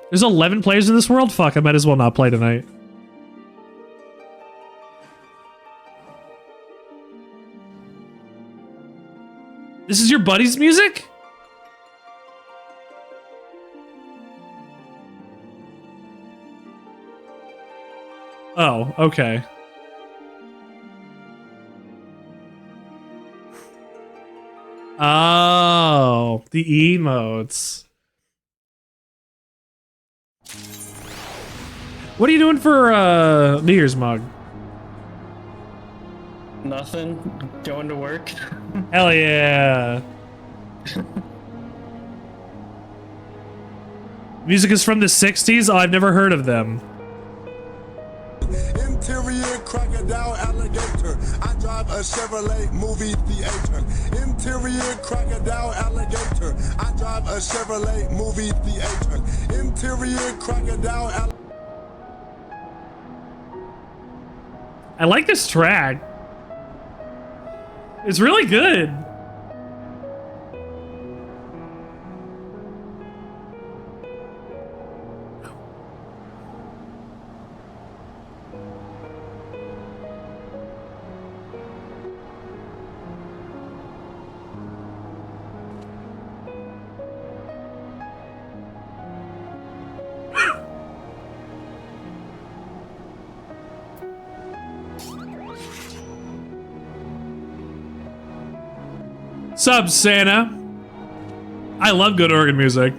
There's 11 players in this world? Fuck, I might as well not play tonight. This is your buddy's music? Oh, okay. Oh, the emotes. What are you doing for New Year's, Mug? Nothing. Going to work. Hell yeah. Music is from the 60s? Oh, I've never heard of them. Interior crocodile alligator. I drive a Chevrolet movie theater. Interior crocodile alligator. I drive a Chevrolet movie theater. Interior crocodile alligator. I like this track. It's really good. Sub Santa. I love good organ music.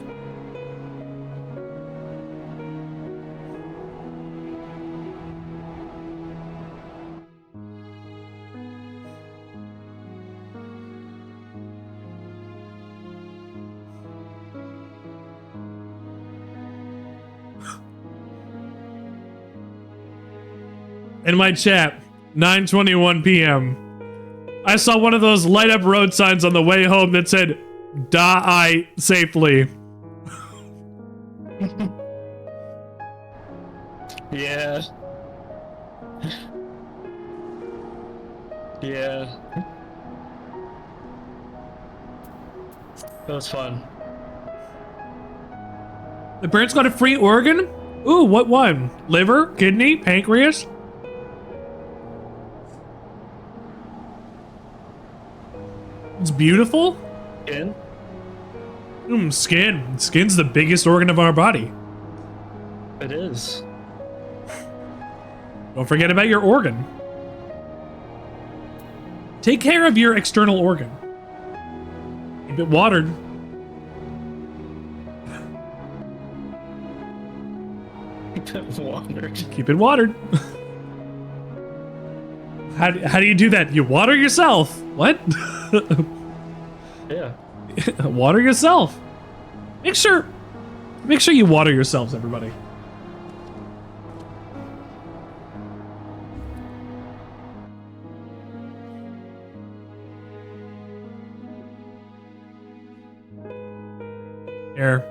In my chat, 9:21 p.m. I saw one of those light up road signs on the way home that said, "Die safely." Yeah. Yeah. That was fun. The parents got a free organ? Ooh, what one? Liver, kidney, pancreas? It's beautiful. Skin? Skin. Skin's the biggest organ of our body. It is. Don't forget about your organ. Take care of your external organ. Keep it watered. Keep it watered. Keep it watered. How do you do that? You water yourself. What? Yeah. Water yourself. Make sure you water yourselves, everybody. Here.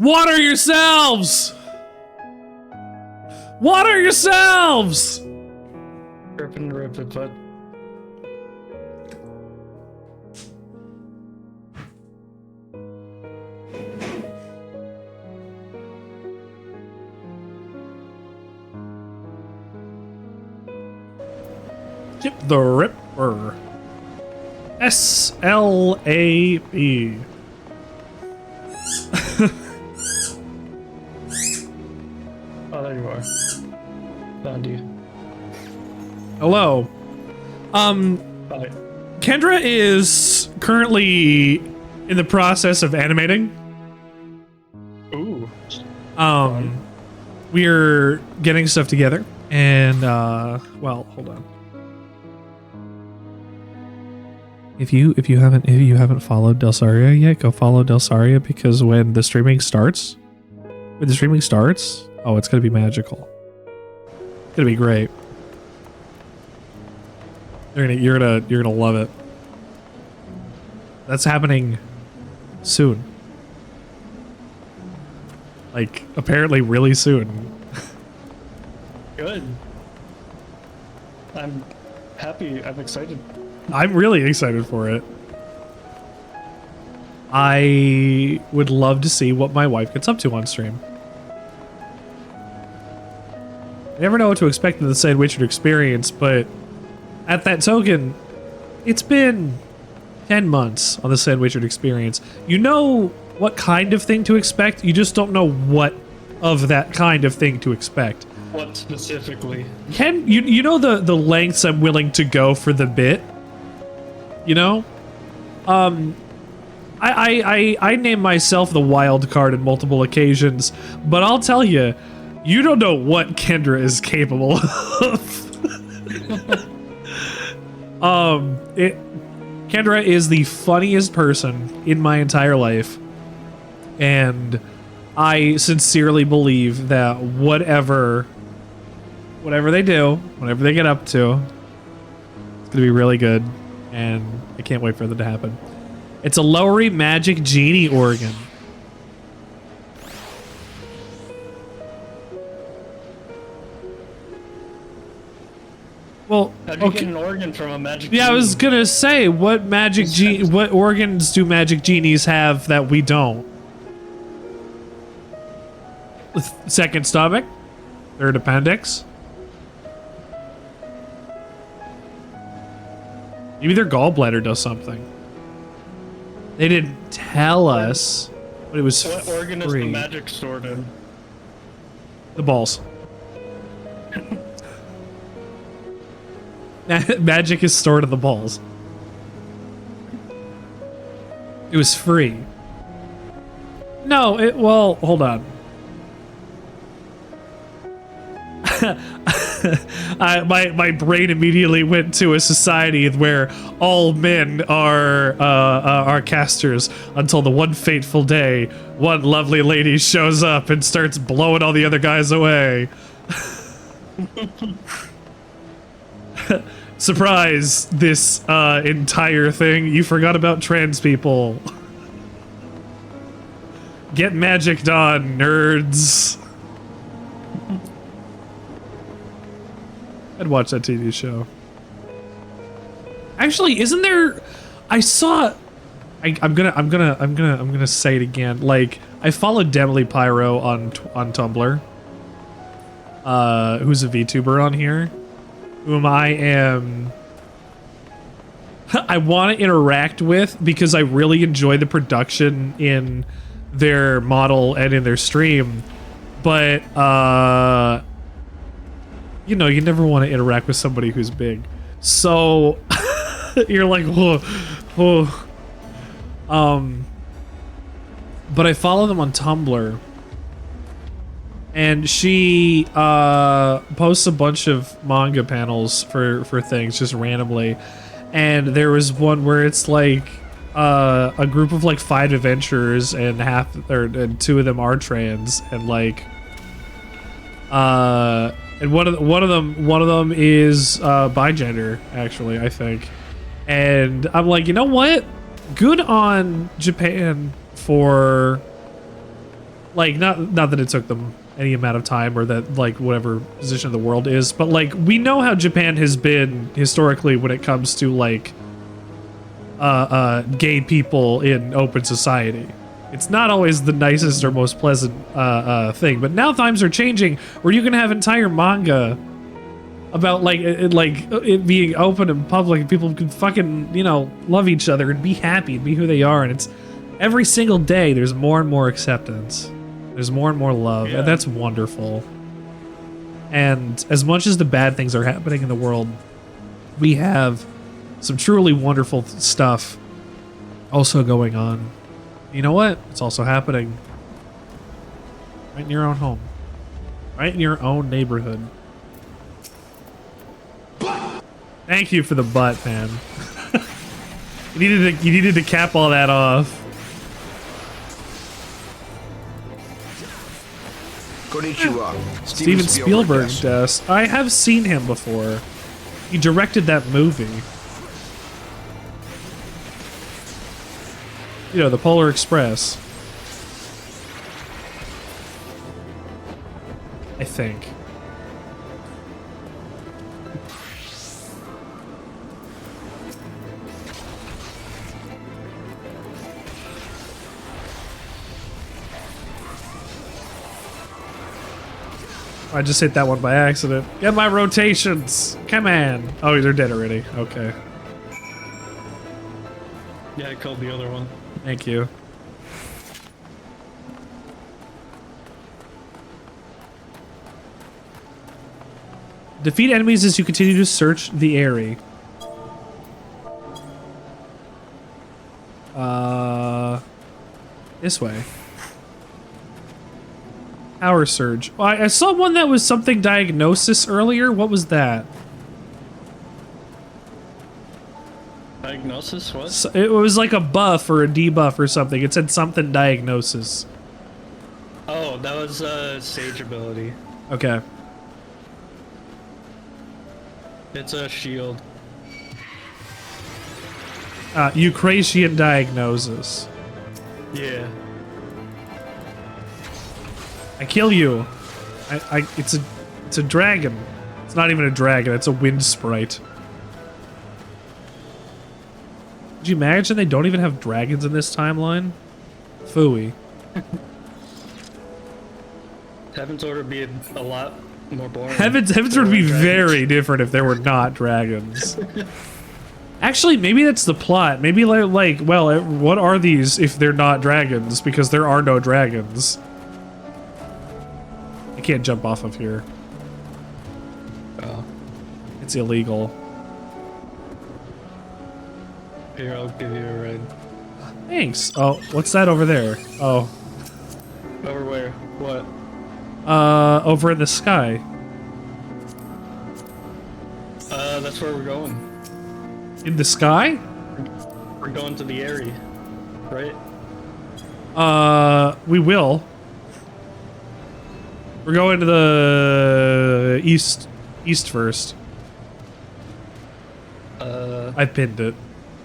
Water yourselves! Water yourselves! Rip and rip it, but Chip the Ripper. SLAB. oh, there you are. Found you. Hello. Bye. Kendra is currently in the process of animating. Ooh. We're getting stuff together, and well, hold on. If you haven't followed Delsaria yet, go follow Delsaria, because when the streaming starts, oh, it's gonna be magical. It's gonna be great. You're gonna love it. That's happening soon. Like, apparently really soon. Good. I'm happy. I'm excited. I'm really excited for it. I would love to see what my wife gets up to on stream. I never know what to expect in the Sandwichard experience, but at that token, it's been 10 months on the Sandwichard experience. You know what kind of thing to expect, you just don't know what of that kind of thing to expect. What specifically? You know the lengths I'm willing to go for the bit? You know? I name myself the wild card in multiple occasions, but I'll tell you, you don't know what Kendra is capable of. Kendra is the funniest person in my entire life, and I sincerely believe that whatever they do, whatever they get up to, it's gonna be really good, and I can't wait for that to happen. It's a Lowery Magic Genie organ. Well, how'd you get an organ from a magic genie? I was gonna say, what organs do magic genies have that we don't? Second stomach? Third appendix? Maybe their gallbladder does something. They didn't tell us, but it was What organ is free. the magic stored in? The balls. Magic is stored in the balls. It was free. No, well, hold on. My brain immediately went to a society where all men are casters until the one fateful day one lovely lady shows up and starts blowing all the other guys away. Surprise, this entire thing, you forgot about trans people. Get magicked on, nerds. I'd watch that TV show. Actually, isn't there? I saw. I'm gonna say it again. Like, I followed Demily Pyro on Tumblr. Who's a VTuber on here? Whom I want to interact with because I really enjoy the production in their model and in their stream, but you know, you never want to interact with somebody who's big, so you're like, whoa. But I follow them on Tumblr, and she posts a bunch of manga panels for things just randomly, and there was one where it's like a group of like 5 adventurers and and 2 of them are trans, and like and one of them is bigender, actually, I think. And I'm like, you know what? Good on Japan for, like, not that it took them any amount of time or that, like, whatever position of the world is, but like, we know how Japan has been historically when it comes to like gay people in open society. It's not always the nicest or most pleasant thing, but now times are changing where you can have entire manga about like it being open and public, and people can fucking, you know, love each other and be happy and be who they are, and it's every single day there's more and more acceptance, there's more and more love, and that's wonderful. And as much as the bad things are happening in the world, we have some truly wonderful stuff also going on. You know what? It's also happening right in your own home, right in your own neighborhood. Thank you for the butt, man. you needed to cap all that off. Konnichiwa. Steven Spielberg does. I have seen him before. He directed that movie. You know, the Polar Express. I think. I just hit that one by accident. Get my rotations! Come on! Oh, they're dead already. Okay. Yeah, I killed the other one. Thank you. Defeat enemies as you continue to search the area. This way. Power surge. Well, I saw one that was something diagnosis earlier. What was that? Diagnosis? What? So it was like a buff or a debuff or something. It said something diagnosis. Oh, that was Sage ability. Okay. It's a shield. Eucratian diagnosis. Yeah. I kill you. It's a dragon. It's not even a dragon. It's a wind sprite. Could you imagine they don't even have dragons in this timeline? Phooey. Heavensward would be a lot more boring. Heavensward would be very different if there were not dragons. Actually, maybe that's the plot. Maybe like, well, what are these if they're not dragons? Because there are no dragons. I can't jump off of here. Oh. It's illegal. Here, I'll give you a ride. Thanks. Oh, what's that over there? Oh. Over where? What? Over in the sky. That's where we're going. In the sky? We're going to the area, right? We will. We're going to the east first. I pinned it.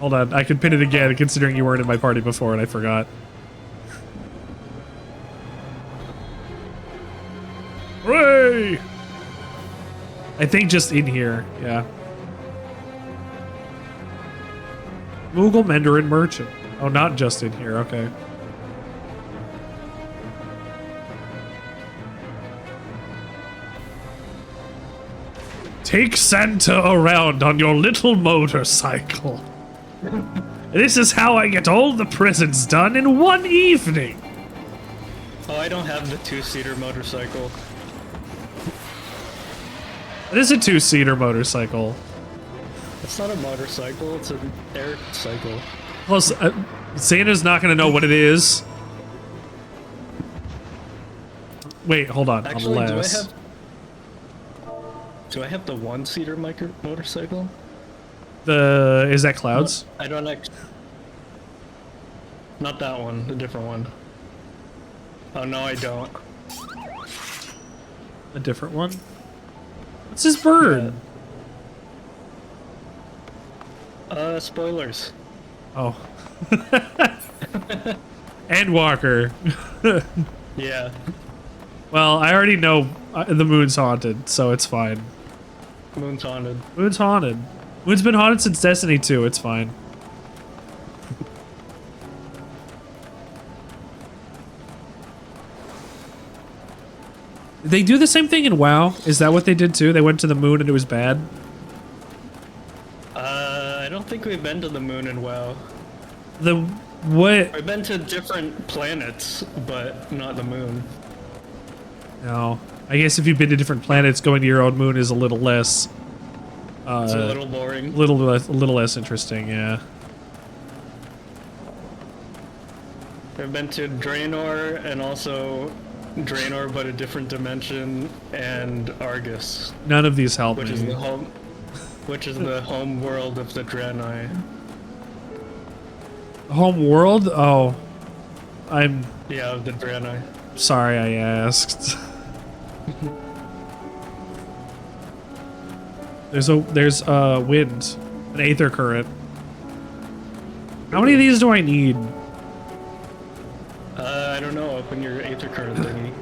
Hold on, I could pin it again, considering you weren't in my party before and I forgot. Hooray! I think just in here, yeah. Moogle Mandarin Merchant. Oh, not just in here, okay. Take Santa around on your little motorcycle. This is how I get all the presents done in one evening. Oh, I don't have the two-seater motorcycle. It is a two-seater motorcycle. It's not a motorcycle, it's an air cycle. Plus, Santa's not going to know what it is. Wait, hold on. Actually, Unless... do I have the one-seater motorcycle? Is that Clouds? I don't actually... Not that one, a different one. Oh, no, I don't. A different one? What's this bird? Spoilers. Oh. And Walker. Yeah. Well, I already know the moon's haunted, so it's fine. Moon's haunted. Moon's haunted. Moon's been haunted since Destiny 2, it's fine. Did they do the same thing in WoW? Is that what they did too? They went to the moon and it was bad? I don't think we've been to the moon in WoW. What? We've been to different planets, but not the moon. No. I guess if you've been to different planets, going to your own moon is a little less... It's a little boring. A little less interesting, yeah. We've been to Draenor and also Draenor, but a different dimension, and Argus. None of these help which me. Is the home, which is the home world of the Draenei. Home world? Oh. I'm... Yeah, of the Draenei. Sorry I asked. There's wind, an aether current. How many of these do I need? I don't know. Open your Aether current thingy.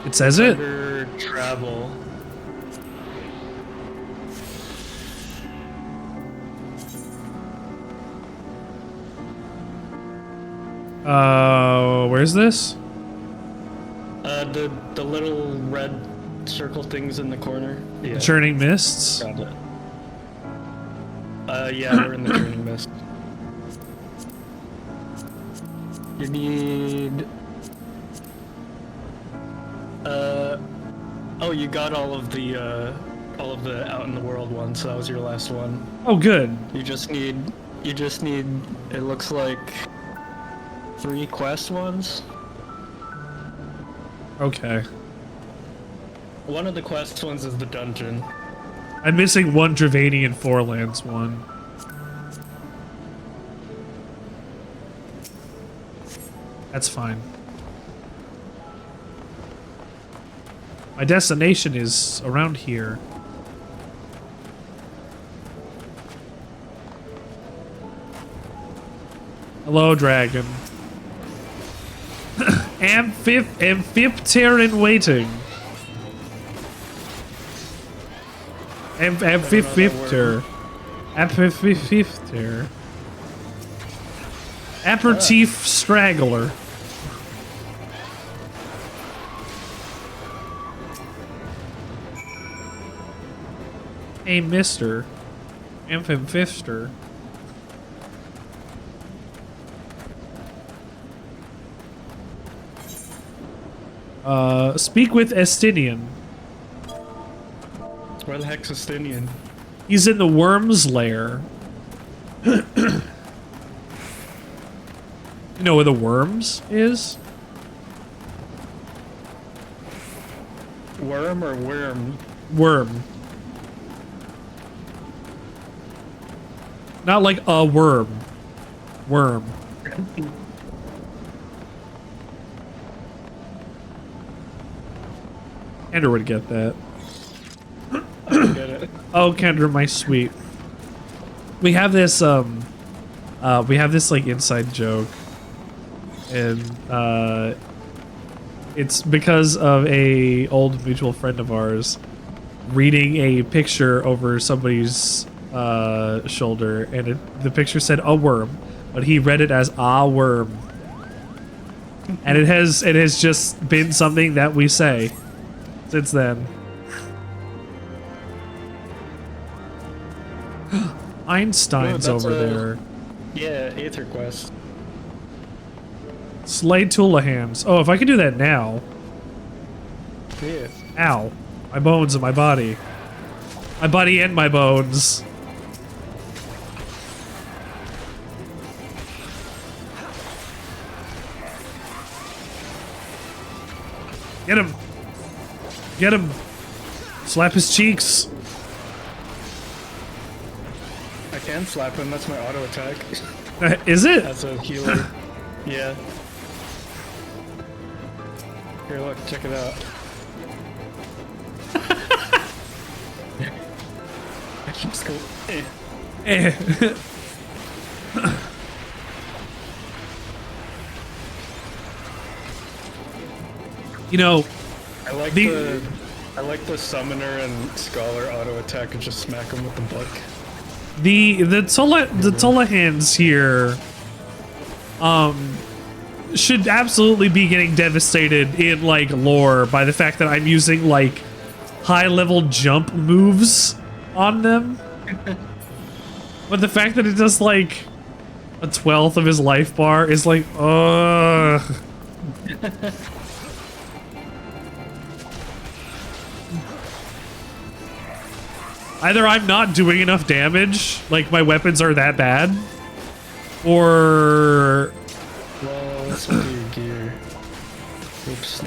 It says it? Under travel. Where's this? The little red circle things in the corner. Yeah. Churning Mists? Got it. Yeah, we're in the Churning Mist. You need... Oh, you got all of the out in the world ones, so that was your last one. Oh, good. You just need, it looks like 3 quest ones. Okay. One of the quest ones is the dungeon. I'm missing one Dravanian Forelands one. That's fine. My destination is around here. Hello, dragon. Amphipter in waiting. Amphipter. Amphipter. Aperitif straggler. Hey, Mr. Amphipter. Speak with Estinian. Where the heck's Estinian? He's in the worm's lair. You know where the worms is? Worm or worm? Worm. Not like a worm. Worm. Kendra would get that. I don't get it. Oh, Kendra, my sweet. We have this like inside joke, and it's because of a old mutual friend of ours reading a picture over somebody's shoulder, and the picture said a worm, but he read it as a worm, and it has just been something that we say since then. Einstein's No, that's over a- there. Yeah, Aether quest. Slay Tulahans. Oh, if I can do that now. Yeah. Ow. My bones and my body. My body and my bones. Get him. Get him. Slap his cheeks. I can slap him, that's my auto attack. Is it? That's a healer. Yeah. Here, look, check it out. I can just go, eh. Eh. You know, I like the summoner and scholar auto attack and just smack him with the book. the Tulahans here should absolutely be getting devastated in like lore by the fact that I'm using like high level jump moves on them. But the fact that it does like a 1/12 of his life bar is like, ugh. Either I'm not doing enough damage, like my weapons are that bad, or... Well, let's do your gear. Oops.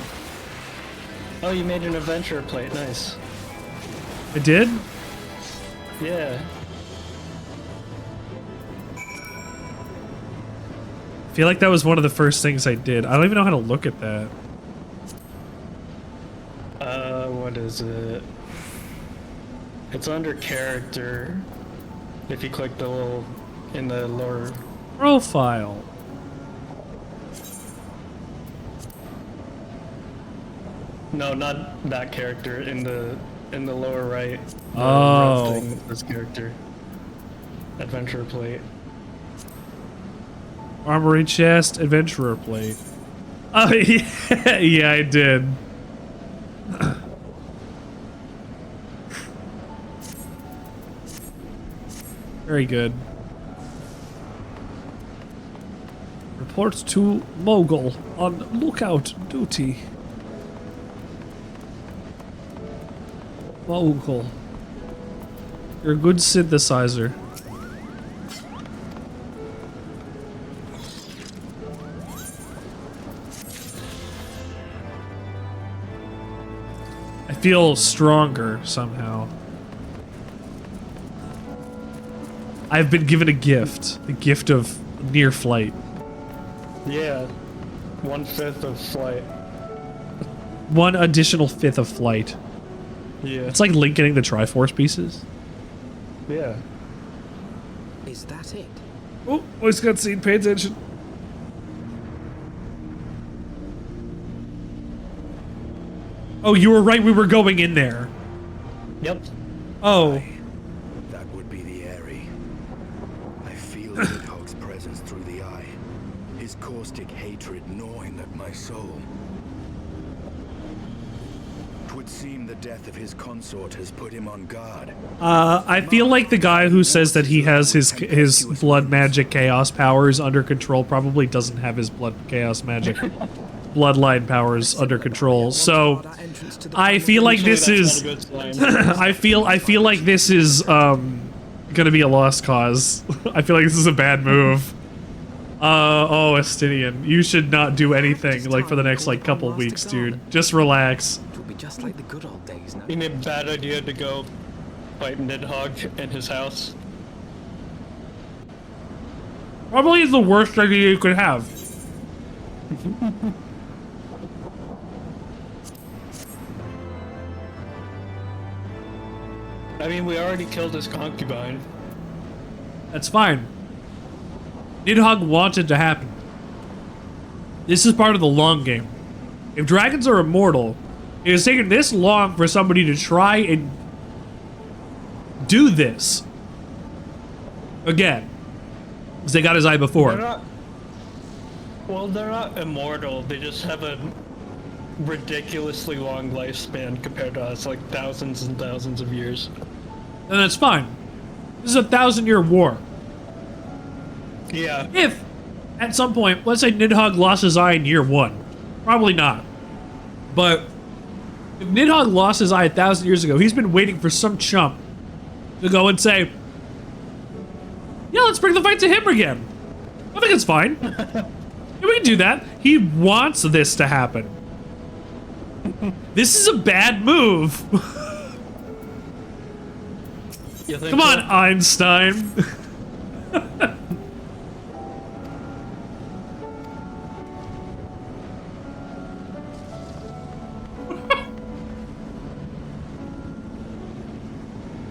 Oh, you made an adventure plate, nice. I did? Yeah. I feel like that was one of the first things I did. I don't even know how to look at that. What is it? It's under character. If you click the little in the lower. Profile. No, not that character. In the lower right. The Oh. red thing, this character. Adventurer plate. Armory chest, adventurer plate. Oh, yeah, yeah, I did. Very good. Report to Mogul on lookout duty. Mogul. You're a good synthesizer. I feel stronger somehow. I've been given a gift. The gift of near flight. Yeah. 1/5 of flight. One additional fifth of flight. Yeah. It's like Link getting the Triforce pieces. Yeah. Is that it? Oh, voice cutscene, pay attention. Oh, you were right, we were going in there. Yep. Oh. That would be the Airy. I feel Niddhogg's presence through the eye. His caustic hatred gnawing at my soul. 'Twould seem the death of his consort has put him on guard. I feel like the guy who says that he has his blood magic chaos powers under control probably doesn't have his blood chaos magic bloodline powers under control. So I feel like this is I feel like this is gonna be a lost cause. I feel like this is a bad move. Oh, Estinian, you should not do anything like for the next like couple weeks, dude. Just relax. It will be just like the good old days now. Ain't it a bad idea to go fight Niddhogg in his house? Probably is the worst idea you could have. I mean, we already killed his concubine. That's fine. Niddhogg wanted to happen. This is part of the long game. If dragons are immortal, it has taken this long for somebody to try and do this again. Because they got his eye before. They're not immortal. They just have a ridiculously long lifespan compared to us, like thousands and thousands of years. And that's fine. This is a 1,000-year war. Yeah. If, at some point, let's say Niddhogg lost his eye in year 1. Probably not. But, if Niddhogg lost his eye 1,000 years ago, he's been waiting for some chump to go and say, yeah, let's bring the fight to him again. I think it's fine. Yeah, we can do that. He wants this to happen. This is a bad move. You think Come on, so? Einstein.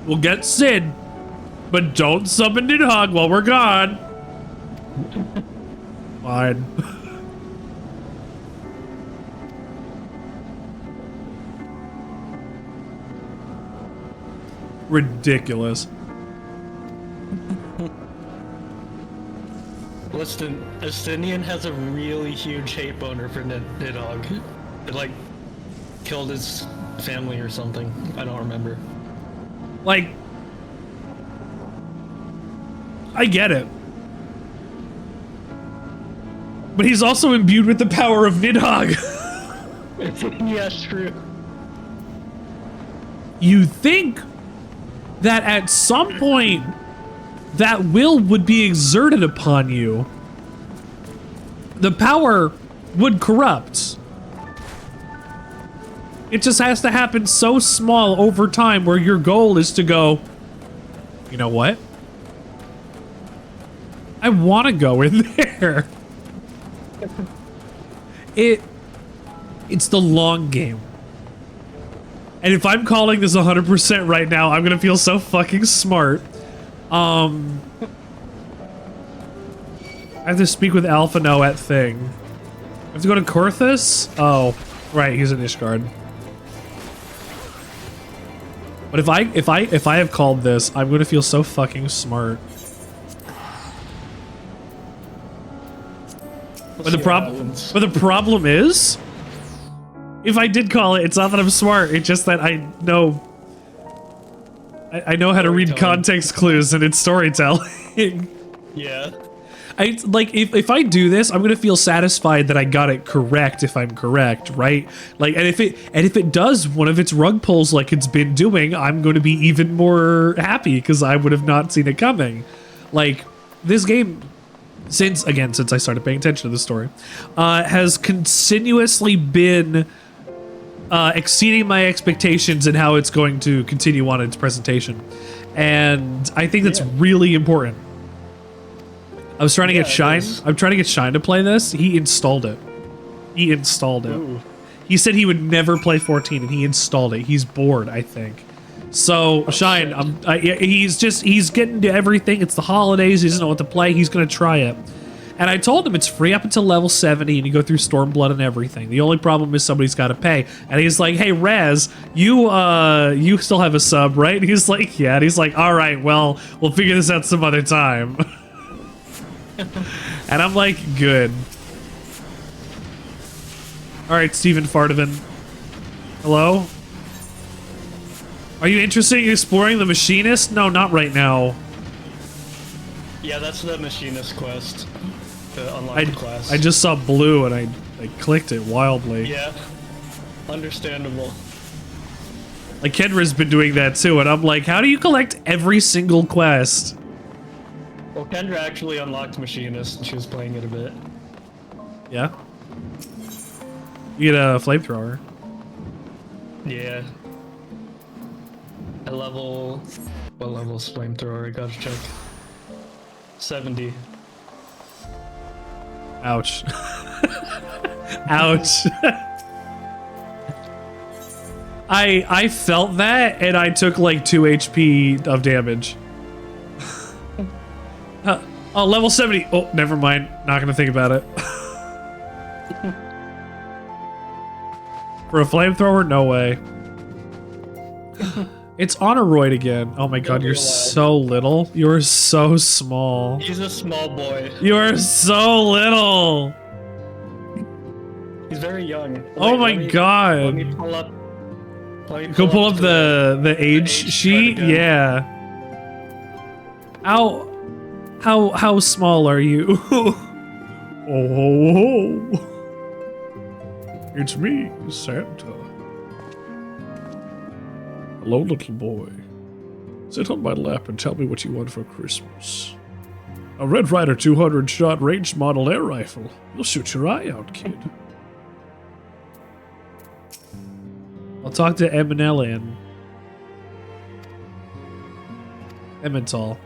We'll get Sid, but don't summon Niddhogg while we're gone. Fine. Ridiculous. Listen, Estinian has a really huge hate boner for Niddhogg. It, like, killed his family or something. I don't remember. Like, I get it. But he's also imbued with the power of Niddhogg. Yeah, true. You think that at some point that will would be exerted upon you. The power would corrupt. It just has to happen so small over time where your goal is to go, you know what? I want to go in there. It's the long game. And if I'm calling this 100% right now, I'm gonna feel so fucking smart. I have to speak with Alphino at thing. I have to go to Korthus? Oh, right, he's in Ishgard. But if I have called this, I'm gonna feel so fucking smart. But the problem is, if I did call it, it's not that I'm smart. It's just that I know how to read context clues, and it's storytelling. Yeah. If I do this, I'm gonna feel satisfied that I got it correct if I'm correct, right? Like, and if it does one of its rug pulls like it's been doing, I'm gonna be even more happy because I would have not seen it coming. Like, this game, since I started paying attention to the story, has continuously been exceeding my expectations in how it's going to continue on its presentation, and I think that's really important. I was trying to get Shine. I'm trying to get Shine to play this. He installed it. Ooh. He said he would never play 14, and he installed it. He's bored, I think. So Shine, he's getting to everything. It's the holidays. He doesn't know what to play. He's gonna try it. And I told him it's free up until level 70, and you go through Stormblood and everything. The only problem is somebody's got to pay. And he's like, "Hey, Raz, you still have a sub, right?" And he's like, "Yeah." And he's like, "All right, well, we'll figure this out some other time." And I'm like, good. All right, Stephen Fardovan. Hello? Are you interested in exploring the Machinist? No, not right now. Yeah, that's the Machinist quest to unlock the class. I just saw blue and I clicked it wildly. Yeah, understandable. Like, Kendra's been doing that too, and I'm like, how do you collect every single quest? Well, Kendra actually unlocked Machinist, and she was playing it a bit. Yeah? You get a flamethrower. Yeah. What level's flamethrower? I gotta check. 70. Ouch. Ouch. I felt that, and I took like 2 HP of damage. Oh, level 70. Oh, never mind. Not gonna think about it. For a flamethrower? No way. It's Honoroid again. Oh my god, you're so little. You're so small. He's a small boy. You're so little. He's very young. Oh my god. Let me pull up. Go pull up the age sheet? Yeah. How small are you? Oh. It's me, Santa. Hello, little boy. Sit on my lap and tell me what you want for Christmas. A Red Ryder 200-shot ranged model air rifle. You'll shoot your eye out, kid. I'll talk to Eminella and Emmental.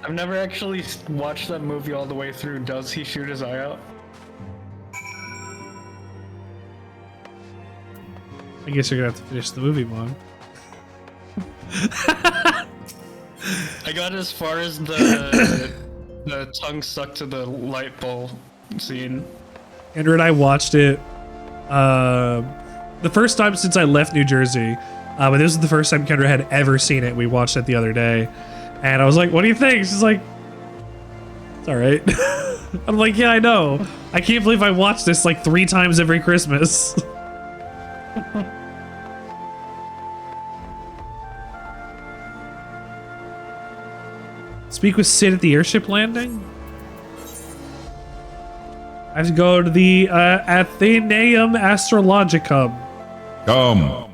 I've never actually watched that movie all the way through. Does he shoot his eye out? I guess you're gonna have to finish the movie, Mom. I got as far as the tongue stuck to the light bowl scene. Andrew and I watched it the first time since I left New Jersey, but this was the first time Kendra had ever seen it. We watched it the other day, and I was like, "What do you think?" She's like, "It's all right." I'm like, "Yeah, I know. I can't believe I watched this like 3 times every Christmas." Speak with Sid at the airship landing? I have to go to the Athenaeum Astrologicum. Come.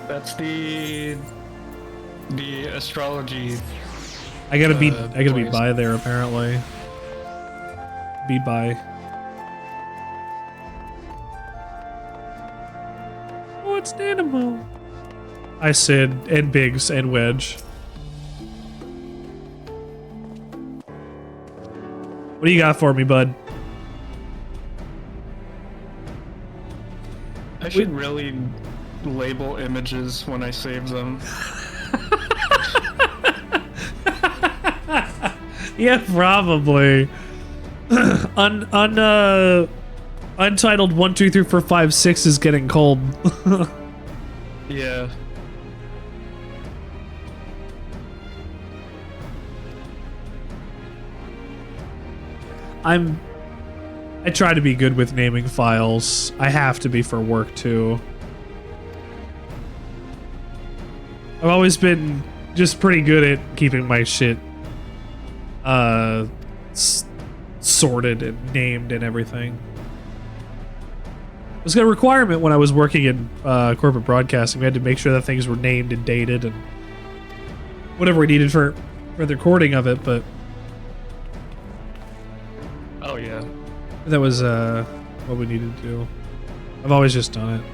That's the astrology. I gotta beat by there apparently. Beat by. Oh, it's Nanimo. I Sid and Biggs and Wedge. What do you got for me, bud? I should really label images when I save them. Yeah, probably. Untitled 1, 2, 3, 4, 5, 6 is getting cold. Yeah. I try to be good with naming files. I have to be for work too. I've always been just pretty good at keeping my shit sorted and named and everything. It was a requirement when I was working in corporate broadcasting. We had to make sure that things were named and dated and whatever we needed for the recording of it, but Oh yeah. that was what we needed to do. I've always just done it.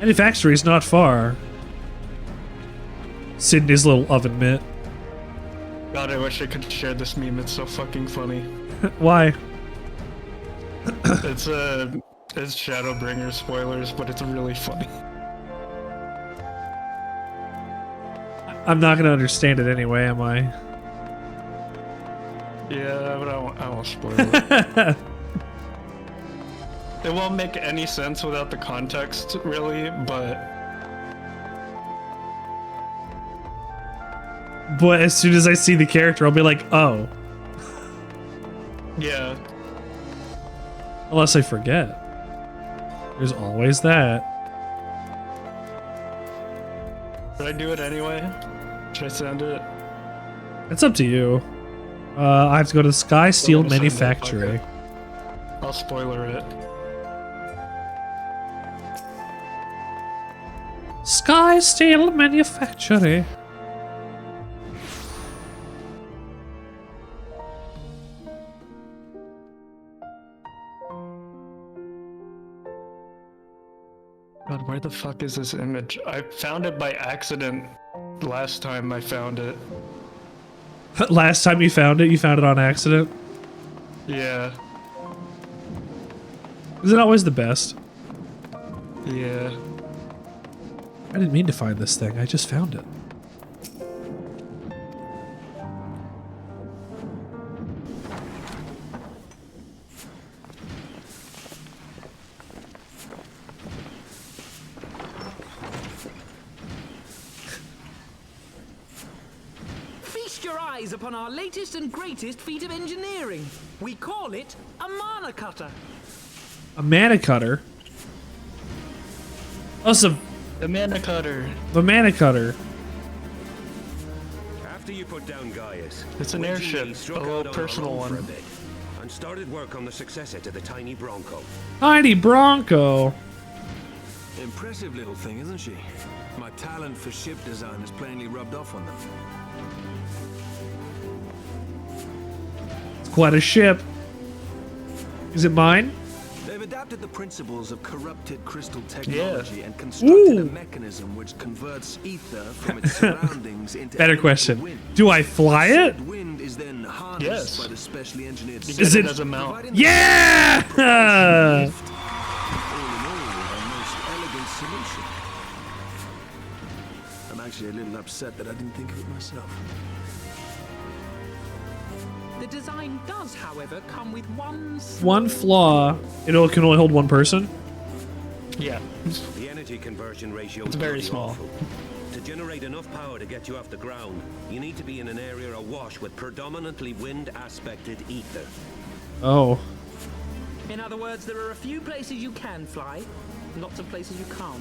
Manufactory's not far. Sydney's little oven mitt. God, I wish I could share this meme. It's so fucking funny. Why? It's Shadowbringer spoilers, but it's really funny. I'm not gonna understand it anyway, am I? Yeah, but I won't spoil it. It won't make any sense without the context, really, but as soon as I see the character, I'll be like, oh. yeah. Unless I forget. There's always that. Should I do it anyway? Should I send it? It's up to you. I have to go to the Sky Steel I'm gonna send it, Manufactory. fuck it. I'll spoiler it. Sky Steel Manufactory. God, where the fuck is this image? I found it by accident last time I found it. Last time you found it on accident? Yeah. Is it always the best? Yeah. I didn't mean to find this thing, I just found it. Feast your eyes upon our latest and greatest feat of engineering. We call it a mana cutter. A mana cutter? Oh, so The mana cutter. the mana cutter. After you put down Gaius, It's an Wendy airship, and me a struck little out on our personal own for one. a bit, and started work on the successor to the tiny Bronco. Tiny Bronco. Impressive little thing, isn't she? My talent for ship design is plainly rubbed off on them. It's quite a ship. Is it mine? They've adapted the principles of corrupted crystal technology and constructed Ooh. a mechanism which converts ether from its surroundings into Better elemental question. wind. Do I fly it? Said wind is then harnessed Yes. by the specially engineered You system, Is get it- as a mount. providing the Yeah! lift. All in all, a most elegant solution. I'm actually a little upset that I didn't think of it myself. The design does, however, come with one One flaw. It can only hold one person? Yeah. The energy conversion ratio It's is very pretty small. awful. To generate enough power to get you off the ground, you need to be in an area awash with predominantly wind-aspected ether. Oh. In other words, there are a few places you can fly, lots of places you can't.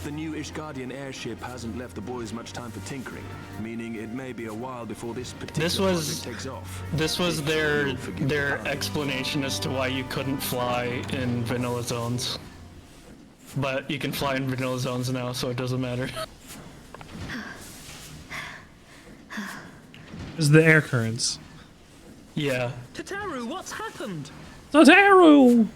The new Ishgardian airship hasn't left the boys much time for tinkering, meaning it may be a while before this particular This was- project takes off. This was their You'll forgive the pun. explanation as to why you couldn't fly in vanilla zones. But you can fly in vanilla zones now, so it doesn't matter. This is the air currents. Yeah. Tataru, what's happened? Tataru!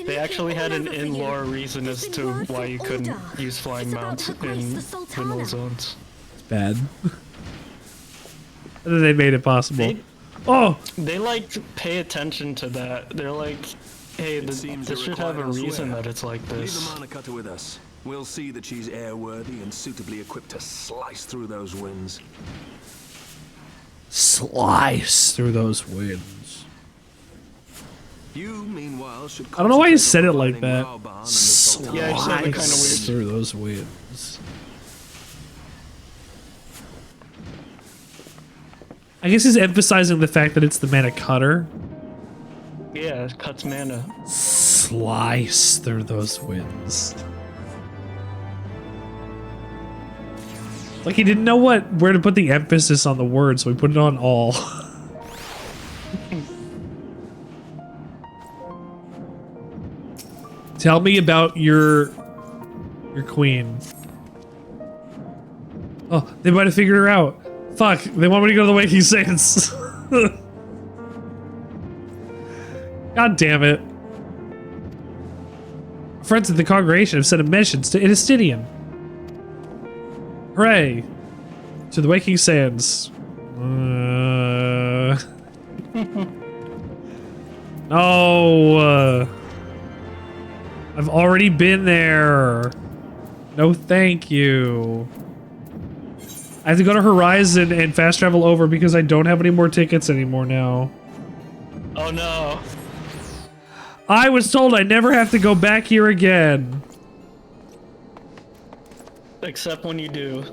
They actually had an in-lore reason as to why you couldn't use flying mounts in vanilla zones. It's bad. And then they made it possible. They- Oh! They like pay attention to that. They're like, hey, It seems this you're should have a required reason elsewhere. that it's like Leave the this. mana cutter with us. We'll see that she's airworthy and suitably equipped to slice through those winds. Slice through those winds. You, meanwhile, should I don't know why you concentrate said on it like finding that. Raoban and the Sultan. Yeah, it sounded kinda weird. Through those winds. I guess he's emphasizing the fact that it's the mana cutter. Yeah, it cuts mana. Slice through those winds. Like he didn't know where to put the emphasis on the word, so he put it on all. Tell me about your queen. Oh, they might have figured her out. Fuck, they want me to go to the Waking Sands. God damn it. Friends of the congregation have sent a message to Inistidian. Hooray! To the Waking Sands. No! I've already been there. No thank you. I have to go to Horizon and fast travel over because I don't have any more tickets anymore now. Oh no. I was told I never have to go back here again. Except when you do.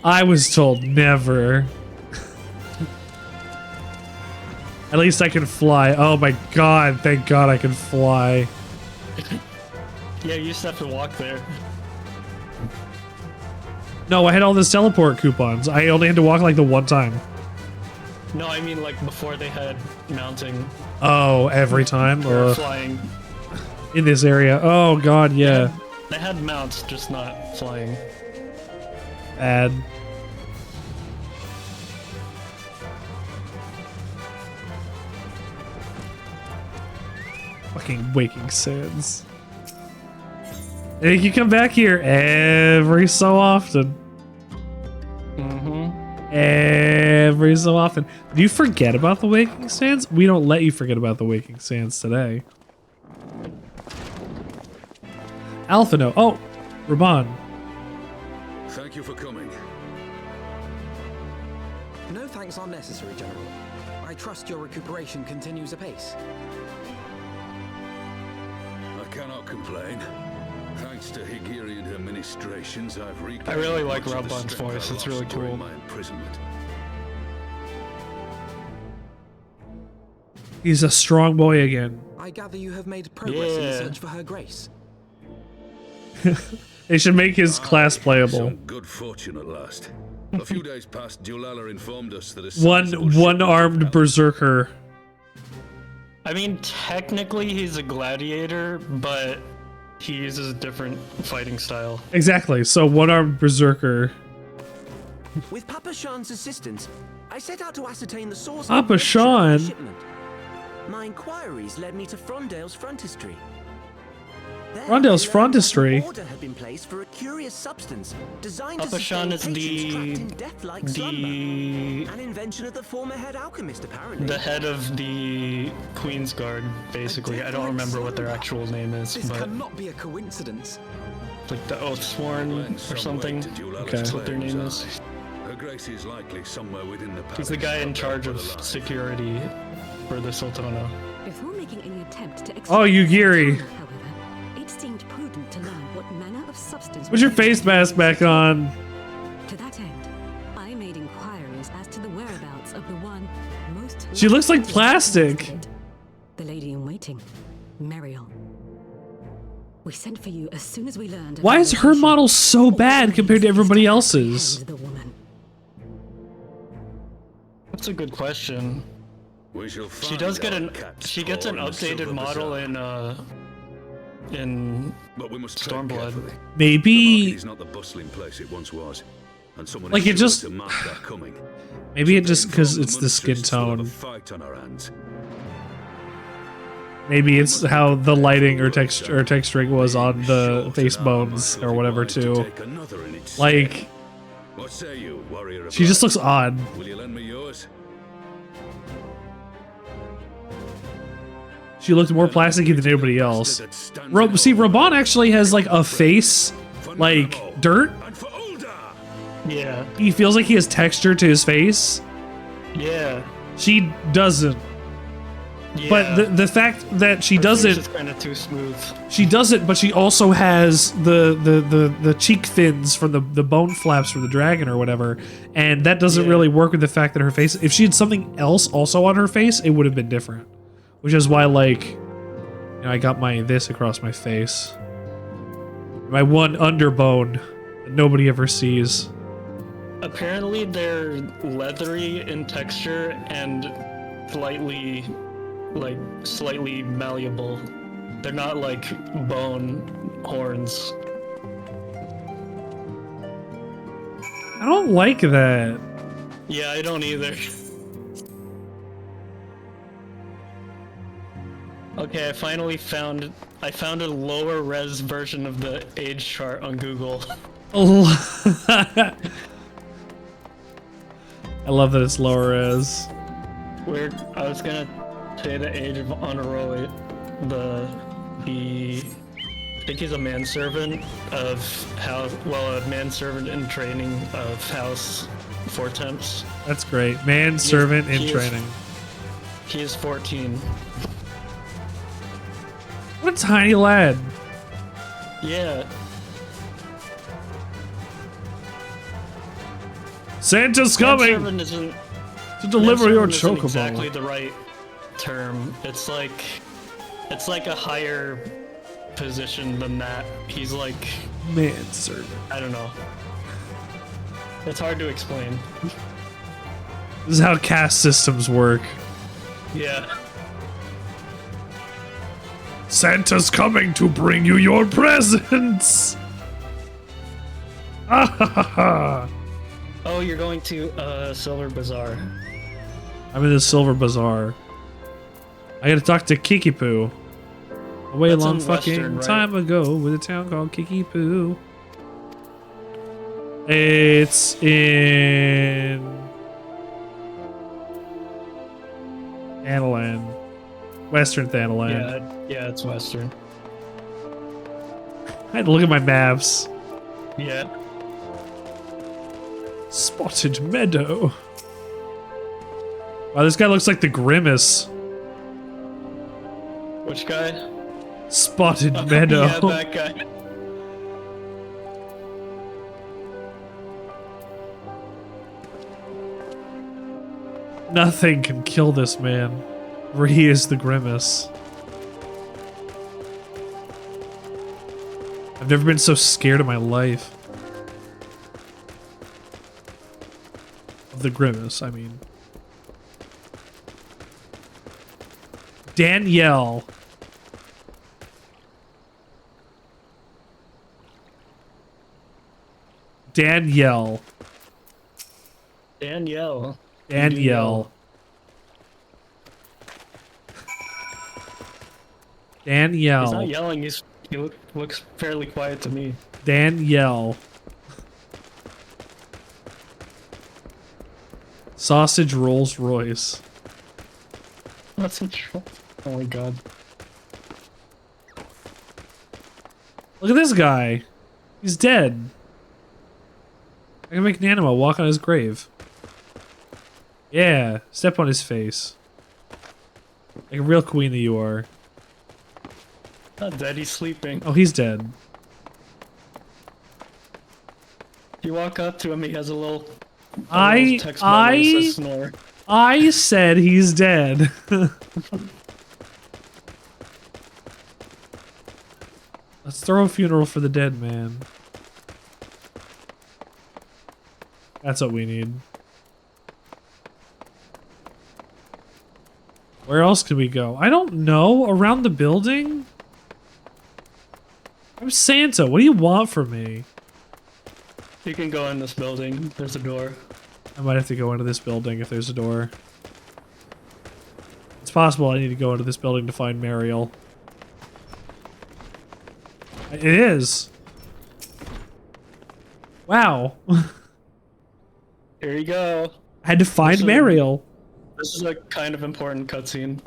I was told never. At least I can fly. Oh my god, thank god I can fly. Yeah, you used to have to walk there. No, I had all those teleport coupons. I only had to walk like the one time. No, I mean like before they had mounting Oh, every time? or flying. In this area. Oh god, yeah. They had mounts, just not flying. Bad. Fucking Waking Sands. And you come back here every so often. Every so often. Do you forget about the Waking Sands? We don't let you forget about the Waking Sands today. Alphino. Oh, Raban. Thank you for coming. No thanks are necessary, General. I trust your recuperation continues apace. I cannot complain. Thanks to Higirian administrations, I've regained I really like much of the Raban's strength I voice, it's lost really during cool. my imprisonment. He's a strong boy again. I gather you have made progress in the Yeah. search for her grace. They should make his class playable. Some good fortune at last. A few days past, Dulala informed us that a sizable One-armed shipment berserker. I mean, technically he's a gladiator, but he uses a different fighting style. Exactly. So one-armed berserker. With Papa Shan's assistance, I set out to ascertain the source Papa of the Shan? shipment. My inquiries led me to Frondale's frontistery. There, Frondale's I learned that frontistery? an order had been placed for a curious substance designed to Papa Shan sustain is patients trapped in death-like slumber. the An invention of the former head alchemist, apparently. head of the Queen's Guard, basically. I don't remember what their actual name is, This but cannot be a coincidence. like the Oathsworn or something. Okay. That's what their name is. Her grace is likely somewhere within the He's the palace, guy in up charge there of for the line. security for the Sultana. Before making any attempt to Oh, Yugiri. however, it seemed prudent to learn what manner of substance. Put your face mask back on. To that end, I made inquiries as to the whereabouts of the one most. She looks like likely to plastic. investigate. The lady in waiting, Mariel. We sent for you as soon as we learned. of Why the is her location. model so bad compared to everybody Always else's? apprehend the woman. That's a good question. We shall She find does get our an cat's she gets paw an in the updated silver model bazaar. in But we must tread Stormblood. carefully. The market Maybe, is not the bustling place it once was, and someone Like, is it sure just- to mark our coming. maybe it just because Inform it's the Munster skin is full of a tone. fight on our hands. Maybe it's how the lighting or texturing was on the face bones or whatever too. Take another in its Like, stead. What say you, warrior of she just light? looks odd. Will you lend me yours? She looked more plasticky than anybody else. See, Raban actually has like a face like dirt. And for Ulda! yeah. He feels like he has texture to his face. Yeah. She doesn't. Yeah, But the fact that she her face doesn't, is kind of too smooth. she doesn't, but she also has the cheek fins from the bone flaps from the dragon or whatever, and that doesn't Yeah. really work with the fact that her face. If she had something else also on her face, it would have been different. Which is why, like, you know, I got this across my face, my one underbone that nobody ever sees. Apparently, they're leathery in texture and slightly malleable. They're not like bone horns. I don't like that. Yeah, I don't either. Okay, I finally found a lower res version of the age chart on Google. I love that it's lower res. I was gonna say the age of Honoroi, I think he's a manservant of House, a manservant in training of House Four Temps. That's great. Manservant in training. He is 14. What a tiny lad. Yeah. Santa's coming Manservant isn't to deliver your manservant isn't chocobo. exactly the right term. It's like a higher position than that. He's like, Manservant. I don't know. It's hard to explain. This is how caste systems work. Yeah. Santa's coming to bring you your presents. Ah ha ha ha. Oh, you're going to Silver Bazaar. I'm in the Silver Bazaar. I gotta talk to Kikipoo. A way That's long in fucking Western, right? time ago with a town called Kikipoo. It's in Thanalan. Western Thanalan. Yeah, it's Western. I had to look at my maps. Yeah. Spotted Meadow. Wow, this guy looks like the Grimace. Which guy? Spotted Meadow. Yeah, that guy. Nothing can kill this man, for he is the Grimace. I've never been so scared in my life. Of the Grimace, I mean. Danielle. Danielle. Danielle. Danielle. Danielle. He's not yelling. He looks fairly quiet to me. Danielle. Sausage Rolls Royce. That's a troll. Oh my god. Look at this guy. He's dead. I can make Nanimo walk on his grave. Yeah, step on his face. Like a real queen that you are. Not dead, he's sleeping. Oh, he's dead. You walk up to him, he has a little text bubble that says snore. I said he's dead. Let's throw a funeral for the dead man. That's what we need. Where else can we go? I don't know. Around the building? I'm Santa. What do you want from me? You can go in this building. There's a door. I might have to go into this building if there's a door. It's possible I need to go into this building to find Mariel. It is. Wow. Here you go. I had to find Mariel. This is a kind of important cutscene.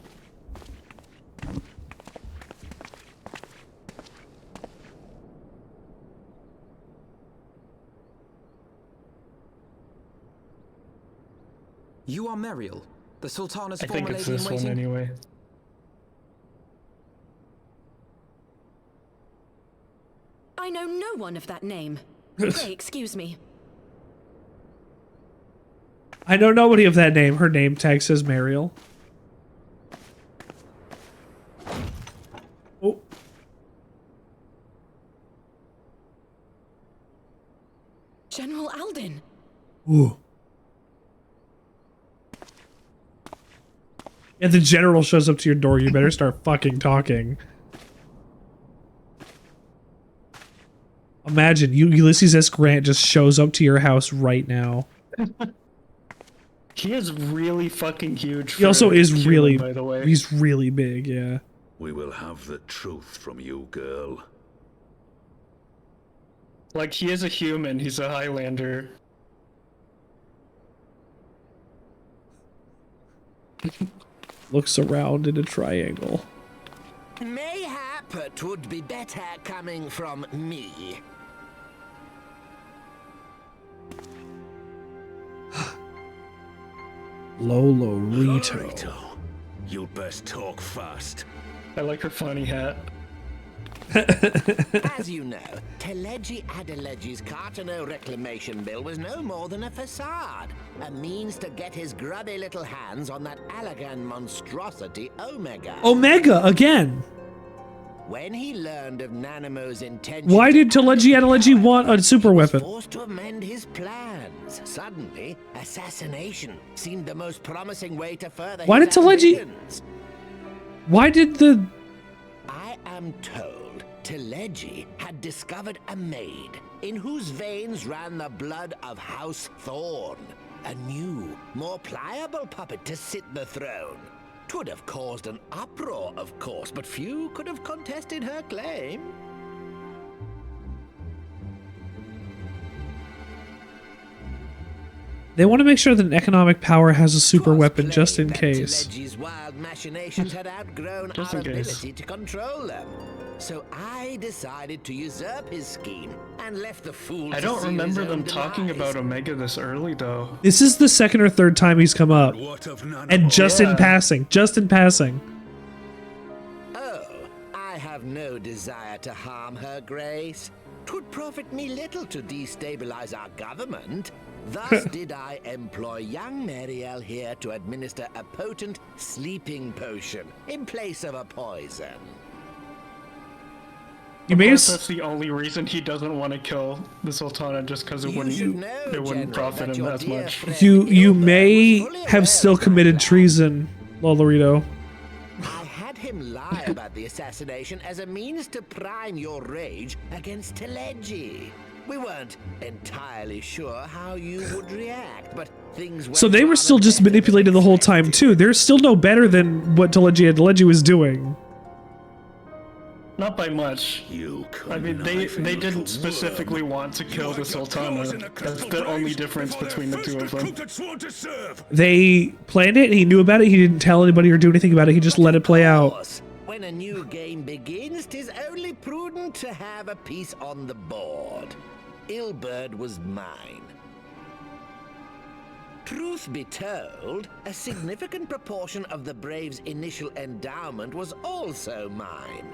You are Mariel. The Sultana's I former think it's lady in this one waiting. anyway. I know no one of that name. Pray, excuse me. I know nobody of that name. Her name tag says Mariel. Oh. General Alden. Ooh. Yeah, the general shows up to your door. You better start fucking talking. Imagine Ulysses S. Grant just shows up to your house right now. He is really fucking huge. He also is human, really, by the way. he's really big, yeah. We will have the truth from you, girl. Like, he is a human. He's a Highlander. Looks around in a triangle. Mayhap it would be better coming from me. Lolo Rito. You'd best talk fast. I like her funny hat. As you know, Teleji Adeleji's Cartano reclamation bill was no more than a facade. A means to get his grubby little hands on that Allagan monstrosity Omega. Omega again. When he learned of Nanamo's intention, Why did Teleji Adeleji want a super he was weapon? forced to amend his plans. Suddenly, assassination seemed the most promising way to further Why his did Teleji- ambitions. Why did the... I am told Teleji had discovered a maid in whose veins ran the blood of House Thorn. A new, more pliable puppet to sit the throne. 'Twould have caused an uproar, of course, but few could have contested her claim. They want to make sure that an economic power has a super 'Twas weapon just plain in that case. Teleji's wild machinations had outgrown Just our in case. ability to control them. So I decided to usurp his scheme and left the fool I to don't seal remember his them own talking demise. about Omega this early, though. This is the second or third time he's come up. What of Nanamo? And just in Yeah. passing. Just in passing. Oh, I have no desire to harm her grace. 'Twould profit me little to destabilize our government. Thus did I employ young Mariel here to administer a potent sleeping potion in place of a poison. You Of may course, have... that's the only reason he doesn't want to kill the Sultana, just because it You should know, wouldn't General, profit that him your as dear much. friend You Ilbert may was fully aware have still of my committed plan. treason, Lolorito. I had him lie about the assassination as a means to prime your rage against Teleji. We weren't entirely sure how you would react, but things went So they were rather still just better than manipulated the whole time expected. too. They're still no better than what Teleji was doing. Not by much. You I mean, they conniving little didn't specifically worm. want to kill You the had your Sultana. claws in the That's crystal the only graves difference before between the their two of first them. recruit had sworn to serve. They planned it, he knew about it, he didn't tell anybody or do anything about it, he just let it play Of out. course, when a new game begins, 'tis only prudent to have a piece on the board. Ilbert was mine. Truth be told, a significant proportion of the Brave's initial endowment was also mine.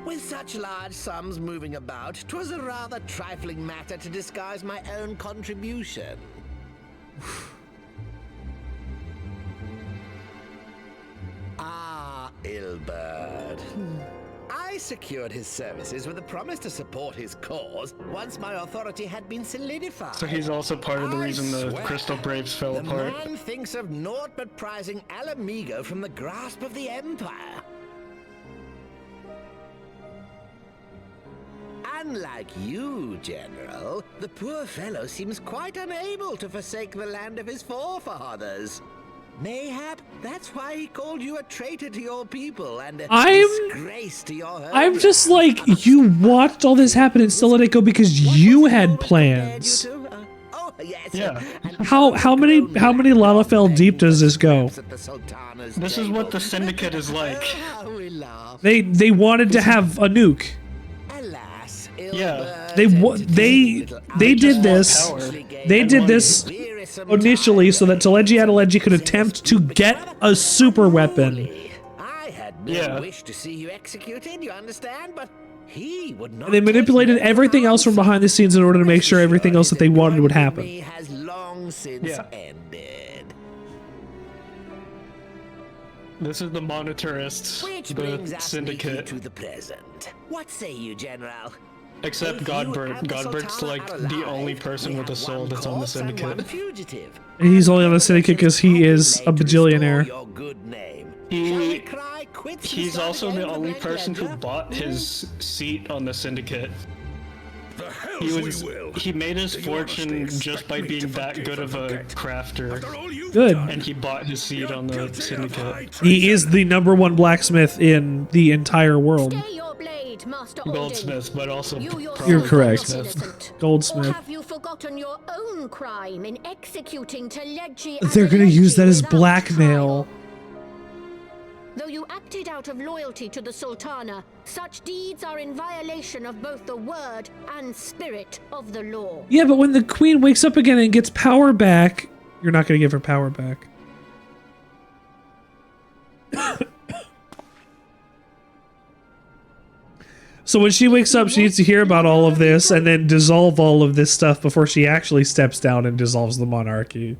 With such large sums moving about, 'twas a rather trifling matter to disguise my own contribution. Ah, Ilbert. I secured his services with a promise to support his cause once my authority had been solidified. So he's also part of the I reason the swear, Crystal Braves fell the apart. man thinks of naught but prizing Alamigo from the grasp of the Empire. Unlike you, General, the poor fellow seems quite unable to forsake the land of his forefathers. Mayhap that's why he called you a traitor to your people and a disgrace to your home. I'm just like, you watched all this happen and still let it go because you had plans. Oh, yes. Yeah. How many Lalafell deep does this go? This is what the Syndicate is like. They wanted to have a nuke. Alas, Yeah. They did this. power. They did this initially so that Teledji could attempt to get a super weapon. I had no wish to see you executed, you understand? But he would not. And they manipulated everything else from behind the scenes in order to make sure everything else that they wanted would happen. Has long since ended. This is the monetarists, Which the brings us syndicate. to the present. What say you, General? Except Godbert. Godbert's like the only person with a soul that's on the syndicate. And he's only on the syndicate because he is a bajillionaire. He's also the only person who bought his seat on the syndicate. He made his fortune just by being that good of a crafter. Good. And he bought his seat on the syndicate. He is the #1 blacksmith in the entire world. Goldsmith, but also You're correct. Goldsmith. Or have you forgotten your own crime in executing Teledji? They're gonna use that as blackmail. Though you acted out of loyalty to the Sultana, such deeds are in violation of both the word and spirit of the law. Yeah, but when the queen wakes up again and gets power back, you're not gonna give her power back. So when she wakes up, she needs to hear about all of this and then dissolve all of this stuff before she actually steps down and dissolves the monarchy.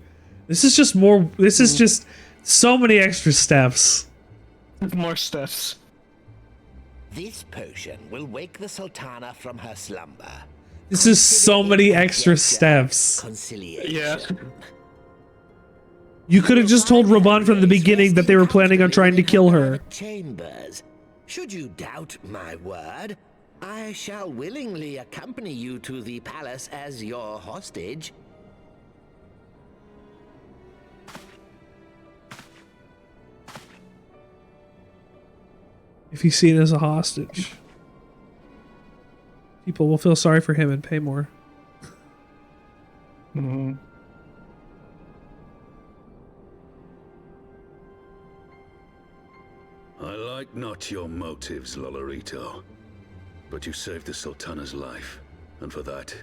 This is just more. This is just so many extra steps. More steps. This potion will wake the Sultana from her slumber. This is so many extra steps. Yeah. You could have just told Raban from the beginning that they were planning on trying to kill her. Chambers. Should you doubt my word, I shall willingly accompany you to the palace as your hostage. If he's seen as a hostage, people will feel sorry for him and pay more. Mm-hmm. I like not your motives, Lolorito, but you saved the Sultana's life, and for that,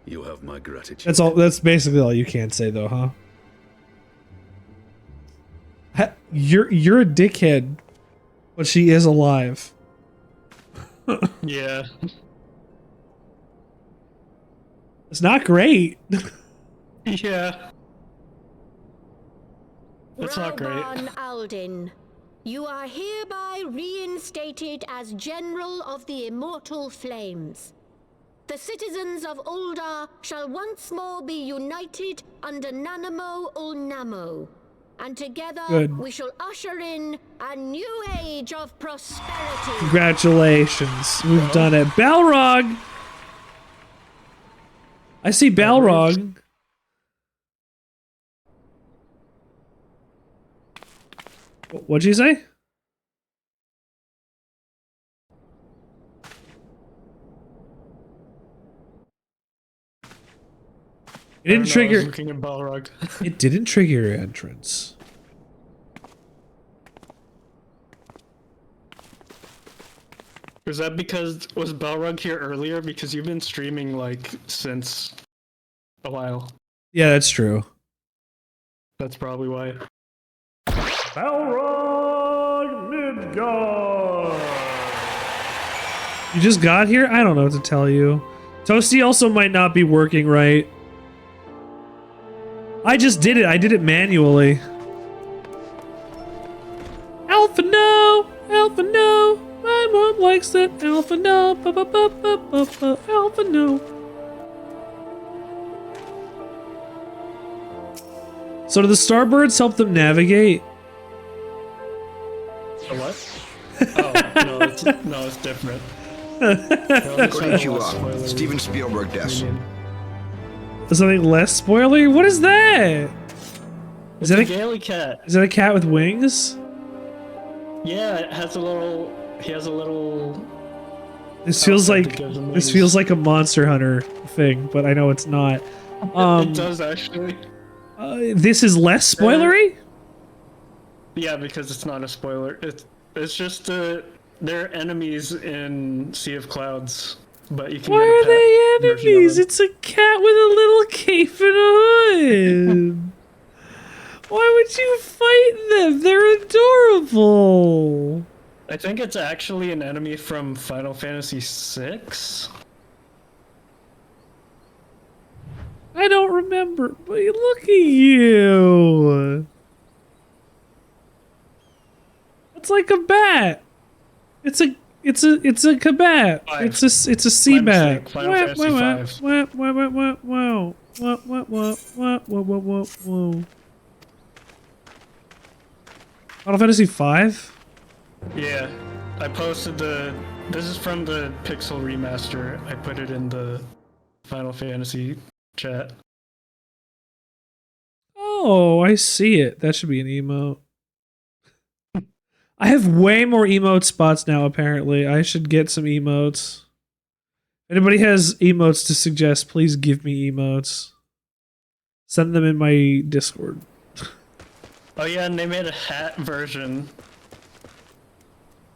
you have my gratitude. That's all. That's basically all you can say, though, huh? You're a dickhead, but she is alive. Yeah. It's not great. Yeah. It's not great. Rauban Aldin, you are hereby reinstated as General of the Immortal Flames. The citizens of Ul'dah shall once more be united under Nanamo Ul'Namo, and together we shall usher in a new age of prosperity. Congratulations, we've done it. Balrog! I see Balrog. What'd you say? It didn't trigger. I was looking at Balrog. It didn't trigger your entrance. Was that because was Balrog here earlier? Because you've been streaming like since a while. Yeah, that's true. That's probably why. Balrog Niddhogg. You just got here? I don't know what to tell you. Toasty also might not be working right. I just did it. I did it manually. Alpha no! Alpha no! My mom likes that. Alpha no! Alpha no! So do the starbirds help them navigate? A what? Oh, no, it's different. Konnichiwa, Steven Spielberg desu. Something less spoilery? What is that? Is that a Gaily cat? Is that a cat with wings? Yeah, it has a little. He has a little. This feels like a Monster Hunter thing, but I know it's not. It does actually. This is less spoilery? Yeah, because it's not a spoiler. It's just they're enemies in Sea of Clouds. but you can Why get a are pet they version of enemies? him. It's a cat with a little cape and a hood. Why would you fight them? They're adorable. I think it's actually an enemy from Final Fantasy VI. I don't remember, but look at you. It's like a bat. It's a cabat. Five. It's a sea My bat. mistake, Final Fantasy V. Whoa. Final Fantasy V? Yeah, I posted this is from the Pixel remaster. I put it in the Final Fantasy chat. Oh, I see it. That should be an emote. I have way more emote spots now, apparently. I should get some emotes. Anybody has emotes to suggest, please give me emotes. Send them in my Discord. Oh yeah, and they made a hat version.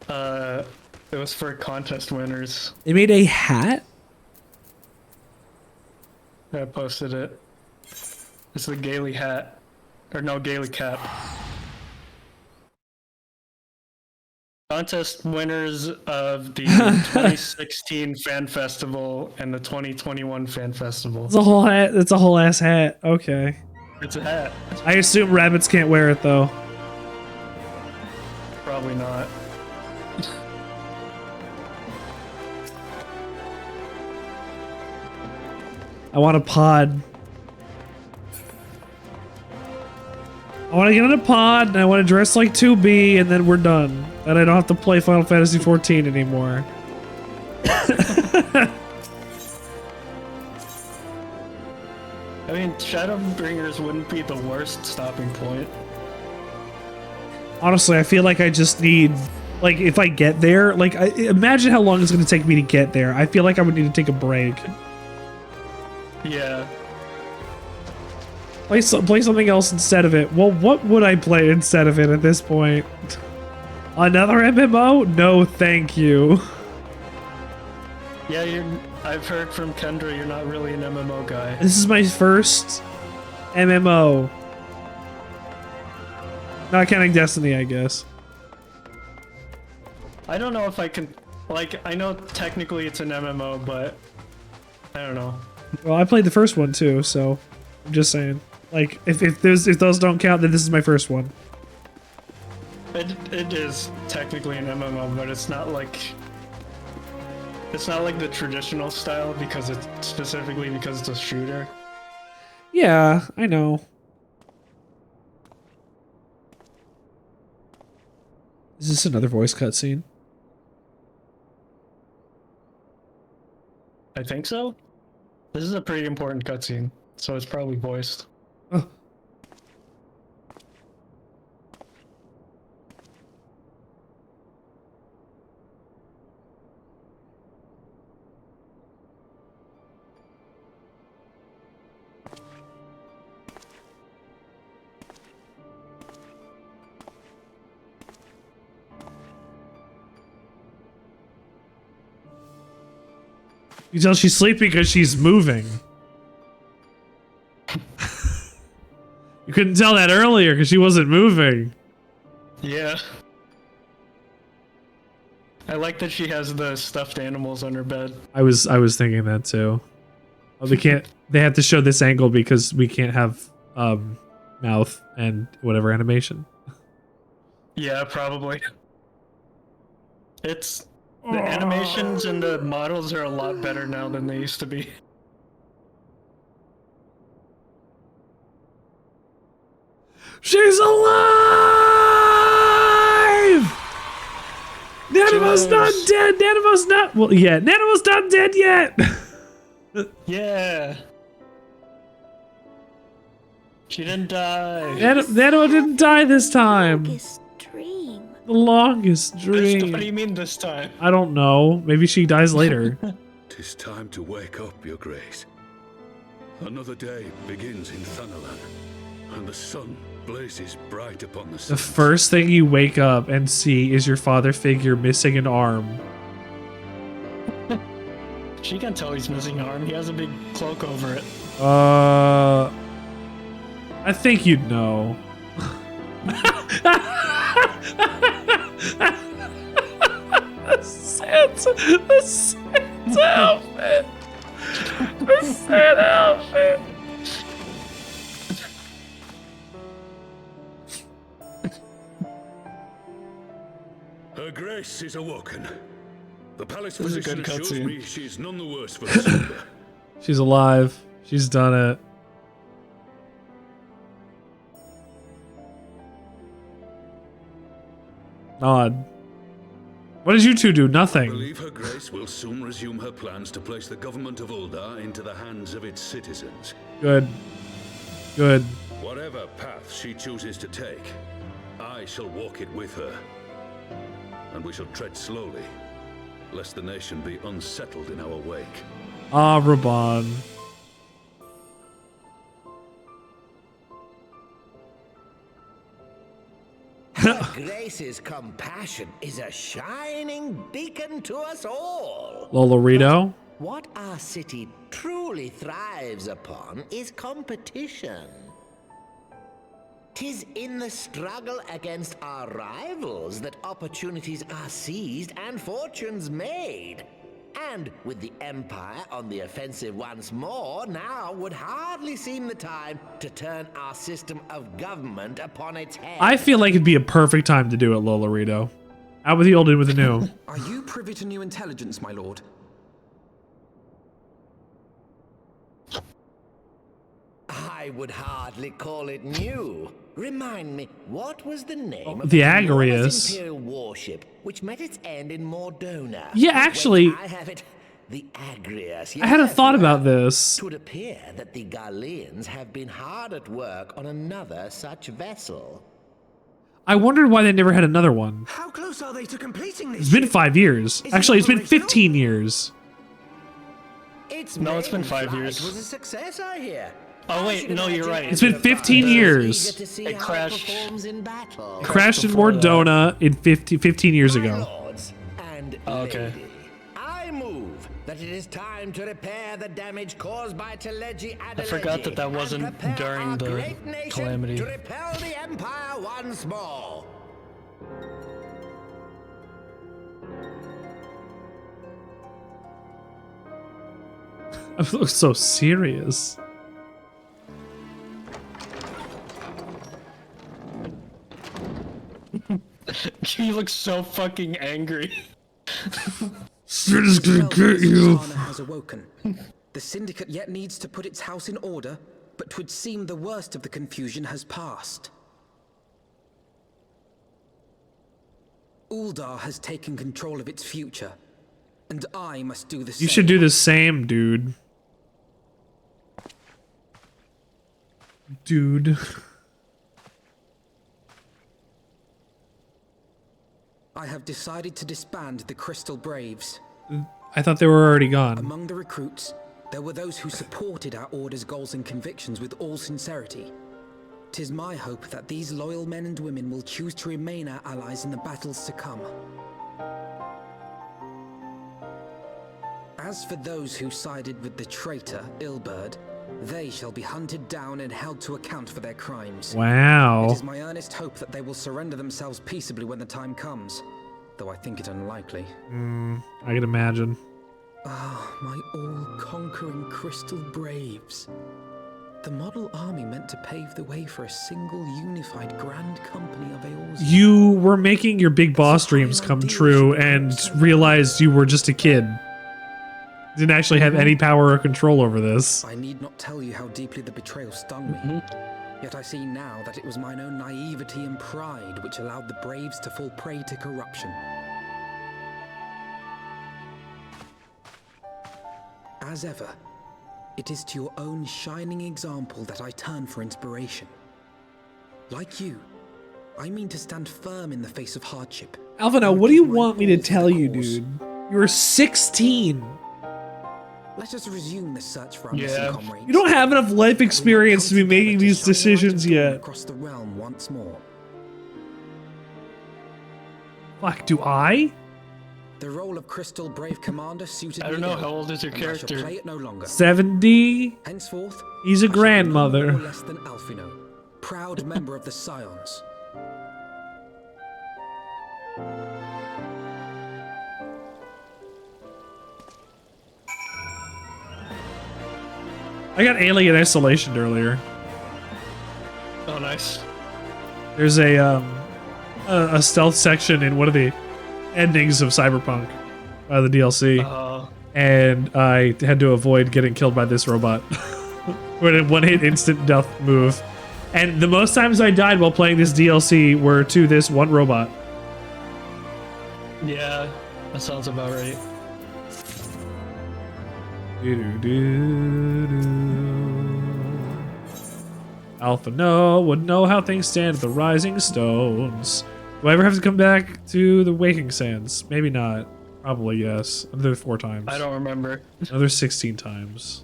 It was for contest winners. They made a hat? I posted it. It's the Gaily hat. Or no, Gaily cap. Contest winners of the 2016 Fan Festival and the 2021 Fan Festival. It's a whole hat. It's a whole ass hat. Okay. It's a hat. I assume rabbits can't wear it though. Probably not. I want a pod. I want to get in a pod and I want to dress like 2B and then we're done. And I don't have to play Final Fantasy XIV anymore. I mean, Shadowbringers wouldn't be the worst stopping point. Honestly, I feel like I just need, like, if I get there, like, imagine how long it's going to take me to get there. I feel like I would need to take a break. Yeah. Play something else instead of it. Well, what would I play instead of it at this point? Another MMO? No, thank you. Yeah, I've heard from Kendra you're not really an MMO guy. This is my first MMO. Not counting Destiny, I guess. I don't know if I can, like, I know technically it's an MMO, but I don't know. Well, I played the first one too, so I'm just saying. Like, if those don't count, then this is my first one. It is technically an MMO, but it's not like the traditional style because it's specifically because it's a shooter. Yeah, I know. Is this another voice cutscene? I think so. This is a pretty important cutscene, so it's probably voiced. Oh. You tell she's sleeping because she's moving. You couldn't tell that earlier because she wasn't moving. Yeah. I like that she has the stuffed animals on her bed. I was thinking that too. Oh, they have to show this angle because we can't have mouth and whatever animation. Yeah, probably. The animations and the models are a lot better now than they used to be. She's alive! Nanomo's not dead! Nanomo's not... Well, yeah, Nanomo's not dead yet! Yeah! She didn't die. Nano didn't die this time. The longest dream. What do you mean this time? I don't know. Maybe she dies later. 'Tis time to wake up, Your Grace. Another day begins in Thunderland, and the sun blazes bright upon the The sun. first thing you wake up and see is your father figure missing an arm. She can tell he's missing an arm. He has a big cloak over it. I think you'd know. The Santa outfit. The Santa outfit. Her Grace is awoken. The palace This is a physician good assures cutscene. me she is none the worse for the slumber. She's alive. She's done it. Odd. What did you two do? I Nothing. believe Her Grace will soon resume her plans to place the government of Uldar into the hands of its citizens. Good. Good. Whatever path she chooses to take, I shall walk it with her. And we shall tread slowly, lest the nation be unsettled in our wake. Ah, Raban. Her Grace's compassion is a shining beacon to us all. Lolorito. What our city truly thrives upon is competition. 'Tis in the struggle against our rivals that opportunities are seized and fortunes made. And with the Empire on the offensive once more, now would hardly seem the time to turn our system of government upon its head. I feel like it'd be a perfect time to do it, Lolorito. Out with the old, in with the new. Are you privy to new intelligence, my lord? I would hardly call it new. Remind me, what was the name of The enormous Agrius. Imperial warship which met its end in Mordona? Yeah, actually- Wait, I have it. The Agrius. I had a Yes, thought well, about this. It would appear that the Garleans have been hard at work on another such vessel. I wondered why they never had another one. How close are they to completing this? It's been 5 years. Is it Actually, it's been operational? 15 years. It's been 5 flight years. was a success, I hear. Oh, I wait, should no, you're imagine right. It's been 15 everyone is years. eager to see It how crashed. performs in battle. Crashed in before that. Mordona in 15 years My ago. lords and Oh, okay. lady, I move that it is time to repair the damage caused by Teleji Adeleji. I forgot that that and wasn't prepare during our the great nation calamity. to repel the Empire once more. I look so serious. He looks so fucking angry. Shit's gonna get you. Sultana has awoken. The Syndicate yet needs to put its house in order, but 'twould seem the worst of the confusion has passed. Uldar has taken control of its future, and I must do the same. You should do the same, dude. Dude. I have decided to disband the Crystal Braves. I thought they were already gone. Among the recruits, there were those who supported our order's goals and convictions with all sincerity. 'Tis my hope that these loyal men and women will choose to remain our allies in the battles to come. As for those who sided with the traitor, Ilberd, they shall be hunted down and held to account for their crimes. It Wow. is my earnest hope that they will surrender themselves peaceably when the time comes, though I think it unlikely. I can imagine. Ah, my all-conquering Crystal Braves. The model army meant to pave the way for a single unified grand company of Eorzea. You were making your big boss dreams come true and realized you were just a kid. Didn't actually have any power or control over this. I need not tell you how deeply the betrayal stung me. Yet I see now that it was mine own naivety and pride which allowed the Braves to fall prey to corruption. As ever, it is to your own shining example that I turn for inspiration. Like you, I mean to stand firm in the face of hardship. Alvino, what do you want me to tell you, dude? You were 16. Let us resume the search for our Yeah. missing comrades. You don't have enough life experience to be making these decisions yet. Across the realm once more. Fuck, do I? The role of Crystal Brave Commander suited me. I don't know, ill, how old is your and I shall character? play it no longer. 70. Henceforth, He's a I shall be no grandmother. more or less than Alphino, proud member of the Scions. I got Alien Isolation earlier. Oh, nice. There's a stealth section in one of the endings of Cyberpunk, the DLC, and I had to avoid getting killed by this robot. With a one-hit instant death move. And the most times I died while playing this DLC were to this one robot. Yeah, that sounds about right. Alpha No would know how things stand at the Rising Stones. Do I ever have to come back to the Waking Sands? Maybe not. Probably yes. Another 4 times. I don't remember. Another 16 times.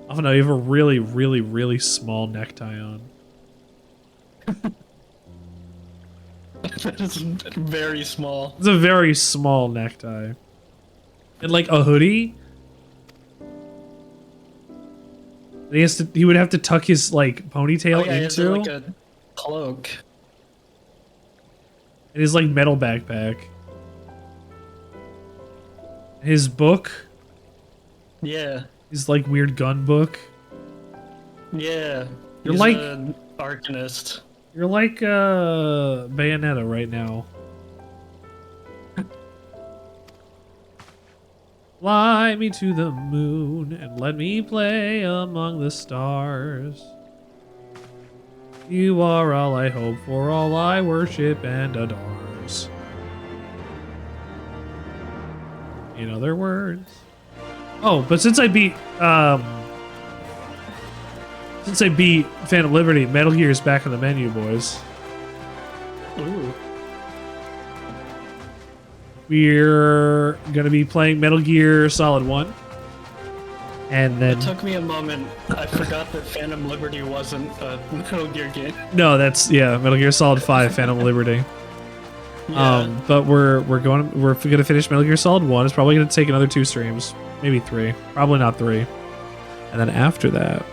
Alpha No, you have a really, really, really small necktie on. That is very small. It's a very small necktie. And like a hoodie. He would have to tuck his like ponytail He has, into. like a cloak. And his like metal backpack. His book. Yeah. His like weird gun book. Yeah. You're He's like an arcanist. You're like Bayonetta right now. Fly me to the moon and let me play among the stars. You are all I hope for, all I worship and adores. In other words. Oh, but since I beat Phantom Liberty, Metal Gear is back on the menu, boys. Ooh. We're gonna be playing Metal Gear Solid 1. And then It took me a moment. I forgot that Phantom Liberty wasn't a Metal Gear game. no, that's Metal Gear Solid 5 Phantom Liberty. Yeah. But we're gonna finish Metal Gear Solid 1. It's probably gonna take another 2 streams, maybe 3. Probably not 3. And then after that,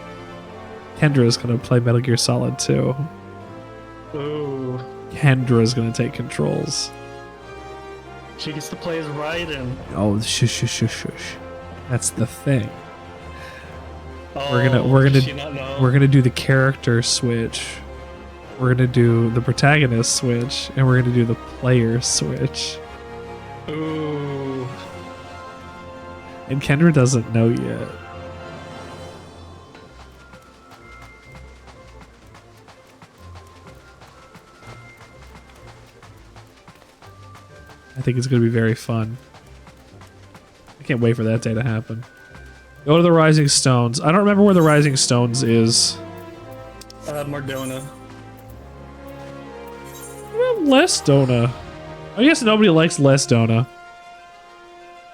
Kendra's gonna play Metal Gear Solid 2. Ooh. Kendra's gonna take controls. She gets to play as Raiden. Oh, shush. That's the thing. Oh, We're does she not know? gonna do the character switch. We're gonna do the protagonist switch, and we're gonna do the player switch. Ooh. And Kendra doesn't know yet. I think it's going to be very fun. I can't wait for that day to happen. Go to the Rising Stones. I don't remember where the Rising Stones is. Mordona. What about Lesdona? I guess nobody likes Lesdona.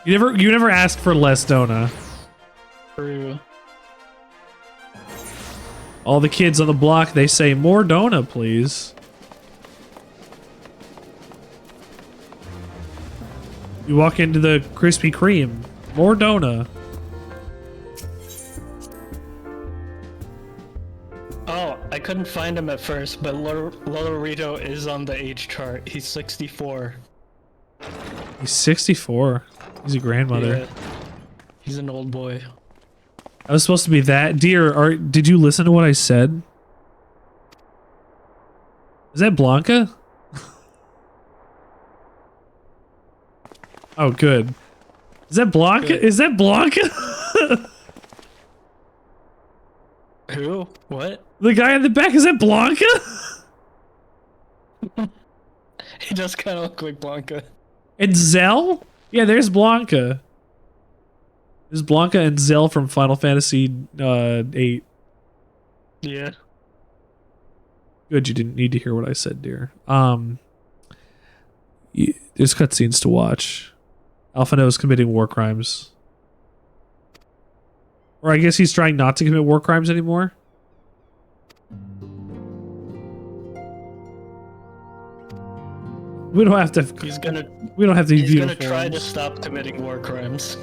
You never asked for Lesdona. True. All the kids on the block, they say, more Dona, please. You walk into the Krispy Kreme. More Dona. Oh, I couldn't find him at first, but Lolorito is on the age chart. He's 64. He's 64. He's a grandmother. Yeah. He's an old boy. I was supposed to be that. Dear, did you listen to what I said? Is that Blanca? Oh, good. Is that Blanca? Good. Is that Blanca? Who? What? The guy in the back, is that Blanca? He does kind of look like Blanca. And Zell? Yeah, there's Blanca. There's Blanca and Zell from Final Fantasy 8. Yeah. Good, you didn't need to hear what I said, dear. There's cutscenes to watch. Alphino is committing war crimes. Or I guess he's trying not to commit war crimes anymore. We don't have to. He's gonna. We don't have to. He's gonna try to stop committing war crimes.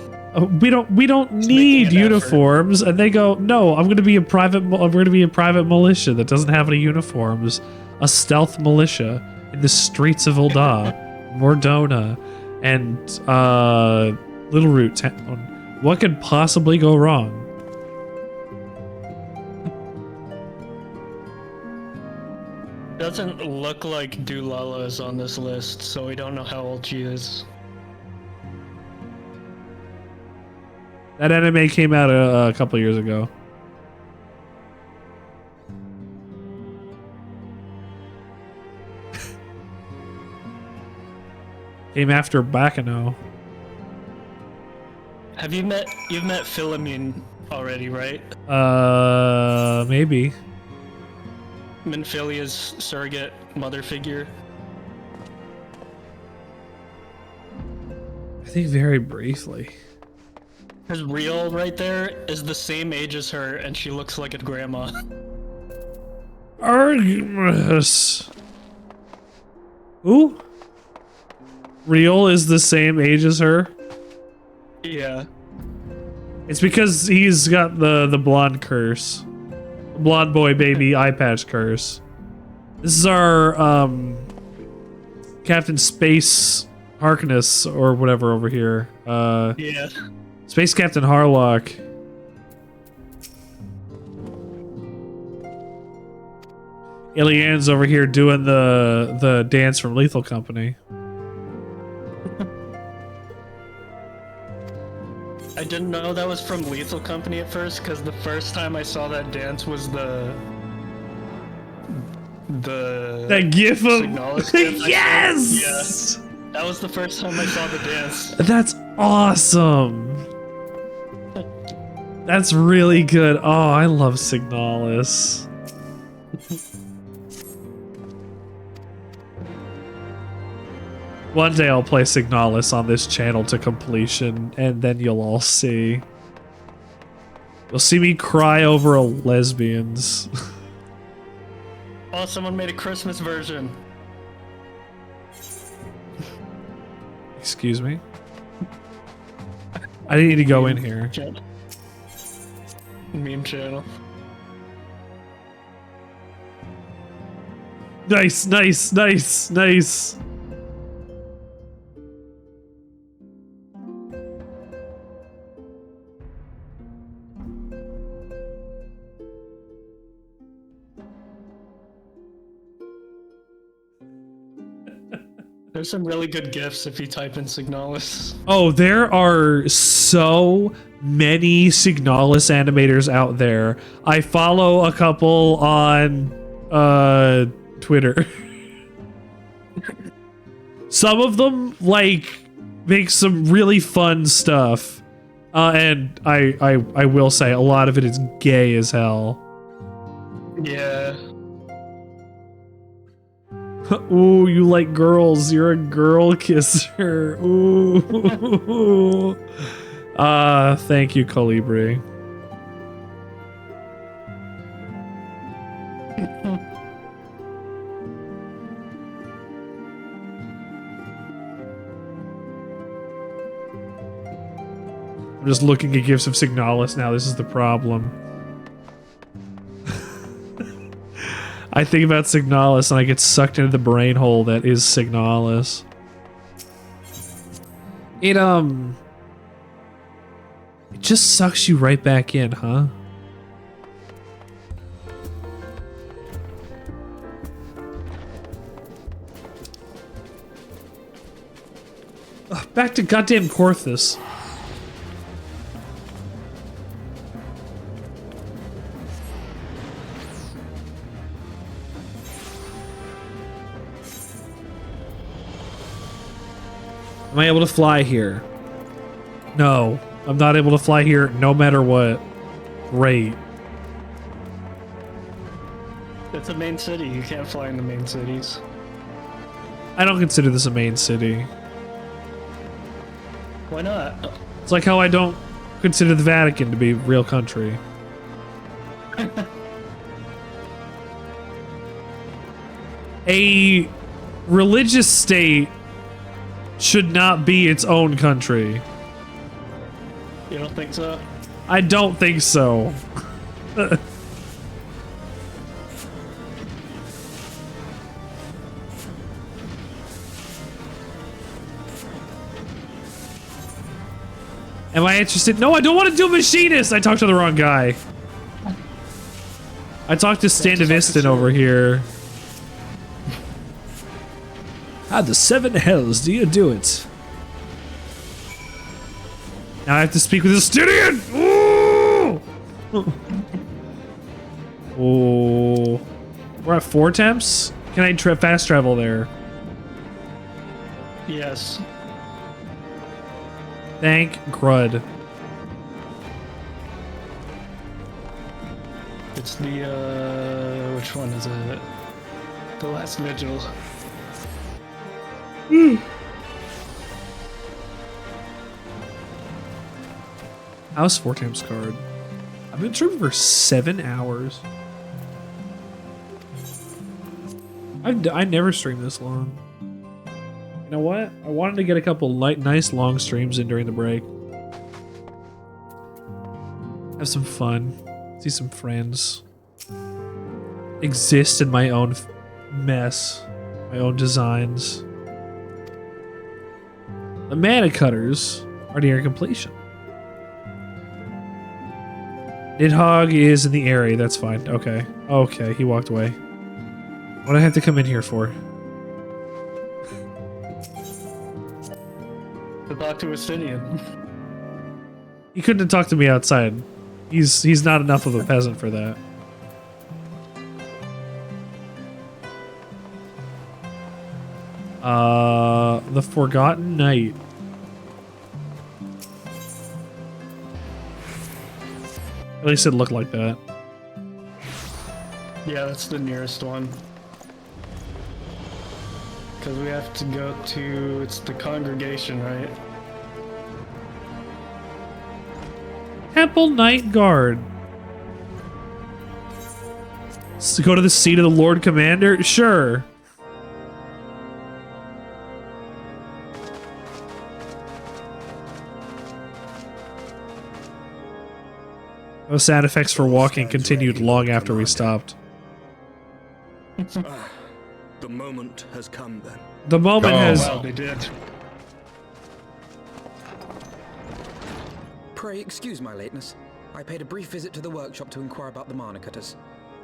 We don't need uniforms, and they go, no, I'm gonna be a private militia that doesn't have any uniforms, a stealth militia in the streets of Ul'dah, Mordona, and Littleroot Town. What could possibly go wrong? Doesn't look like Dulala is on this list, so we don't know how old she is. That anime came out a couple years ago. Came after Bakano. You've met Philomene already, right? Maybe. Minfilia's surrogate mother figure. I think very briefly. His Real right there is the same age as her, and she looks like a grandma. Artemis. Who? Real is the same age as her? Yeah. It's because he's got the blonde curse. Blonde boy baby eye patch curse. This is our Captain Space Harkness or whatever over here. Yeah. Space Captain Harlock. Ilian's over here doing the dance from Lethal Company. I didn't know that was from Lethal Company at first, because the first time I saw that dance was that gif of yes. Yeah, that was the first time I saw the dance. That's awesome. That's really good. Oh, I love Signalis. One day I'll play Signalis on this channel to completion, and then you'll all see. You'll see me cry over lesbians. Oh, someone made a Christmas version. Excuse me? I didn't need to go in here. Meme channel. Nice, nice, nice, nice. There's some really good GIFs if you type in Signalis. Oh, there are so many Signalis animators out there. I follow a couple on Twitter. Some of them like make some really fun stuff. And I will say a lot of it is gay as hell. Yeah. Ooh, you like girls. You're a girl kisser. Ooh. Thank you, Colibri. I'm just looking at gifs of Signalis now. This is the problem. I think about Signalis and I get sucked into the brain hole that is Signalis. It just sucks you right back in, huh? Ugh, back to goddamn Corthus. Am I able to fly here? No, I'm not able to fly here no matter what. Great. It's a main city. You can't fly in the main cities. I don't consider this a main city. Why not? It's like how I don't consider the Vatican to be a real country. religious state should not be its own country. You don't think so? I don't think so. Am I interested? No, I don't want to do machinist. I talked to the wrong guy. I talked to Standivistan over here. How the 7 hells do you do it? Now I have to speak with Justinian! Ooh! Oh. We're at 4 temps? Can I fast travel there? Yes. Thank Crud. It's the, which one is it? The last vigil. House 4 temps card. I've been streaming for 7 hours. I never streamed this long. You know what? I wanted to get a couple nice long streams in during the break. Have some fun. See some friends. Exist in my own mess. My own designs. The mana cutters are near completion. Niddhogg is in the area, that's fine. Okay. Okay, he walked away. What do I have to come in here for? To talk to Justinian. He couldn't have talked to me outside. He's not enough of a peasant for that. The Forgotten Knight. At least it looked like that. Yeah, that's the nearest one. Because we have to go to, it's the congregation, right? Temple Knight Guard. So go to the seat of the Lord Commander? Sure. Those sound effects for walking continued long after we stopped. The moment has come then. The moment has... Well, they did. Pray excuse my lateness. I paid a brief visit to the workshop to inquire about the mana cutters.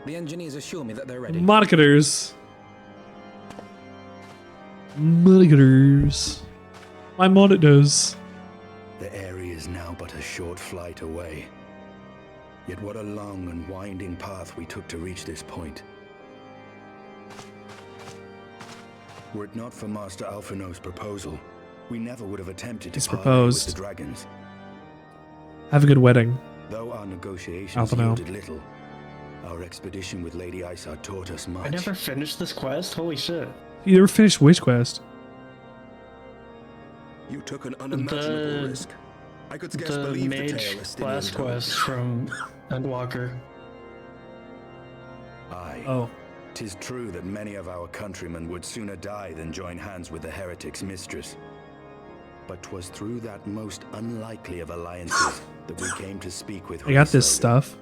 The engineers assure me that they're ready. Monikers. Monikers. My monitors. The area is now but a short flight away. Yet what a long and winding path we took to reach this point. Were it not for Master Alphino's proposal, we never would have attempted to parley with the dragons. Have a good wedding. Though our negotiations yielded little, our expedition with Lady Isard taught us much. I never finished this quest? Holy shit. You never finished which quest? You took an unimaginable risk. I could scarce believe the tale last quest from Endwalker. Aye. Oh. 'Tis true that many of our countrymen would sooner die than join hands with the heretic's mistress. But 'twas through that most unlikely of alliances that we came to speak with her. I got this stuff.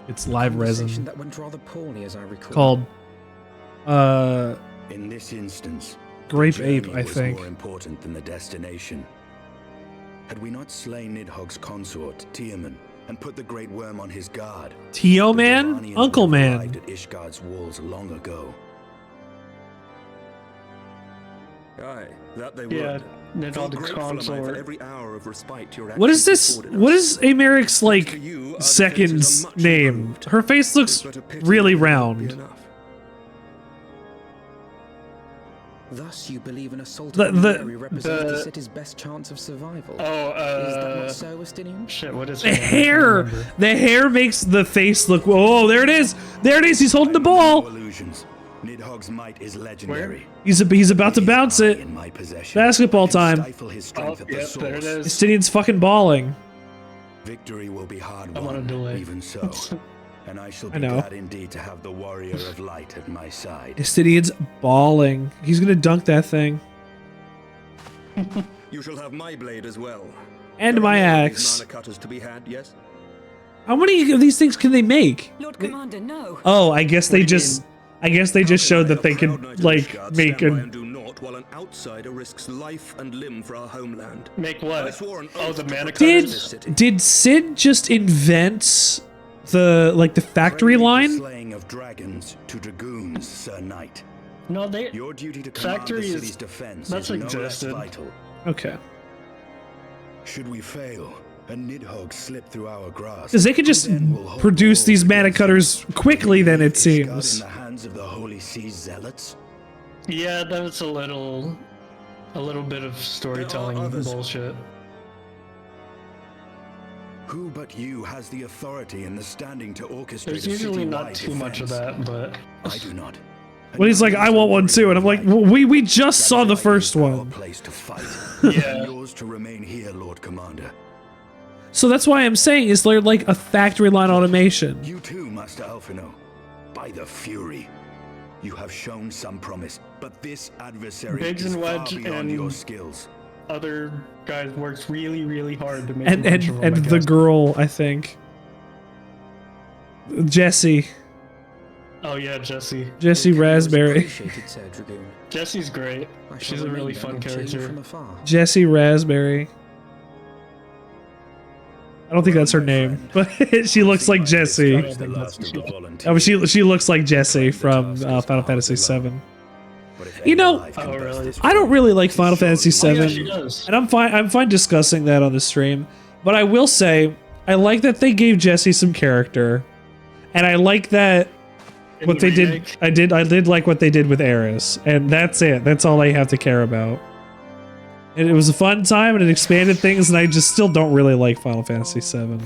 It's live resin. That went rather poorly, as I recall. Called in this instance, Grape Ape, I think. More important than the destination. Had we not slain Niddhogg's consort, Tiaman, and put the Great Worm on his guard, Tio Man? Uncle Man. arrived at Ishgard's walls long ago. Aye, that they Yeah, would. Niddhogg's consort. Every hour of respite your What is this? actions afforded What us. is Americ's, like, To you, our second defenses are much name? improved. Her face looks But a pity really that it won't be round. enough. Thus, you believe an assault The- on the- Mary represents the city's best chance of survival. Oh, Is that not so, Estinian? Shit, what is The her name? I can't hair! remember. The hair makes the face look... Oh, there it is! There it is! He's holding the No ball! illusions. Nidhogg's might is legendary. He's about to bounce it. In my possession. Basketball I can time. stifle his strength at the Yep, there it source. is. Estinian's fucking balling. Victory will be hard I'm on a won, delay. even so. and I shall I be know. glad indeed to have the warrior of light at my side. Estinian's bawling. He's gonna dunk that thing. You shall have my blade as well. And my axe. Mana cutters to be had, yes? How many of these things can they make? Lord Commander, no. Oh, I guess they just showed that they could like make a. While an outsider risks life and limb for our homeland. Make I what? swore an Oh, oath the to mana protect Did this city. did Sid just invent the factory Pray the line? slaying of dragons to dragoons, Sir Knight. No, they. Your duty to command Factory the is- city's defense that's is no less existed. vital. Okay, Should we fail, and Niddhogg slip through our grasp, because they could just then we'll hold produce war these mana against cutters quickly. Then it Ishgard in seems. the hands of the Holy See zealots. Yeah, that's a little bit of storytelling others. bullshit. Who but you has the authority and the standing to orchestrate There's a usually citywide not too much of defense? that, but I do not. Well, he's like, I want one too, and I'm like, well, we just saw the first Our one, place to fight. Yeah. Yours to remain here, Lord Commander. so that's why I'm saying is there like a factory line automation? You too, Master Alphino. By the Fury, you have shown some promise, but this adversary Biggs is and far Wedge beyond and- your skills. other guys worked really hard to make And a bunch of them, I the guess. girl, I think, Jessie Jesse Raspberry, Appreciated, Sir Dragoon. Jesse's great. I shall She's a remain really then fun and cheer you character. from afar. Jessie Raspberry. I don't think that's her name, but she looks like Jessie. Is the last of the volunteers. Oh, she looks like Jessie from Final Fantasy VII. But if You know, any alive can Oh, best really? this I don't world, really like Final Fantasy Oh, yeah, VII. she does. And I'm fine discussing that on the stream. But I will say, I like that they gave Jesse some character. And I like that what they remake? did I did like what they did with Eris. And that's it. That's all I have to care about. And it was a fun time and it expanded things, and I just still don't really like Final Fantasy VII.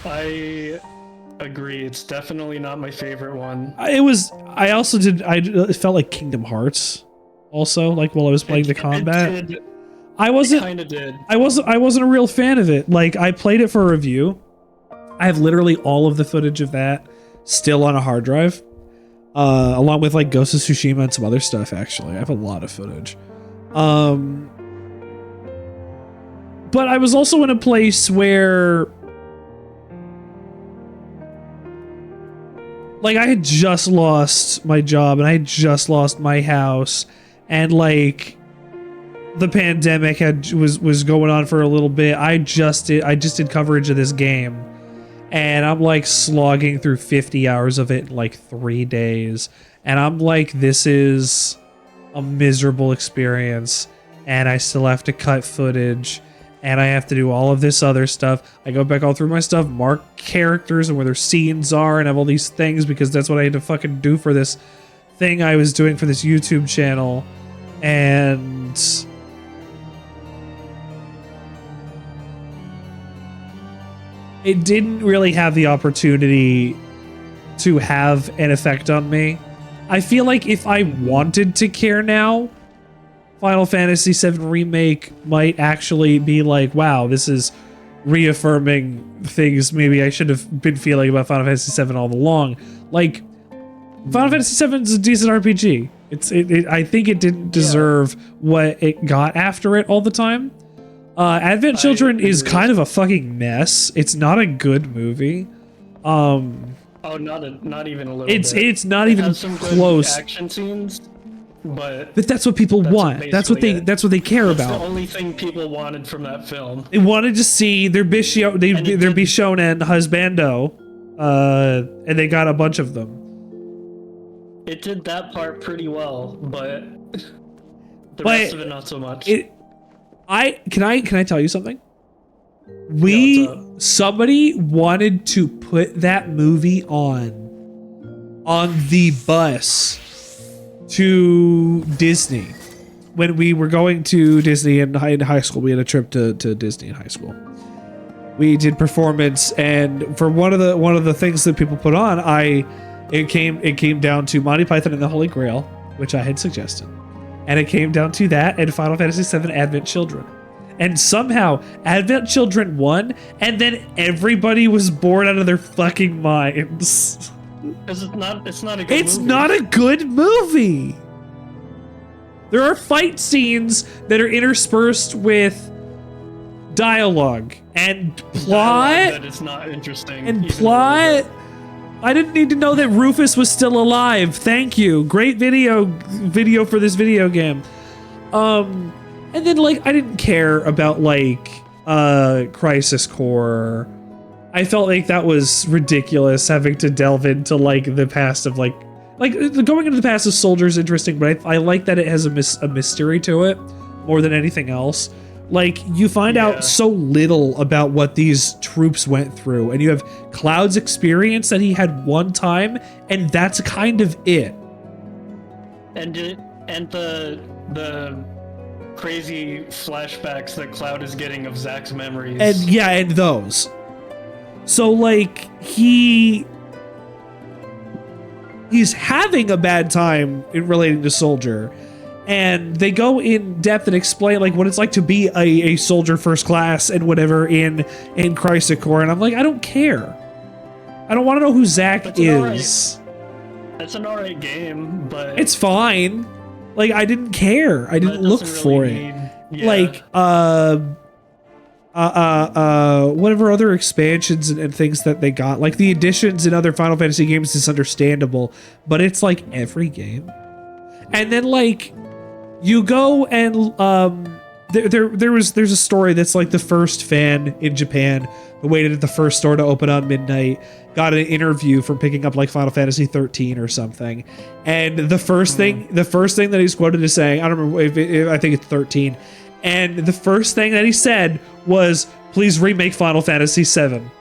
I agree. It's definitely not my favorite one. It felt like Kingdom Hearts also, like while I was playing the combat. I wasn't Kind of did. I wasn't a real fan of it. Like, I played it for a review. I have literally all of the footage of that still on a hard drive, along with like Ghost of Tsushima and some other stuff. Actually, I have a lot of footage. But I was also in a place where, like, I had just lost my job and I had just lost my house, and like, the pandemic was going on for a little bit. I just did coverage of this game, and I'm like slogging through 50 hours of it in like 3 days, and I'm like, this is a miserable experience, and I still have to cut footage, and I have to do all of this other stuff. I go back all through my stuff, mark characters and where their scenes are, and have all these things because that's what I had to fucking do for this thing I was doing for this YouTube channel. And it didn't really have the opportunity to have an effect on me. I feel like if I wanted to care now, Final Fantasy VII Remake might actually be like, wow, this is reaffirming things maybe I should have been feeling about Final Fantasy VII all along. Like, Final Fantasy VII is a decent RPG. I think it didn't deserve what it got after it all the time. Advent Children is kind of a fucking mess. It's not a good movie. Oh, not even a little bit. It's not It even has some good close. action scenes, but That's what people want. That's what basically they care that's about. the only thing people wanted from that film. They wanted to see their Bishonen husbando, and they got a bunch of them. It did that part pretty well, but the rest of it not so much. Can I tell you something? Yeah, what's up? Somebody wanted to put that movie on the bus to Disney when we were going to Disney in high school. We had a trip to Disney in high school. We did performance, and for one of the things that people put on, it came down to Monty Python and the Holy Grail, which I had suggested, and it came down to that and Final Fantasy VII Advent Children. And somehow Advent Children won, and then everybody was bored out of their fucking minds. Because it's not a good It's movie. not a good movie. There are fight scenes that are interspersed with dialogue and plot. That it's not interesting. And even plot. I didn't need to know that Rufus was still alive. Thank you. Great video for this video game. And then like I didn't care about like Crisis Core. I felt like that was ridiculous having to delve into like the past of like going into the past of Soldier is interesting, but I like that it has a mystery to it more than anything else. Like, you find out so little about what these troops went through, and you have Cloud's experience that he had one time, and that's kind of it. And the crazy flashbacks that Cloud is getting of Zack's memories. And yeah, and those. So like he's having a bad time in relating to Soldier. And they go in depth and explain like what it's like to be a soldier first class and whatever in Crisis Core, and I'm like, I don't care. I don't want to know who Zack is. It's an alright game, but it's fine. Like I didn't care. I didn't look for it. Like whatever other expansions and things that they got, like the additions in other Final Fantasy games is understandable, but it's like every game. And then like you go and there's a story that's like the first fan in Japan who waited at the first store to open on midnight got an interview for picking up like Final Fantasy 13 or something, and the first thing that he's quoted as saying, I don't remember if I think it's 13, and the first thing that he said was, "Please remake Final Fantasy 7."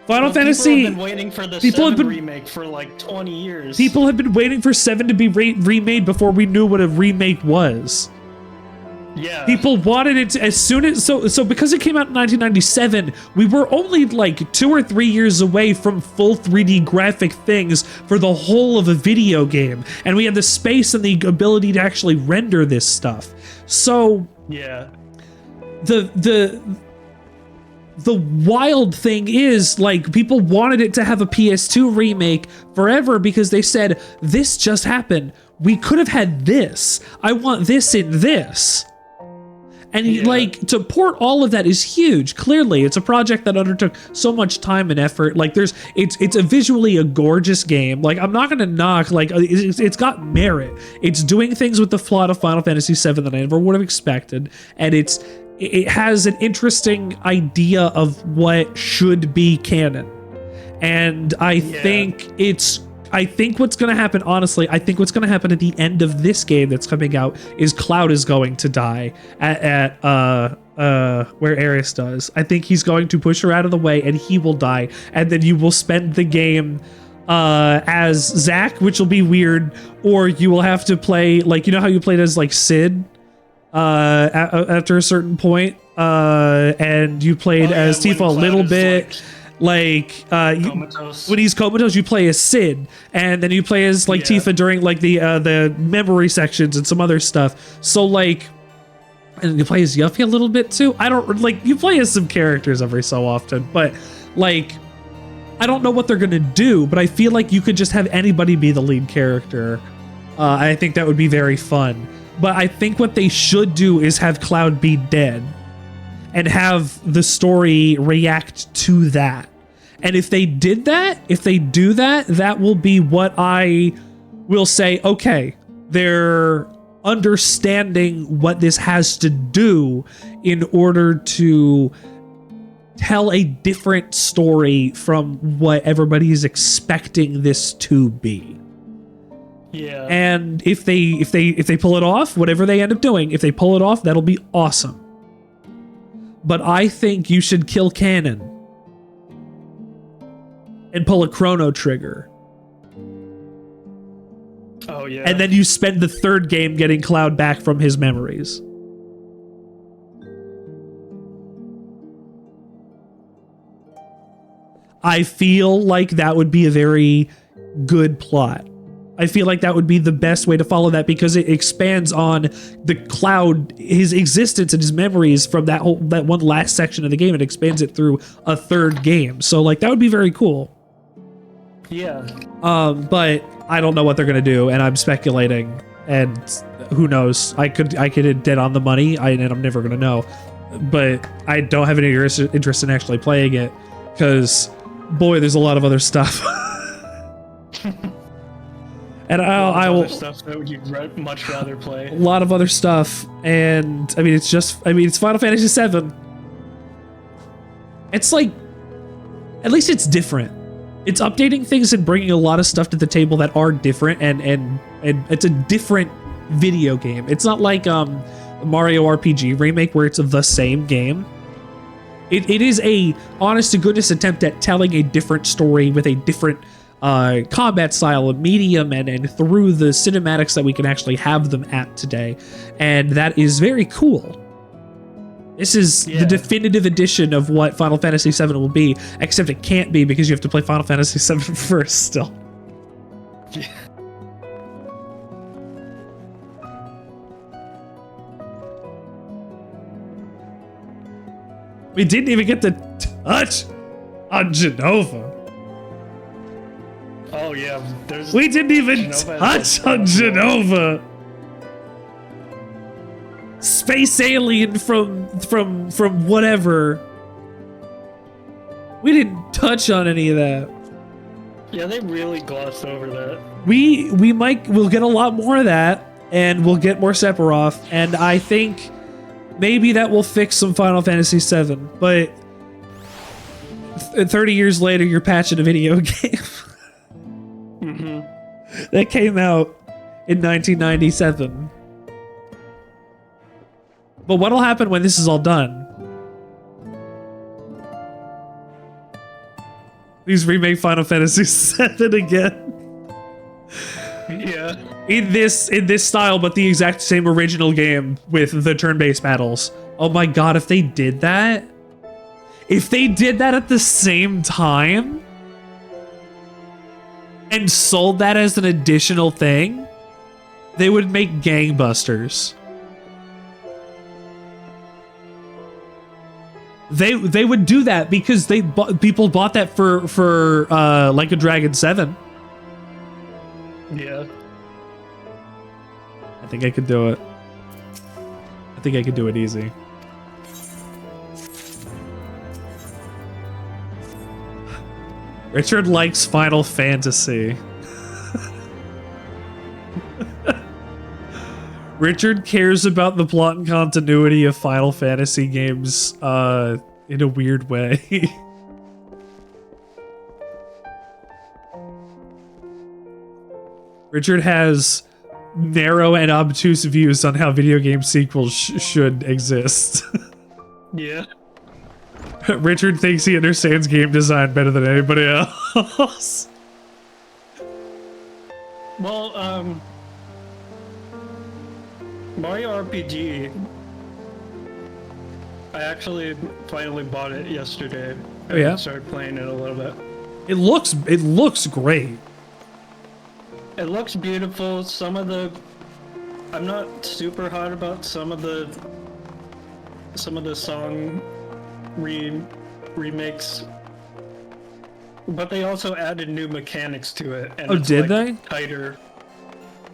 Final Fantasy. People have been waiting for the 7 remake for like 20 years. People have been waiting for 7 to be remade before we knew what a remake was. Yeah. People wanted it to, as soon as so because it came out in 1997, we were only like 2 or 3 years away from full 3D graphic things for the whole of a video game, and we had the space and the ability to actually render this stuff. So yeah, the wild thing is, like, people wanted it to have a PS2 remake forever because they said, this just happened. We could have had this. I want this in this. And like, to port all of that is huge. Clearly, it's a project that undertook so much time and effort. Like, it's a visually a gorgeous game. Like, I'm not gonna knock, like, it's got merit. It's doing things with the plot of Final Fantasy VII that I never would have expected. And it has an interesting idea of what should be canon. And I think what's going to happen, honestly, I think what's going to happen at the end of this game that's coming out is Cloud is going to die at where Aeris does. I think he's going to push her out of the way and he will die. And then you will spend the game as Zack, which will be weird, or you will have to play, like, you know how you played as like Sid after a certain point, and you played as Tifa a little bit, like when he's comatose, you play as Sid, and then you play as like Tifa during like the memory sections and some other stuff. So like, and you play as Yuffie a little bit too. I don't, like, you play as some characters every so often, but like, I don't know what they're gonna do, but I feel like you could just have anybody be the lead character. I think that would be very fun. But I think what they should do is have Cloud be dead and have the story react to that. And if they did that, if they do that, that will be what I will say, okay, they're understanding what this has to do in order to tell a different story from what everybody is expecting this to be. Yeah. And if they pull it off, whatever they end up doing, if they pull it off, that'll be awesome. But I think you should kill Canon and pull a Chrono Trigger. Oh yeah. And then you spend the third game getting Cloud back from his memories. I feel like that would be a very good plot. I feel like that would be the best way to follow that, because it expands on the Cloud, his existence and his memories from that one last section of the game. It expands it through a third game. So like that would be very cool. Yeah. But I don't know what they're gonna do, and I'm speculating, and who knows? I could hit dead on the money, and I'm never gonna know. But I don't have any interest in actually playing it, because boy, there's a lot of other stuff. And I will. Stuff that you'd much rather play. A lot of other stuff, and I mean, it's Final Fantasy VII. It's like, at least it's different. It's updating things and bringing a lot of stuff to the table that are different, and it's a different video game. It's not like Mario RPG remake where it's the same game. It is a honest to goodness attempt at telling a different story with a different combat style, a medium, and through the cinematics that we can actually have them at today. And that is very cool. This is the definitive edition of what Final Fantasy VII will be, except it can't be because you have to play Final Fantasy VII first still. Yeah. We didn't even get to touch on Genova. Oh yeah, we didn't even touch on Genova. Space alien from whatever. We didn't touch on any of that. Yeah, they really glossed over that. We'll get a lot more of that, and we'll get more Sephiroth, and I think maybe that will fix some Final Fantasy VII. But 30 years later, you're patching a video game. That came out in 1997. But what'll happen when this is all done? Please remake Final Fantasy VII again. Yeah. In this style, but the exact same original game with the turn-based battles. Oh my god, if they did that? If they did that at the same time and sold that as an additional thing, they would make gangbusters. They would do that because people bought that for Like a Dragon 7. Yeah. I think I could do it. I think I could do it easy. Richard likes Final Fantasy. Richard cares about the plot and continuity of Final Fantasy games in a weird way. Richard has narrow and obtuse views on how video game sequels should exist. Yeah. Richard thinks he understands game design better than anybody else. Well, Mario RPG, I actually finally bought it yesterday. Oh yeah? Started playing it a little bit. It looks great. It looks beautiful. I'm not super hot about some of the song remakes, but they also added new mechanics to it. And oh, did they? Tighter.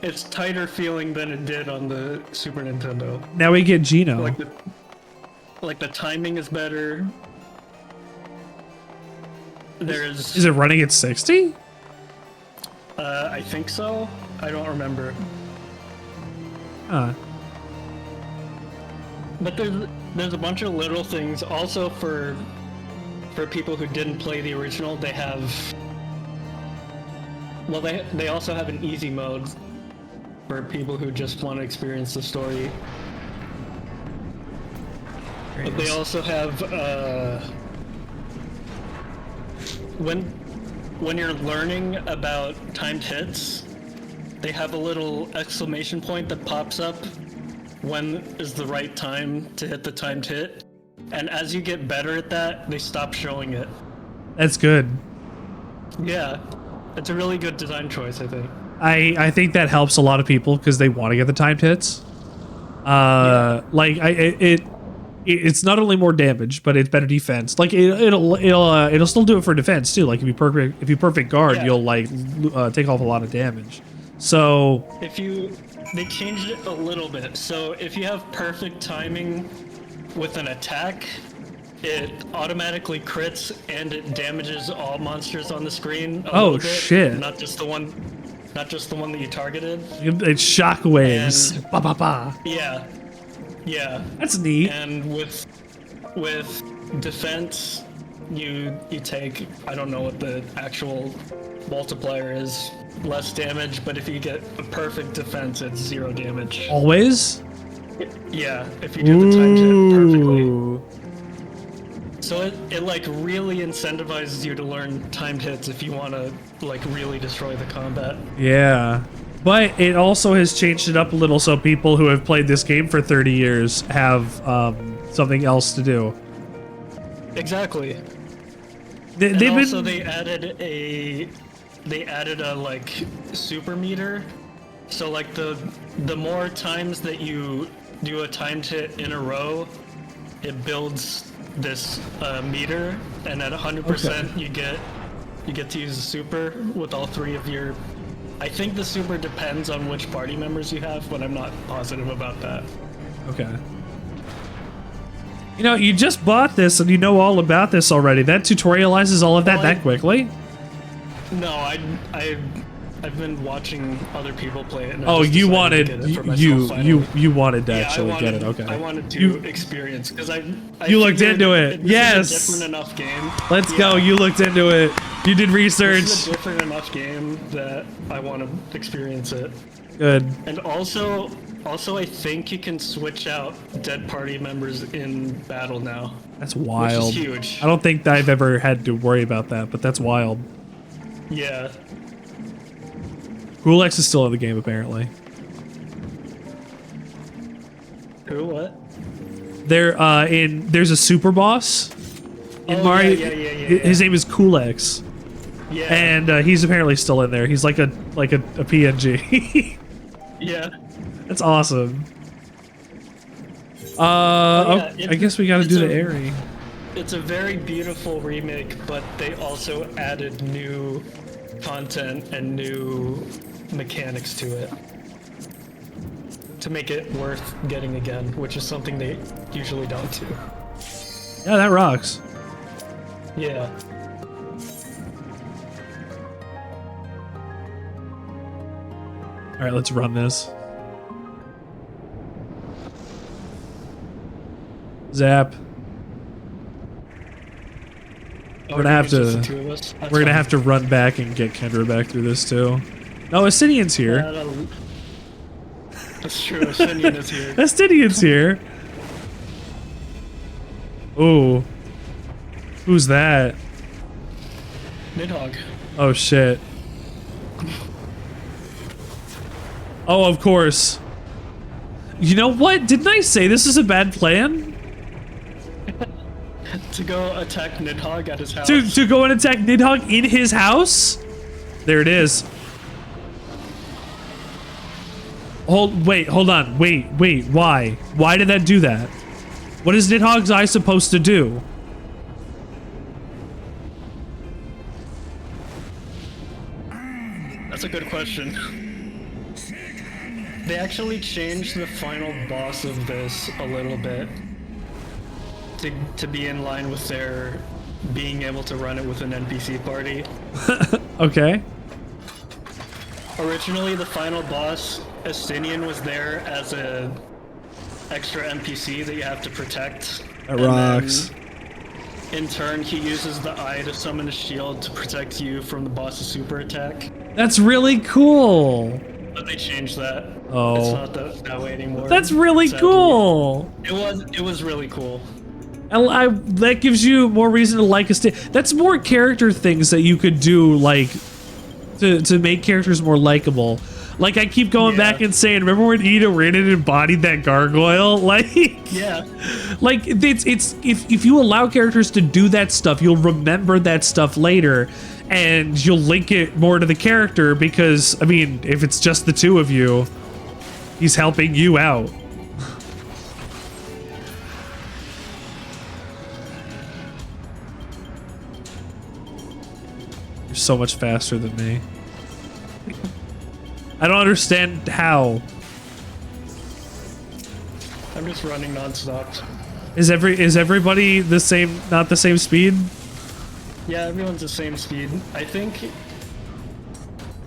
It's tighter feeling than it did on the Super Nintendo. Now we get Geno. Like the timing is better. Is it running at 60? I think so. I don't remember. Huh. But there's a bunch of little things. Also for people who didn't play the original, they have. Well, they also have an easy mode for people who just want to experience the story. But they also have when you're learning about timed hits, they have a little exclamation point that pops up when is the right time to hit the timed hit. And as you get better at that, they stop showing it. That's good. Yeah. It's a really good design choice, I think. I think that helps a lot of people because they want to get the timed hits. Like it's not only more damage, but it's better defense. Like it'll still do it for defense too. Like if you perfect guard, you'll like take off a lot of damage. So they changed it a little bit. So if you have perfect timing with an attack, it automatically crits and it damages all monsters on the screen. Oh shit! Not just the one that you targeted. It's shockwaves. Ba ba ba. Yeah. That's neat. And with defense, you take, I don't know what the actual multiplier is, less damage, but if you get a perfect defense, it's 0 damage. Always? Yeah, if you do the timed hit perfectly. So it like really incentivizes you to learn timed hits if you want to like really destroy the combat. Yeah. But it also has changed it up a little so people who have played this game for 30 years have something else to do. Exactly. They added a like super meter. So like the more times that you do a timed hit in a row, it builds this meter, and at 100% you get to use a super with all 3 of your. I think the super depends on which party members you have, but I'm not positive about that. Okay. You know, you just bought this and you know all about this already. That tutorializes all of that quickly? No, I've been watching other people play it. And you wanted you wanted to actually get it. Okay. I wanted to experience because I you looked into it. Yes. This is a different enough game. Let's go. You looked into it. You did research. This is a different enough game that I want to experience it. Good. And also I think you can switch out dead party members in battle now. That's wild. Which is huge. I don't think I've ever had to worry about that, but that's wild. Yeah. Gulex is still in the game, apparently. Who? What? There's a super boss in Mario. Yeah. His name is Kulex. Yeah. And he's apparently still in there. He's like a PNG. Yeah. That's awesome. I guess we gotta do the Airy. It's a very beautiful remake, but they also added new content and new mechanics to it to make it worth getting again, which is something they usually don't do. Yeah, that rocks. Yeah. All right, let's run this. Zap. We're gonna have to run back and get Kendra back through this too. No, Astidian's here. That's true. Astidian is here. Astidian's here. Ooh. Who's that? Niddhogg. Oh shit. Oh, of course. You know what? Didn't I say this is a bad plan? To go attack Niddhogg at his house. To go and attack Niddhogg in his house? There it is. Hold on. Wait, why? Why did that do that? What is Niddhogg's eye supposed to do? That's a good question. They actually changed the final boss of this a little bit to be in line with their being able to run it with an NPC party. Okay. Originally, the final boss, Astidian, was there as a extra NPC that you have to protect. That rocks. In turn, he uses the eye to summon a shield to protect you from the boss's super attack. That's really cool. But they changed that. Oh. It's not that way anymore. That's really cool. It was really cool. And that gives you more reason to like Astidian. That's more character things that you could do, like to make characters more likable. Like, I keep going back and saying, remember when Ida Ridden embodied that gargoyle? Like, Yeah. like it's if you allow characters to do that stuff, you'll remember that stuff later, and you'll link it more to the character because, I mean, if it's just the two of you, he's helping you out. You're so much faster than me. I don't understand how. I'm just running nonstop. Is everybody the same, not the same speed? Yeah, everyone's the same speed. I think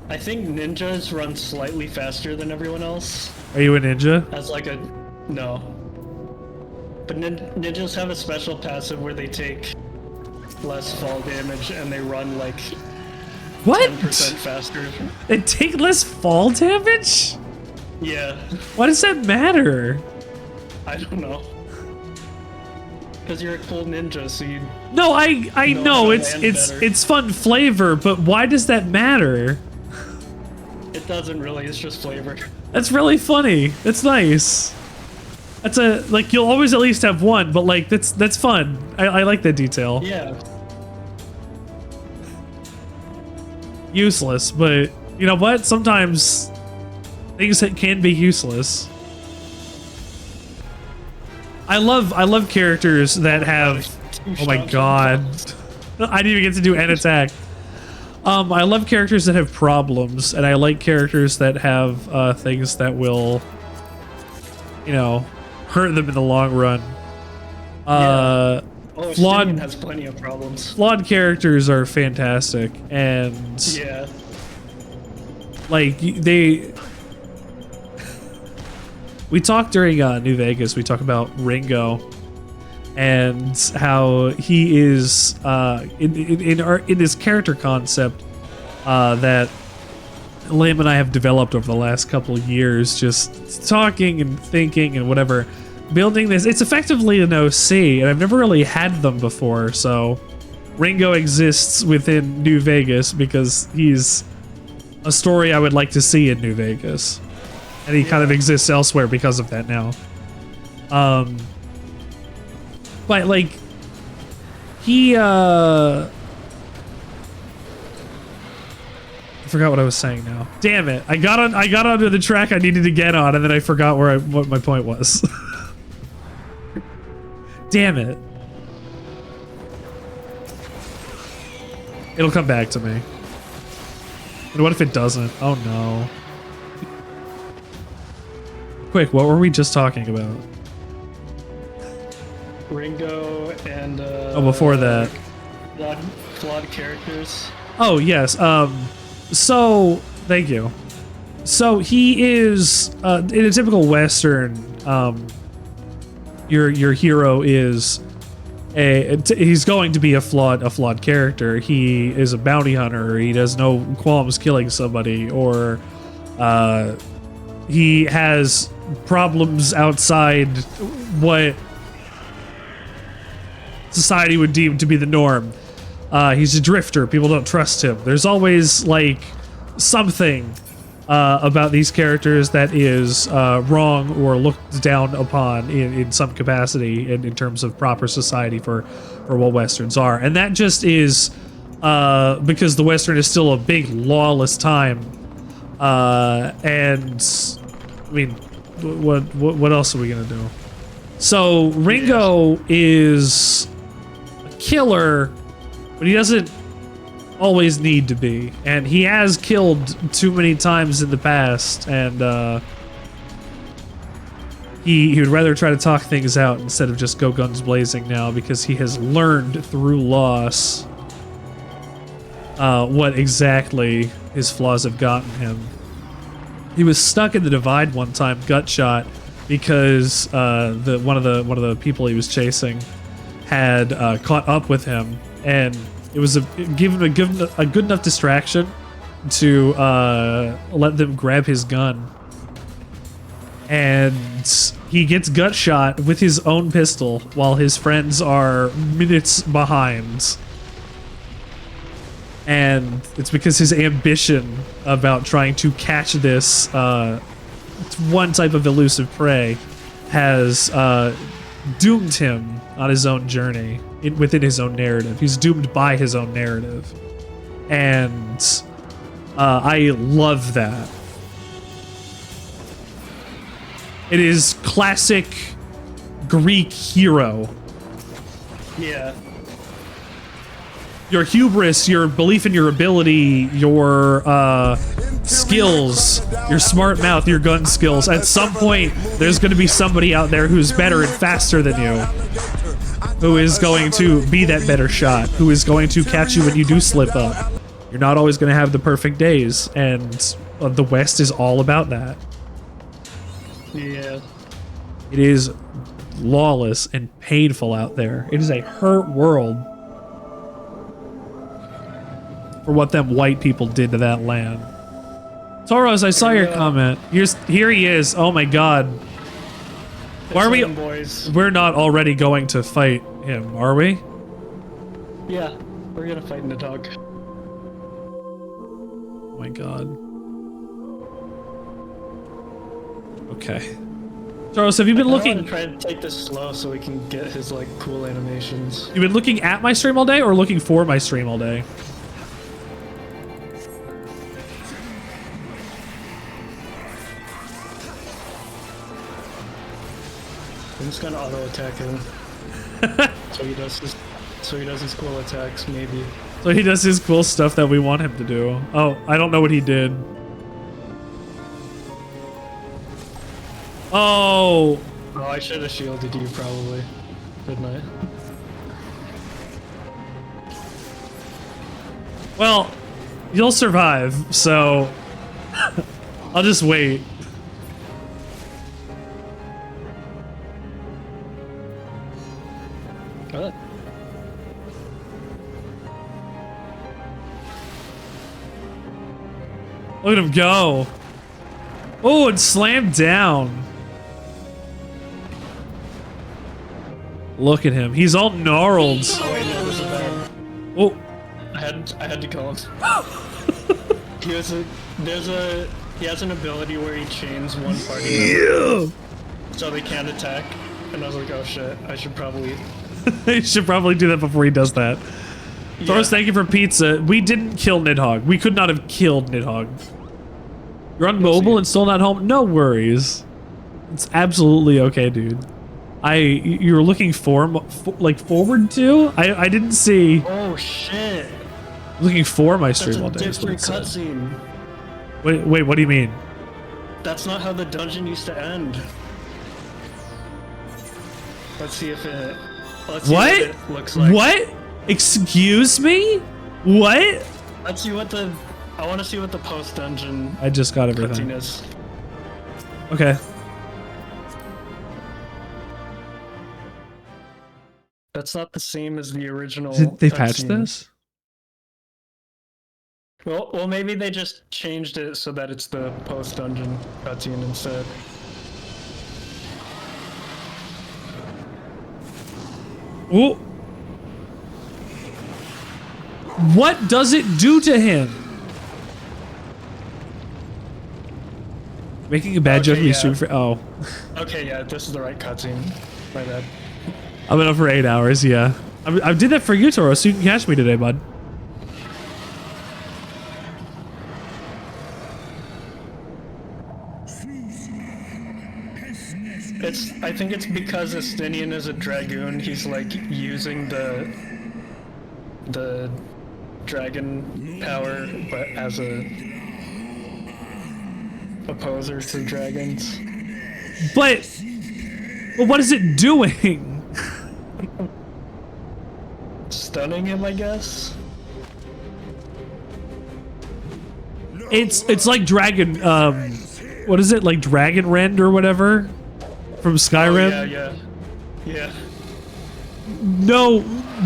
ninjas run slightly faster than everyone else. Are you a ninja? As like a no. But ninjas have a special passive where they take less fall damage and they run like what? 10% faster. They take less fall damage? Yeah. Why does that matter? I don't know. Because you're a cool ninja, so you. No, I know it's fun flavor, but why does that matter? It doesn't really. It's just flavor. That's really funny. That's nice. That's like you'll always at least have one, but like that's fun. I like that detail. Yeah. Useless, but you know what? Sometimes things that can be useless. I love characters that have. Oh my god! I didn't even get to do an attack. I love characters that have problems, and I like characters that have things that will, you know, hurt them in the long run. Flawed has plenty of problems. Flawed characters are fantastic, and yeah, like we talked during New Vegas. We talked about Ringo and how he is in this character concept that Liam and I have developed over the last couple of years, just talking and thinking and whatever, building this. It's effectively an OC, and I've never really had them before, so Ringo exists within New Vegas because he's a story I would like to see in New Vegas, and he kind of exists elsewhere because of that now. But like he I forgot what I was saying now. Damn it. I got onto the track I needed to get on, and then I forgot what my point was. Damn it. It'll come back to me. And what if it doesn't? Oh no. Quick, what were we just talking about? Ringo and before that. Flawed characters. Oh yes. So thank you. So he is in a typical Western. Your hero is he's going to be a flawed character. He is a bounty hunter. He has no qualms killing somebody, or he has problems outside what society would deem to be the norm. He's a drifter. People don't trust him. There's always like something about these characters that is wrong or looked down upon in some capacity in terms of proper society for what Westerns are. And that just is because the Western is still a big lawless time. And I mean, what else are we gonna do? So Ringo is a killer, but he doesn't always need to be, and he has killed too many times in the past, and he would rather try to talk things out instead of just go guns blazing now, because he has learned through loss what exactly his flaws have gotten him. He was stuck in the divide one time, gut shot, because one of the people he was chasing had caught up with him, and it was given a good enough distraction to let them grab his gun, and he gets gut shot with his own pistol while his friends are minutes behind. And it's because his ambition about trying to catch this one type of elusive prey has doomed him on his own journey within his own narrative. He's doomed by his own narrative. And I love that. It is classic Greek hero. Yeah. Your hubris, your belief in your ability, your skills, your smart mouth, your gun skills. At some point, there's going to be somebody out there who's better and faster than you, who is going to be that better shot, who is going to catch you when you do slip up. You're not always going to have the perfect days, and the West is all about that. Yeah. It is lawless and painful out there. It is a hurt world for what them white people did to that land. Toros, I saw your comment. Here he is. Oh my god. Why are we? Boys. We're not already going to fight him, are we? Yeah, we're gonna fight Niddhogg. Oh my god. Okay. Toros, have you been looking? I'm trying to take this slow so we can get his like cool animations. You've been looking at my stream all day, or looking for my stream all day? I'm just gonna auto attack him. so he does his cool attacks, maybe. So he does his cool stuff that we want him to do. Oh, I don't know what he did. Oh. Oh, I should have shielded you probably, didn't I? Well, you'll survive, so I'll just wait. What? Look at him go. Oh, and slammed down. Look at him. He's all gnarled. Oh, wait, no, there's a bad. Oh. I had to kill him. He has an ability where he chains one party so they can't attack. And I was like, oh shit, I should probably You should probably do that before he does that. Yeah. Thoros, thank you for pizza. We didn't kill Niddhogg. We could not have killed Niddhogg. You're on mobile and still not home? No worries. It's absolutely okay, dude. You were looking forward to? I didn't see. Oh shit. Looking for my stream all day. That's a different cutscene. Wait, what do you mean? That's not how the dungeon used to end. Let's see if it. Let's see what it looks like. What? Excuse me? What? Let's see what the. I want to see what the post dungeon. I just got everything. Is. Okay. That's not the same as the original. Did they patch this? Well, maybe they just changed it so that it's the post dungeon cutscene instead. Ooh. What does it do to him? Making a bad joke you stream for. Oh. Okay, yeah, this is the right cutscene. My bad. I've been up for 8 hours, yeah. I did that for you, Toro, so you can catch me today, bud. I think it's because Estinian is a dragoon, he's like using the dragon power, but as a opposer to dragons. But what is it doing? Stunning him, I guess. It's like dragon. What is it, like Dragon Rend or whatever from Skyrim? Oh, yeah.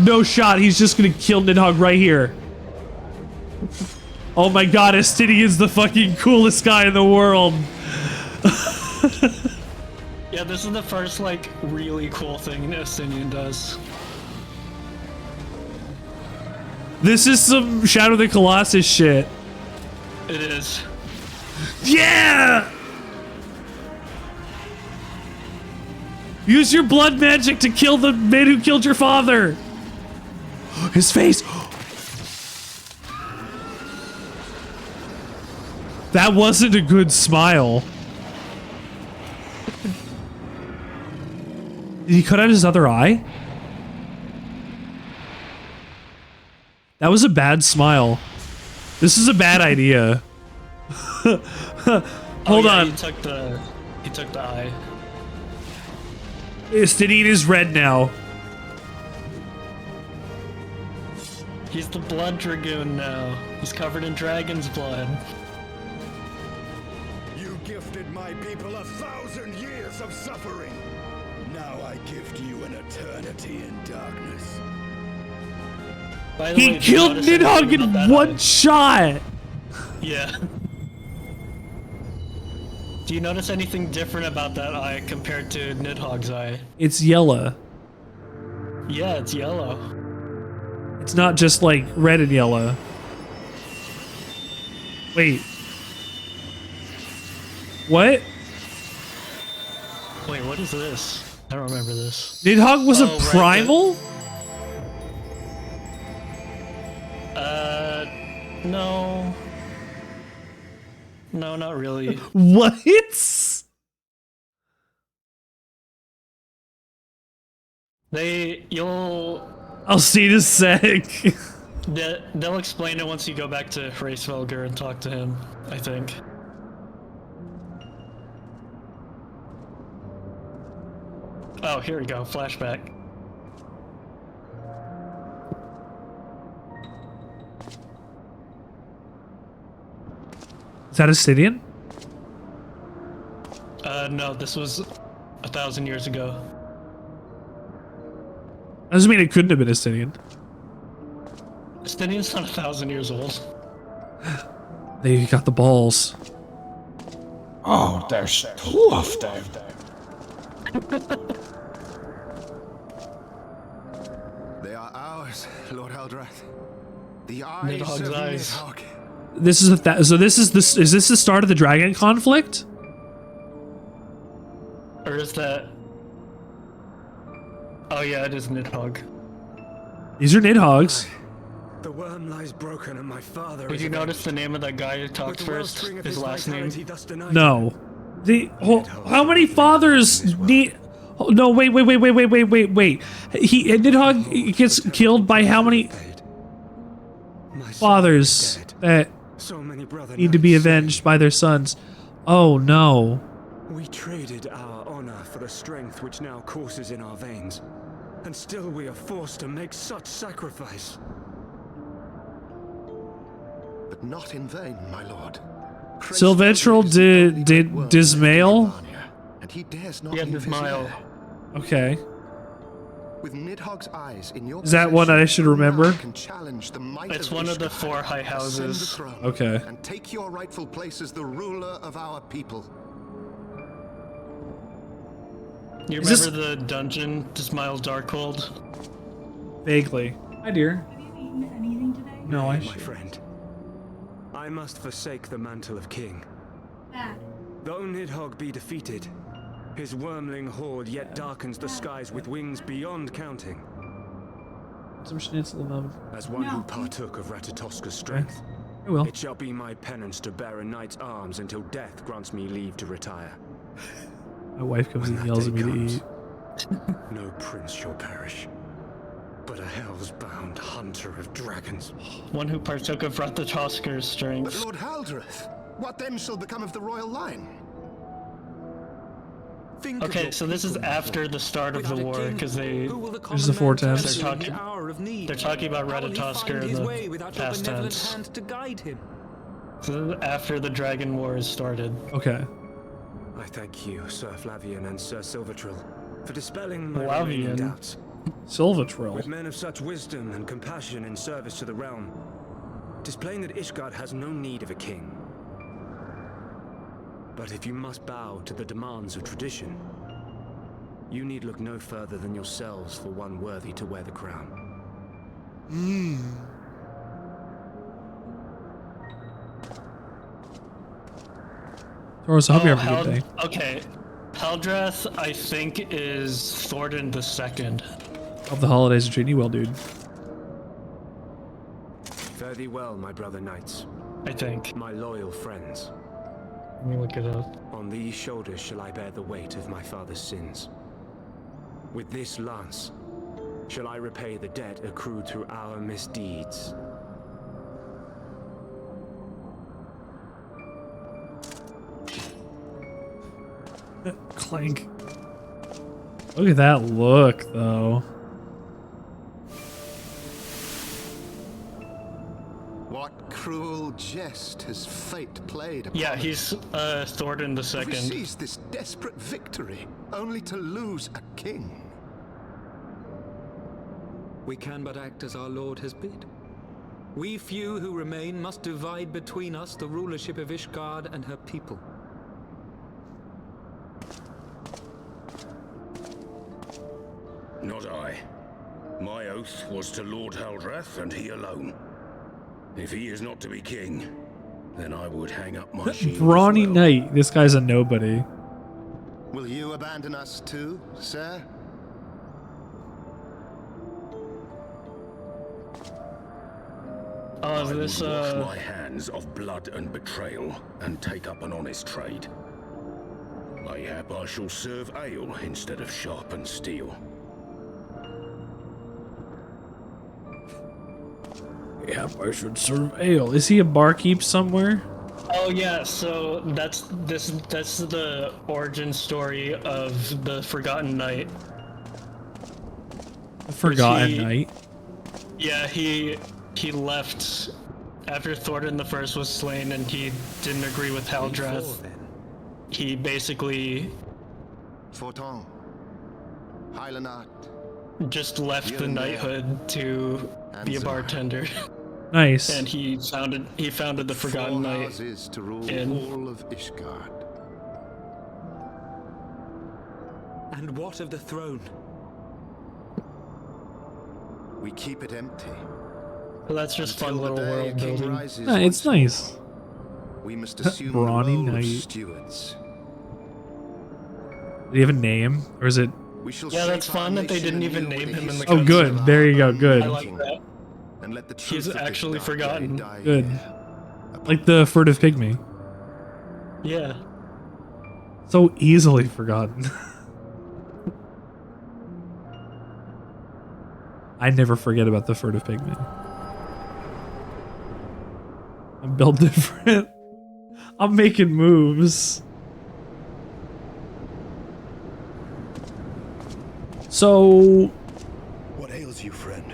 No shot. He's just gonna kill Niddhogg right here. Oh my god, Estinian's the fucking coolest guy in the world. Yeah, this is the first like really cool thing Estinian does. This is some Shadow of the Colossus shit. It is. Yeah! Use your blood magic to kill the man who killed your father. His face. That wasn't a good smile. Did he cut out his other eye? That was a bad smile. This is a bad idea. Hold on. He took the eye. Istidine is red now. He's the blood dragoon now. He's covered in dragon's blood. You gifted my people 1,000 years of suffering. Now I gift you an eternity in darkness. By the He way, do you killed notice anything Niddhogg about in that one eye? shot. Yeah. Do you notice anything different about that eye compared to Nidhogg's eye? It's yellow. Yeah, it's yellow. It's not just like red and yellow. Wait. What? Wait, what is this? I don't remember this. Niddhogg was a right, primal? No. No, not really. What? I'll see in a sec. They'll explain it once you go back to Hraesvelgr and talk to him, I think. Oh, here we go, flashback. Is that Astidian? No, this was 1,000 years ago. Doesn't mean it couldn't have been Astidian. Astidian's not 1,000 years old. They got the balls. Oh, there's two of them. They are ours, Lord Eldrath. The eyes Nidhogg's of eyes. Nidhogg. This is so this is this the start of the dragon conflict? Or is that... Oh yeah, it is Nidhogg. These are Nidhoggs. The worm lies broken and my father Did is you avenged. notice the name of that guy who talks With the first? wellspring of His last name? vitality thus denied No. How many fathers need? Oh, no, wait. Nidhogg gets killed by how many My son fathers is dead. that So many brother need to be knights. avenged by their sons? Oh no. We traded our honor for the strength which now courses in our veins. And still we are forced to make such sacrifice. But not in vain, my lord. Sylvestral did Dismail? And he dares not Yeah, leave his Dismail. lair. Okay. With Nidhogg's eyes in your Is that one I should remember? Can challenge the might It's of one of the Ishgard, 4 high ascend the houses. throne, Okay. And take your rightful place as the ruler of our people. You Is this- remember the dungeon, Dismail Darkhold? Vaguely. Hi, dear. Have you eaten anything today? No, I My should. friend, I must forsake the mantle of king. Bad. Though Nidhogg be defeated, his wormling horde yet darkens the skies with wings beyond counting. Some schnitzel love. As one who partook of Ratatoska's strength, I will. it shall be my penance to bear a knight's arms until death grants me leave to retire. My wife comes When and that yells at day me to comes, eat. No prince shall perish, but a hell's bound hunter of dragons. One who partook of Ratatoska's But strength. Lord Haldreth, what then shall become of the royal line? Think of Okay, your so this is people, after the start of the Without a war, king, because they... who will the There's the common man 4 turn tenths. to They're in the talking- hour of need? They're talking about How will he Ratatoskr find in his the way without your past benevolent tense. hand to guide him? So this is after the Dragon Wars started. Okay. I thank you, Sir Flavian and Sir Silvertrill, for dispelling my Flavian? remaining doubts. Silvertrill. With men of such wisdom and compassion in service to the realm, 'tis plain that Ishgard has no need of a king. But if you must bow to the demands of tradition, you need look no further than yourselves for one worthy to wear the crown. Rose, I hope you're having a good day. Okay. Haldrath, I think, is Thornton the Second. Hope the holidays are treating you well, dude. Fare thee well, my brother knights. I think. My loyal friends. Let me look it up. On these shoulders shall I bear the weight of my father's sins. With this lance, shall I repay the debt accrued through our misdeeds. Clank. Look at that look, though. What cruel jest has fate played upon Yeah, us? he's Thornton the We Second. seized this desperate victory, only to lose a king. We can but act as our lord has bid. We few who remain must divide between us the rulership of Ishgard and her people. Not I. My oath was to Lord Haldrath, and he alone. If he is not to be king, then I would hang up my shield. Brawny Knight. This guy's a nobody. Will you abandon us too, sir? Oh, is I this would wash my hands of blood and betrayal and take up an honest trade. Mayhap I shall serve ale instead of sharpened steel. Yeah, I should serve ale. Is he a barkeep somewhere? Oh yeah, so that's the origin story of the Forgotten Knight. The Forgotten Knight? Yeah, he left after Thornton the First was slain, and he didn't agree with Haldrath. He basically Forton, Highlandart. just left the knighthood to be a bartender. Nice. And he founded the Forgotten Knight. Houses to rule in all of Ishgard. And what of the throne? We keep it empty. Well, that's just Until fun little the day world King building. rises Nah, it's once nice. more, we must assume the Brawny role of Knight. stewards. Do you have a name? Or is it... We shall Yeah, that's shape our fun that they nation didn't even anew name with him in the Oh, cutscene. good. There you go. Good. I like that. And let the He's truth of this actually dark forgotten. day die Good. here. Like the furtive pygmy. Yeah. So easily forgotten. I never forget about the furtive pygmy. I'm built different. I'm making moves. So, What ails you, friend?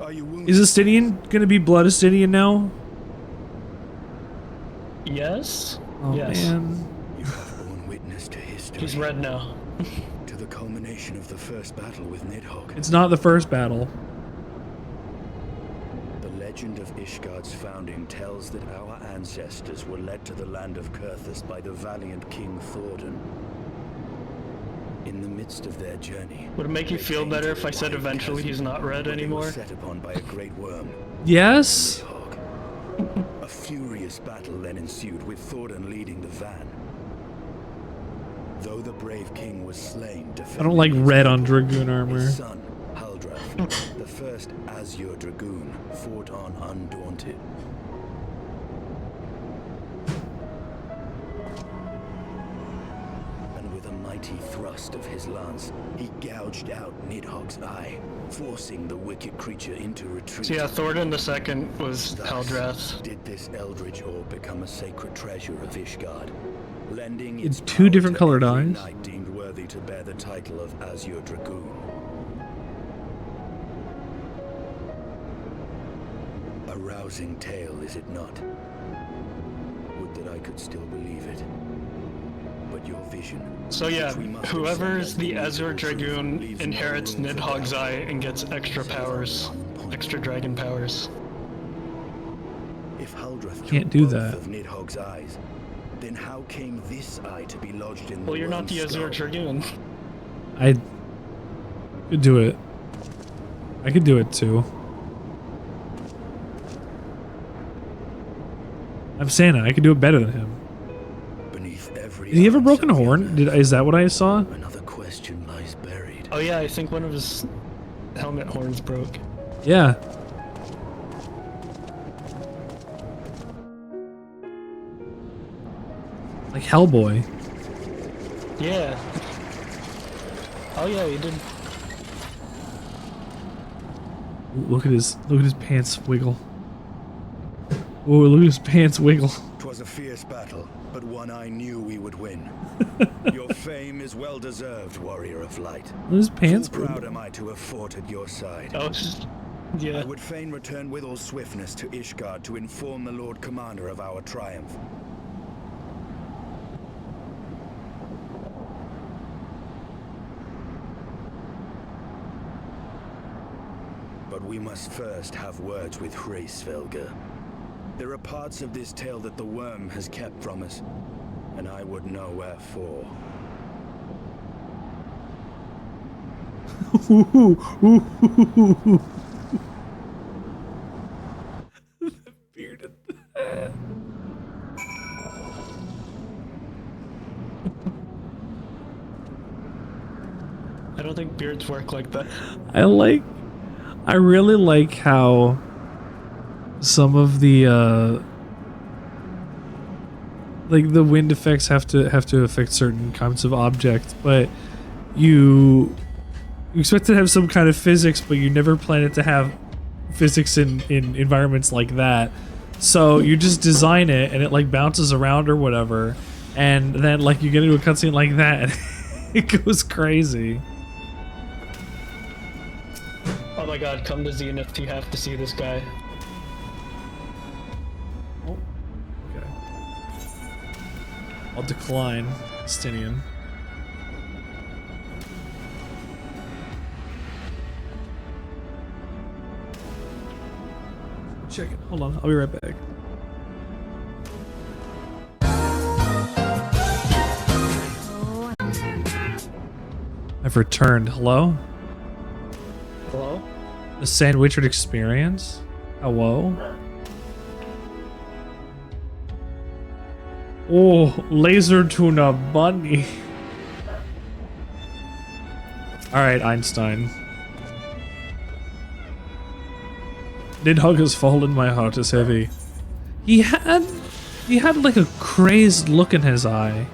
Are you wounded? is Astidian gonna be Blood Astidian now? Yes. Oh yes. man. You have borne witness to history. He's red now. To the culmination of the first battle with Niddhogg. It's not the first battle. The legend of Ishgard's founding tells that our ancestors were led to the land of Kurthus by the valiant King Thornton. In the midst of their journey, Would it make you they feel came better to if a I said wide eventually chasm he's not red where they were anymore? set upon by a great worm. Yes? Niddhogg. A furious battle then ensued, with Thornton leading the van. Though the brave king was slain, I don't like red on Dragoon armor. his son, Haldrath, the first Azure Dragoon, fought on undaunted. And with a mighty thrust of his lance, he gouged out Nidhogg's eye, forcing the wicked creature into retreat. So yeah, Thornton the Second was Thus Haldrath. did this eldritch orb become a sacred treasure of Ishgard, lending It's its two power different to colored every eyes. knight deemed worthy to bear the title of Azure Dragoon. A rousing tale, is it not? Would that I could still believe it. But your vision. So yeah, which we must whoever's accept the as Azure immutable truth, Dragoon leaves no inherits room for Nidhogg's doubt. eye and gets extra powers. Extra dragon powers. If Haldrath Can't took do both that. of Nidhogg's eyes, then how came this eye to be lodged in Well, the you're not worm's the Azure skull? Dragoon. I could do it. I could do it too. I'm Santa. I could do it better than him. Beneath every every Did he have a broken answer we horn? unearth, Is that what I saw? another question lies buried. Oh yeah, I think one of his helmet horns broke. Yeah. Like Hellboy. Yeah. Oh yeah, he did. Ooh, look at his pants wiggle. Oh, look at his pants wiggle. 'Twas a fierce battle, but one I knew we would win. Your fame is well deserved, warrior of light. His pants Full proud wiggle. am I to have fought at your side. Oh, yeah. I would fain return with all swiftness to Ishgard to inform the Lord Commander of our triumph. But we must first have words with Hraesvelgr. There are parts of this tale that the worm has kept from us, and I would know wherefore. Bearded. I don't think beards work like that. I really like how some of the like the wind effects have to affect certain kinds of objects, but you expect to have some kind of physics, but you never plan it to have physics in environments like that. So you just design it and it like bounces around or whatever, and then like you get into a cutscene like that and it goes crazy. Oh my god, come to Zenith, you have to see this guy. Oh, okay. I'll decline, Stinian. Check it. Hold on, I'll be right back. I've returned. Hello? Hello? The Sandwichard experience? Hello? Oh, laser tuna bunny. Alright, Einstein. Niddhogg has fallen, my heart is heavy. He had like a crazed look in his eye.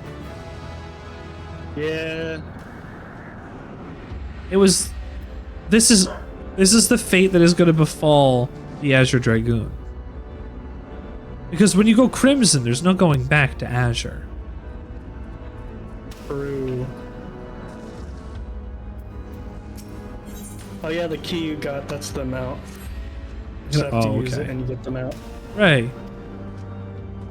Yeah. It was this is the fate that is going to befall the Azure Dragoon. Because when you go Crimson, there's no going back to Azure. True. Oh yeah, the key you got, that's the mount. You just have to use it and you get them out. Right.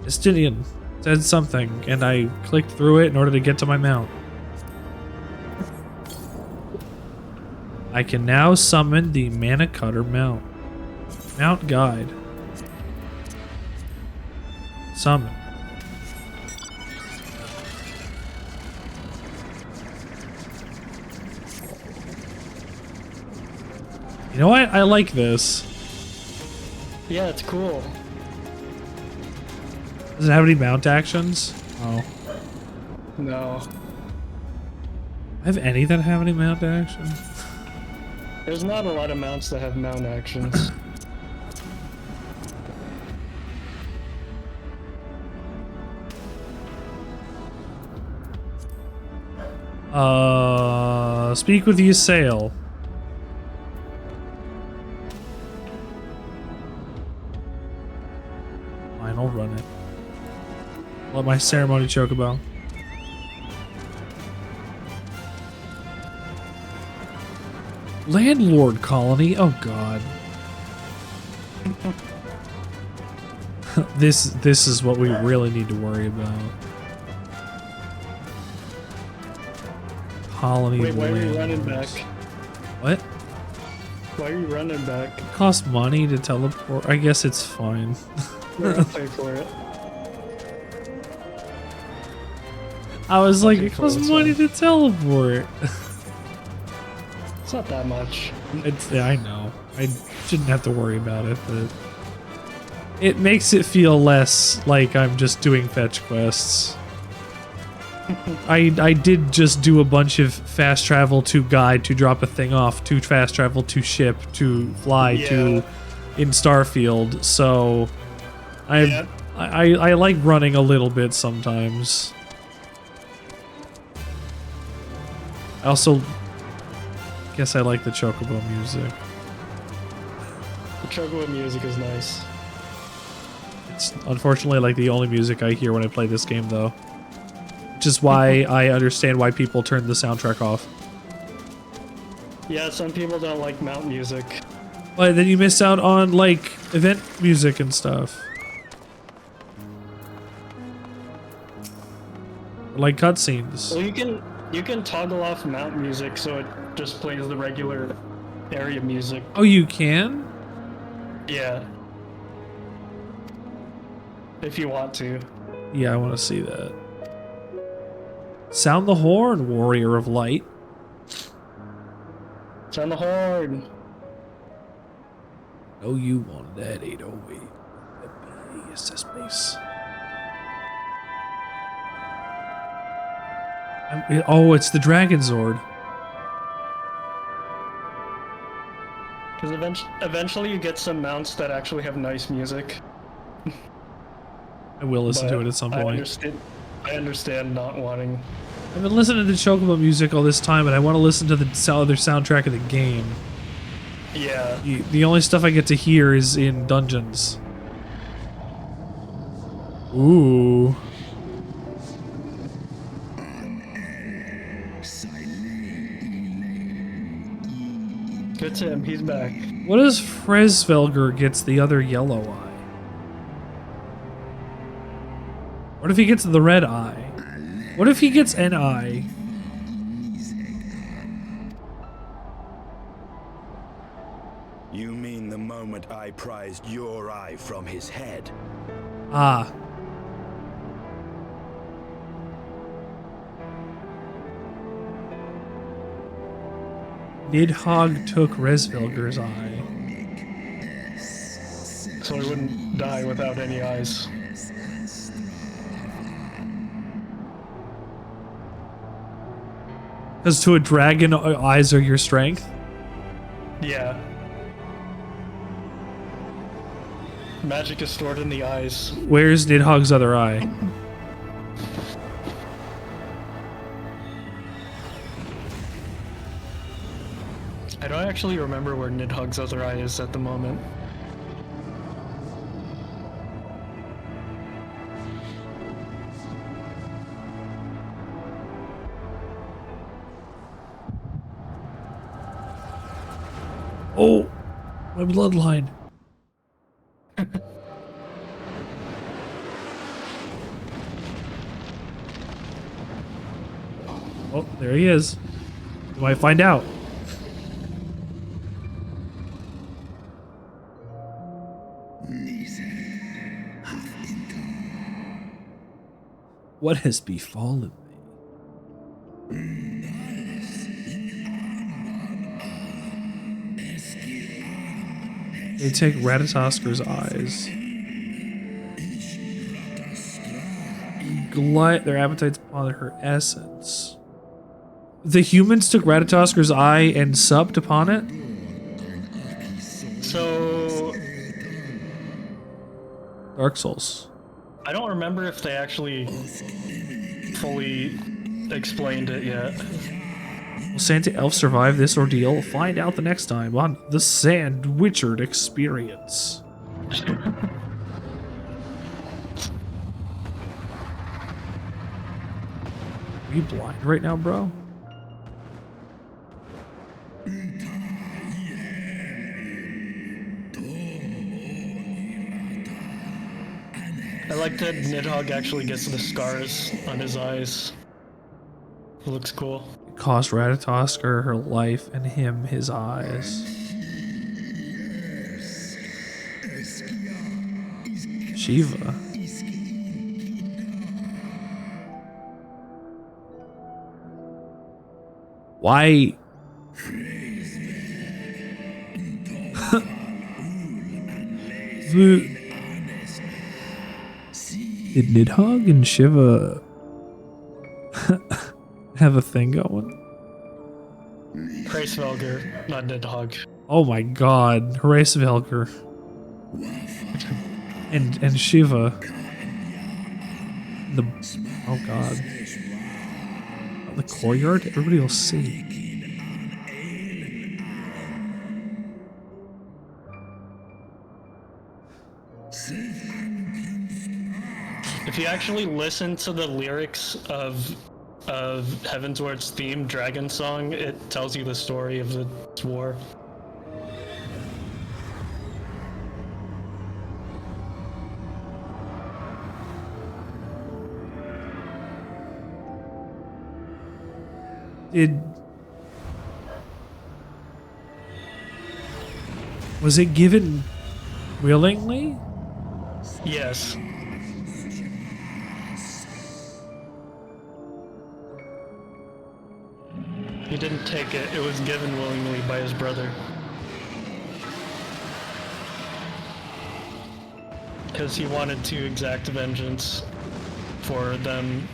Estinian said something, and I clicked through it in order to get to my mount. I can now summon the Mana Cutter mount. Mount Guide. Summon. You know what? I like this. Yeah, it's cool. Does it have any mount actions? Oh. No. Have any that have any mount actions? There's not a lot of mounts that have mount actions. Speak with Ysayle. Fine, I'll run it. Let my ceremony chocobo. Landlord colony? Oh god. This is what we really need to worry about. Colony. Wait, why are you running back? What? Why are you running back? It costs money to teleport. I guess it's fine. I'll pay for it. I was like, it costs money to teleport. It's not that much. Yeah, I know. I shouldn't have to worry about it, but it makes it feel less like I'm just doing fetch quests. I did just do a bunch of fast travel to guide to drop a thing off, to fast travel to ship, to fly to in Starfield, so I like running a little bit sometimes. I also guess I like the Chocobo music. The Chocobo music is nice. It's unfortunately like the only music I hear when I play this game, though. Which is why I understand why people turn the soundtrack off. Yeah, some people don't like mount music. But then you miss out on, like, event music and stuff. Like cutscenes. Well, you can toggle off mount music so it just plays the regular area music. Oh, you can? Yeah. If you want to. Yeah, I want to see that. Sound the horn, warrior of light. Sound the horn. Oh, you want that 808. SS base. Oh, it's the Dragon Zord. Because eventually you get some mounts that actually have nice music. I will listen to it at some point. I understand not wanting. I've been listening to Chocobo music all this time, and I want to listen to the other soundtrack of the game. Yeah. The only stuff I get to hear is in dungeons. Ooh. Good to him, he's back. What if Fresvelger gets the other yellow eye? What if he gets the red eye? What if he gets an eye? You mean the moment I prized your eye from his head? Ah. Niddhogg took Fresvelger's eye. So he wouldn't die without any eyes. Because to a dragon, eyes are your strength? Yeah. Magic is stored in the eyes. Where's Nidhogg's other eye? I don't actually remember where Nidhogg's other eye is at the moment. Oh, my bloodline. Oh, there he is. You might find out. What has befallen me? They take Ratatosker's eyes. Glut their appetites upon her essence. The humans took Ratatosker's eye and supped upon it? So... Dark Souls. I don't remember if they actually fully explained it yet. Will Santa Elf survive this ordeal? Find out the next time on the Sandwichard Experience. Are you blind right now, bro? I like that Niddhogg actually gets the scars on his eyes. It looks cool. It cost Ratatosker her life and him his eyes. Shiva. Why? Did Niddhogg and Shiva have a thing going. Kreisvelger, not Niddhogg. Oh my god, Hraesvelgr. And Shiva. Oh god. The courtyard? Everybody will see. If you actually listen to the lyrics of Heavensward's theme, Dragon Song, it tells you the story of the war. Was it given willingly? Yes. He didn't take it, it was given willingly by his brother. Because he wanted to exact vengeance for them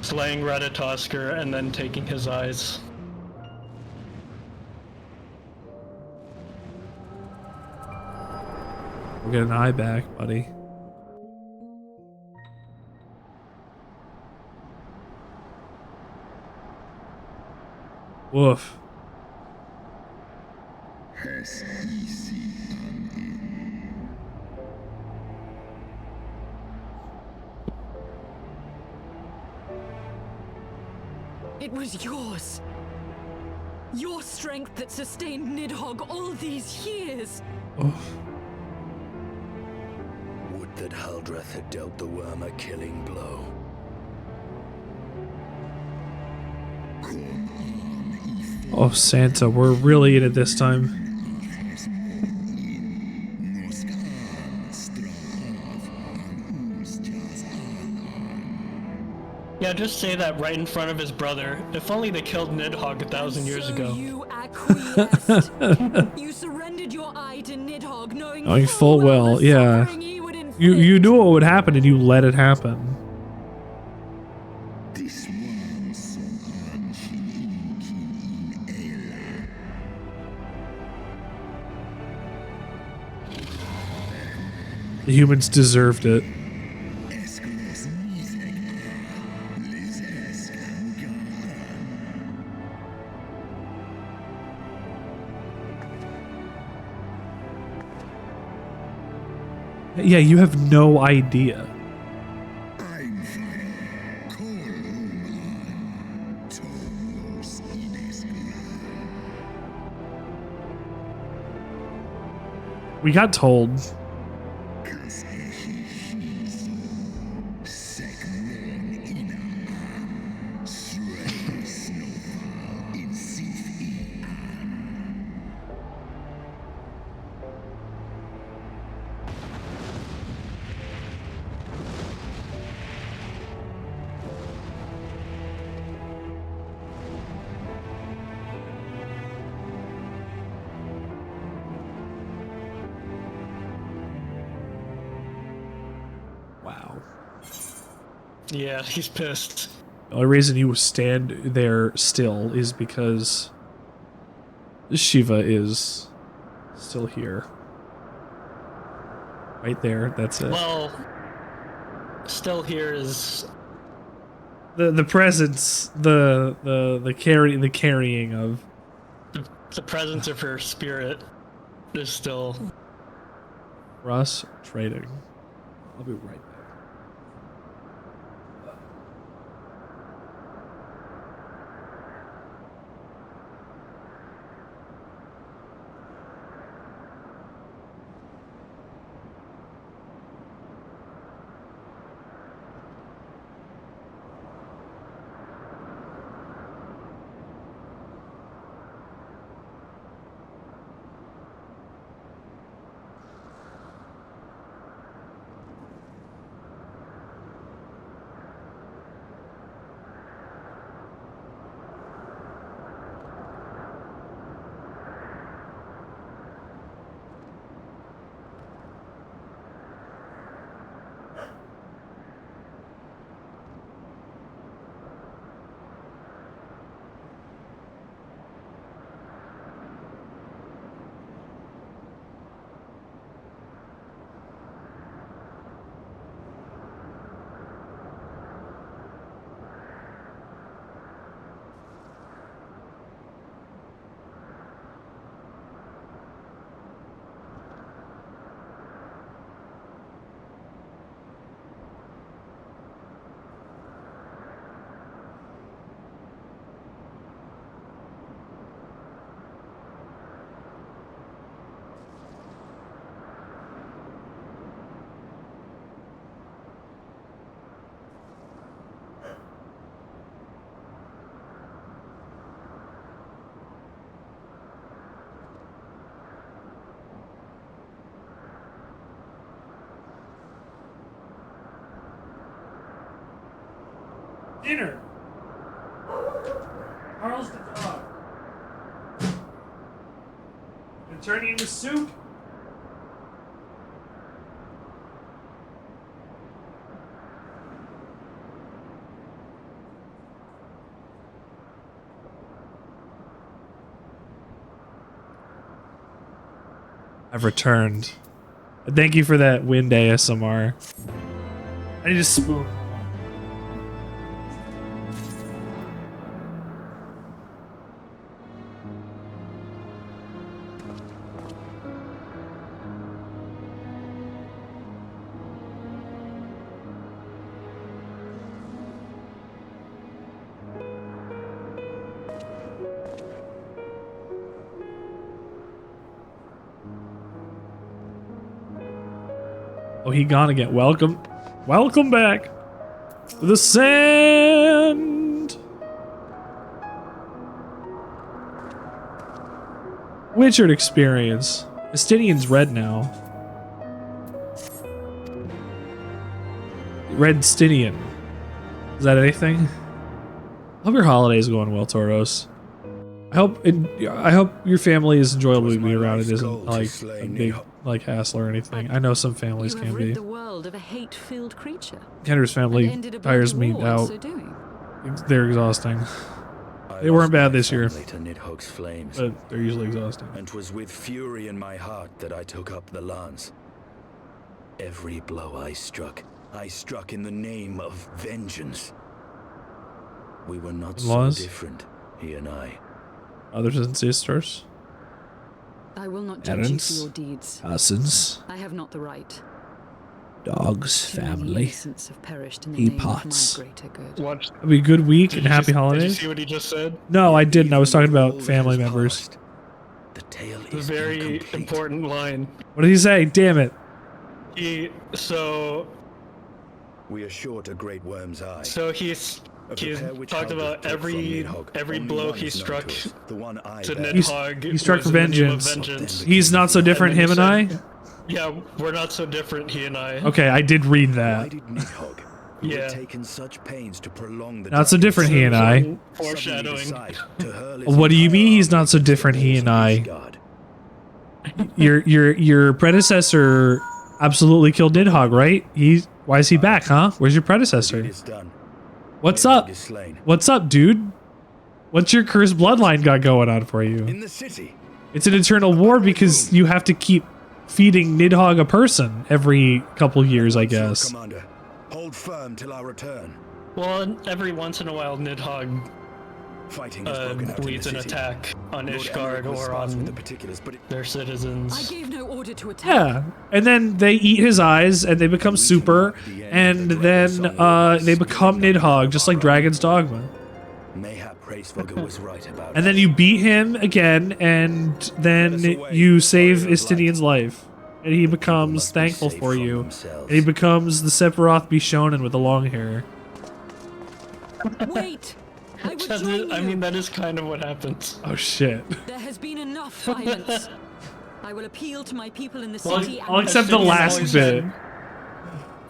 slaying Ratatoskr and then taking his eyes. We'll get an eye back, buddy. Woof. It was yours. Your strength that sustained Niddhogg all these years. Would that Haldreth had dealt the worm a killing blow. Oh, Santa, we're really in it this time. Yeah, just say that right in front of his brother. If only they killed Niddhogg 1,000 years ago. You acquiesced. You surrendered your eye to Niddhogg, knowing Full well, yeah. You knew what would happen and you let it happen. The humans deserved it. Yeah, you have no idea. We got told. Yeah, he's pissed. The only reason you stand there still is because Shiva is still here. Right there, that's it. Well, still here is the presence, the carrying of the presence of her spirit is still Russ trading. I'll be right back. Dinner. Carl's the dog. And turning into soup. I've returned. Thank you for that wind ASMR. I need a spoon. Oh, he gone again. Welcome. Welcome back to the sand. Witchard experience. Estinian's red now. Red Stinian. Is that anything? I hope your holiday's going well, Tauros. I hope your family is enjoyable to be around. It isn't like a big hassle or anything. I know some families can be. The world of a hate-filled creature. Kendra's family tires me out. They're exhausting. They weren't bad this year, to Niddhogg's flames, but they're usually exhausting. And 'twas with fury in my heart that I took up the lance. Every blow I struck in the name of vengeance. We were not so different, he and I. Brothers and sisters. I will not judge you for your deeds. Cousins. I have not the right. Dogs, family. Have perished in the name of my greater good. Have a good week and happy holidays. Did you see what he just said? No, I didn't. I was talking about family members. The tale is very important line. What did he say? Damn it. We are short a great worm's eye. So he's talked about every blow he struck to Niddhogg. He struck for vengeance. He's not so different, him and I? Yeah, we're not so different, he and I. Okay, I did read that. Why did Niddhogg, who had taken such pains to prolong the not so different, he and I. Foreshadowing. What do you mean he's not so different, he and I? Your predecessor absolutely killed Niddhogg, right? Why is he back, huh? Where's your predecessor? What's up? What's up, dude? What's your cursed bloodline got going on for you? In the city. It's an eternal war because you have to keep feeding Niddhogg a person every couple years, I guess. Commander, hold firm till our return. Well, every once in a while, Niddhogg leads an attack on Ishgard or on their citizens. I gave no order to attack. Yeah, and then they eat his eyes and they become super, and then they become Niddhogg, just like Dragon's Dogma. Was right about and then you beat him again, and then you save Istinian's life, and he becomes thankful for you, and he becomes the Sephiroth Bishonen with the long hair. Wait! I mean, that is kind of what happens. Oh shit. There has been enough violence. I will appeal to my people in the city. I'll accept the last bit.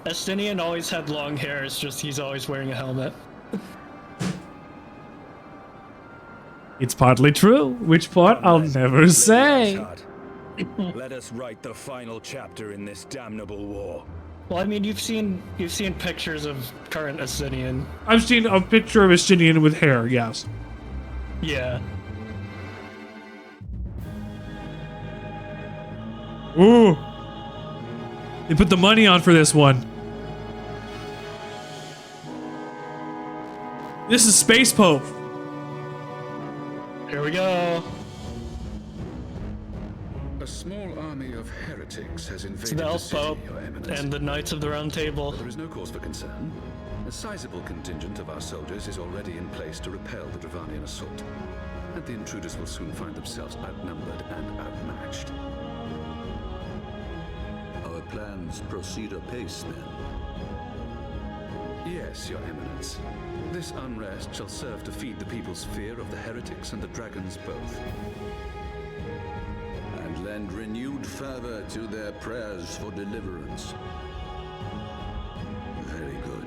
Estinian always had long hair, it's just he's always wearing a helmet. It's partly true. Which part I'll never say. Let us write the final chapter in this damnable war. Well, I mean, you've seen pictures of current Estinian. I've seen a picture of Estinian with hair, yes. Yeah. Ooh. They put the money on for this one. This is Space Pope. Here we go. A small army of heretics has It's invaded the the Elf city, Pope Your Eminence. and the Knights of the Round Table. But there is no cause for concern. A sizable contingent of our soldiers is already in place to repel the Dravanian assault. And the intruders will soon find themselves outnumbered and outmatched. Our plans proceed apace, then? Yes, Your Eminence. This unrest shall serve to feed the people's fear of the heretics and the dragons both. And lend renewed fervor to their prayers for deliverance. Very good.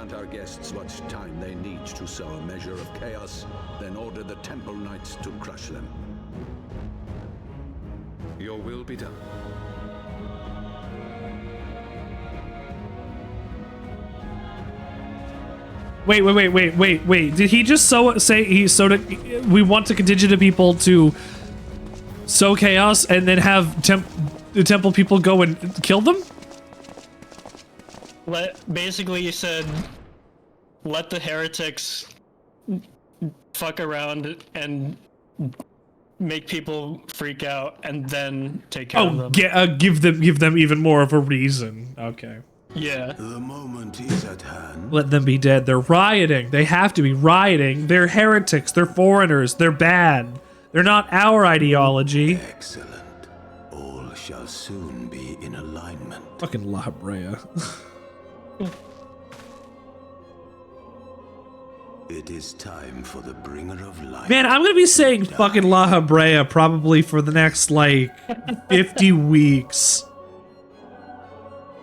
grant our guests what time they need to sow a measure of chaos, then order the Temple Knights to crush them. Your will be done. Wait. Did he just say he sowed it? We want a contingent of people to sow chaos and then have the temple people go and kill them? Basically, you said, let the heretics fuck around and make people freak out, and then take care of them. Give them even more of a reason. Okay. Yeah. The moment is at hand. Let them be dead. They're rioting. They have to be rioting. They're heretics. They're foreigners. They're bad. They're not our ideology. Excellent. All shall soon be in alignment. Fucking La Brea. It is time for the bringer of light. Man, I'm gonna be saying fucking La Brea probably for the next, like, 50 weeks.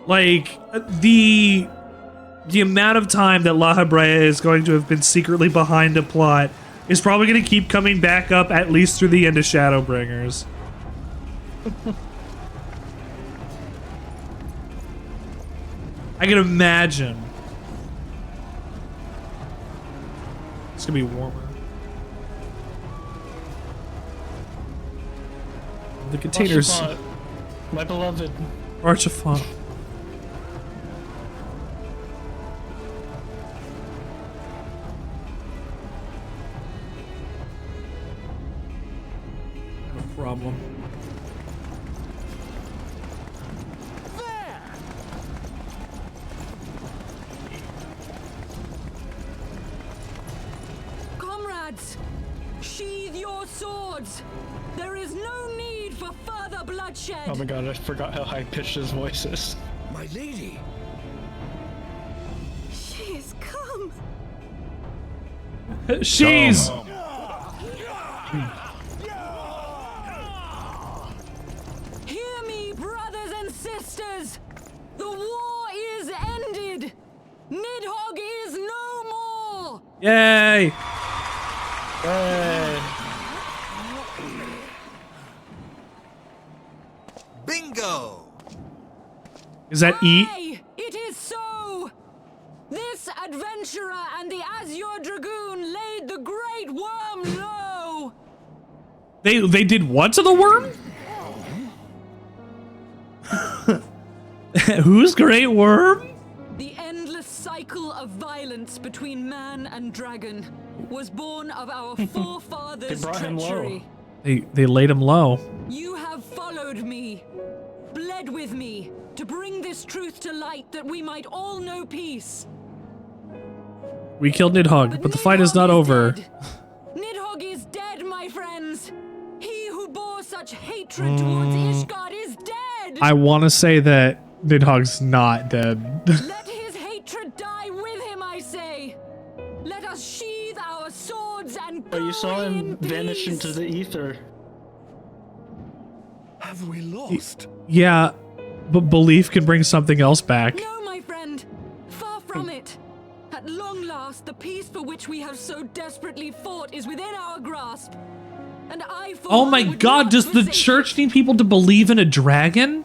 Like, the amount of time that La Brea is going to have been secretly behind a plot is probably going to keep coming back up at least through the end of Shadowbringers. I can imagine. It's going to be warmer. The containers. Archifont, my beloved. Archifont. No problem. Comrades, sheathe your swords. There is no need for further bloodshed. Oh my god, I forgot how high-pitched his voice is. My lady. She is come. She's... Hear me, brothers and sisters. The war is ended. Niddhogg is no more. Yay! Bingo! Is that E? Aye, it is so. This adventurer and the Azure Dragoon laid the great worm low. They did what to the worm? Who's Great Worm? The endless cycle of violence between man and dragon was born of our forefathers' treachery. They laid him low. You have followed me, bled with me, to bring this truth to light that we might all know peace. We killed Niddhogg, but the fight is not over. Niddhogg is dead, my friends. He who bore such hatred towards Ishgard is dead. I want to say that Nidhogg's not dead. Let his hatred die with him, I say. Let us sheathe our swords and go. Oh, you saw him in vanish peace. into the ether. Have we lost? Yeah, but belief can bring something else back. No, my friend. Far from it. At long last, the peace for which we have so desperately fought is within our grasp. And I, for Oh one, my would god, not does the forsake church need people to believe in a dragon?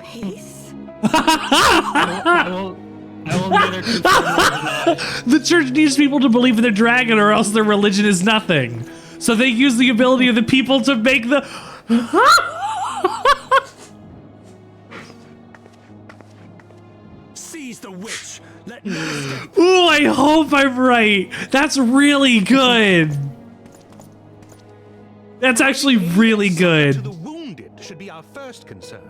peace. I will neither confirm nor deny. The church needs people to believe in their dragon or else their religion is nothing. So they use the ability of the people to make the... Seize the witch. Let no escape. Ooh, I hope I'm right. That's really good. That's actually really To good. the wounded should be our first concern.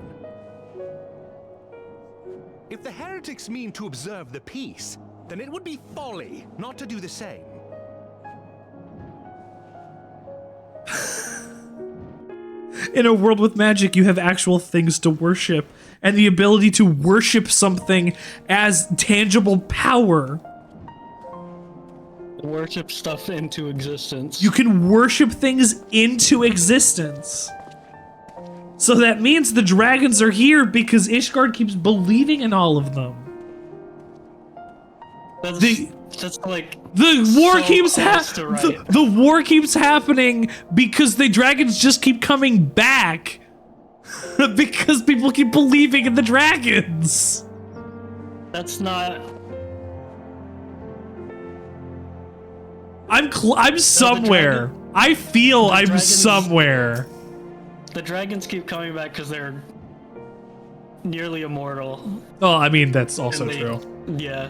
If the heretics mean to observe the peace, then it would be folly not to do the same. In a world with magic, you have actual things to worship, and the ability to worship something as tangible power. Worship stuff into existence. You can worship things into existence. So that means the dragons are here because Ishgard keeps believing in all of them. That's like the war so keeps the war keeps happening because the dragons just keep coming back because people keep believing in the dragons. That's not. I'm somewhere. I feel I'm somewhere. The dragons keep coming back because they're nearly immortal. Oh, I mean that's also true. Yeah.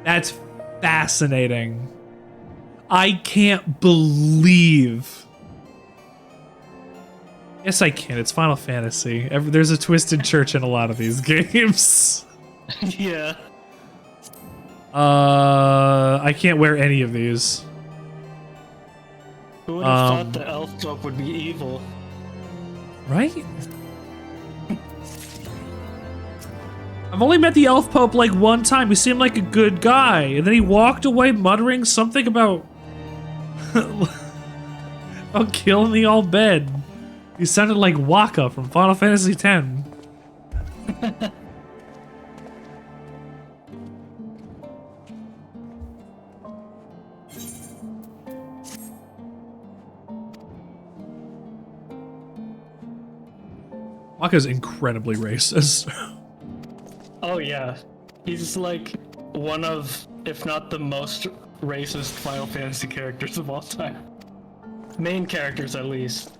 That's fascinating. I can't believe. Yes, I can. It's Final Fantasy. There's a twisted church in a lot of these games. Yeah. I can't wear any of these. Who would have thought the elf folk would be evil? Right? I've only met the elf pope like one time. He seemed like a good guy, and then he walked away muttering something about about killing the old bed. He sounded like Waka from Final Fantasy X. Waka's incredibly racist. Oh yeah, he's like one of, if not the most racist Final Fantasy characters of all time. Main characters, at least.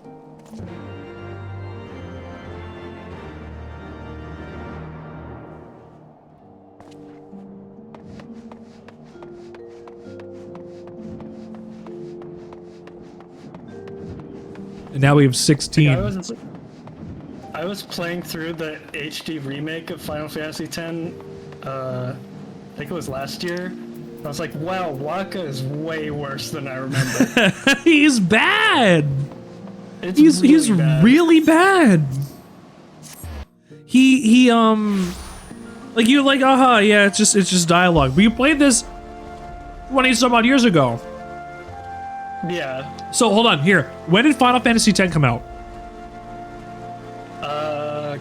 And now we have 16. I was playing through the HD remake of Final Fantasy X, I think it was last year. I was like, wow, Waka is way worse than I remember. He's bad! He's bad. really bad. He like you're like, yeah, it's just dialogue. But you played this 20 some odd years ago. Yeah. So hold on, here. When did Final Fantasy X come out?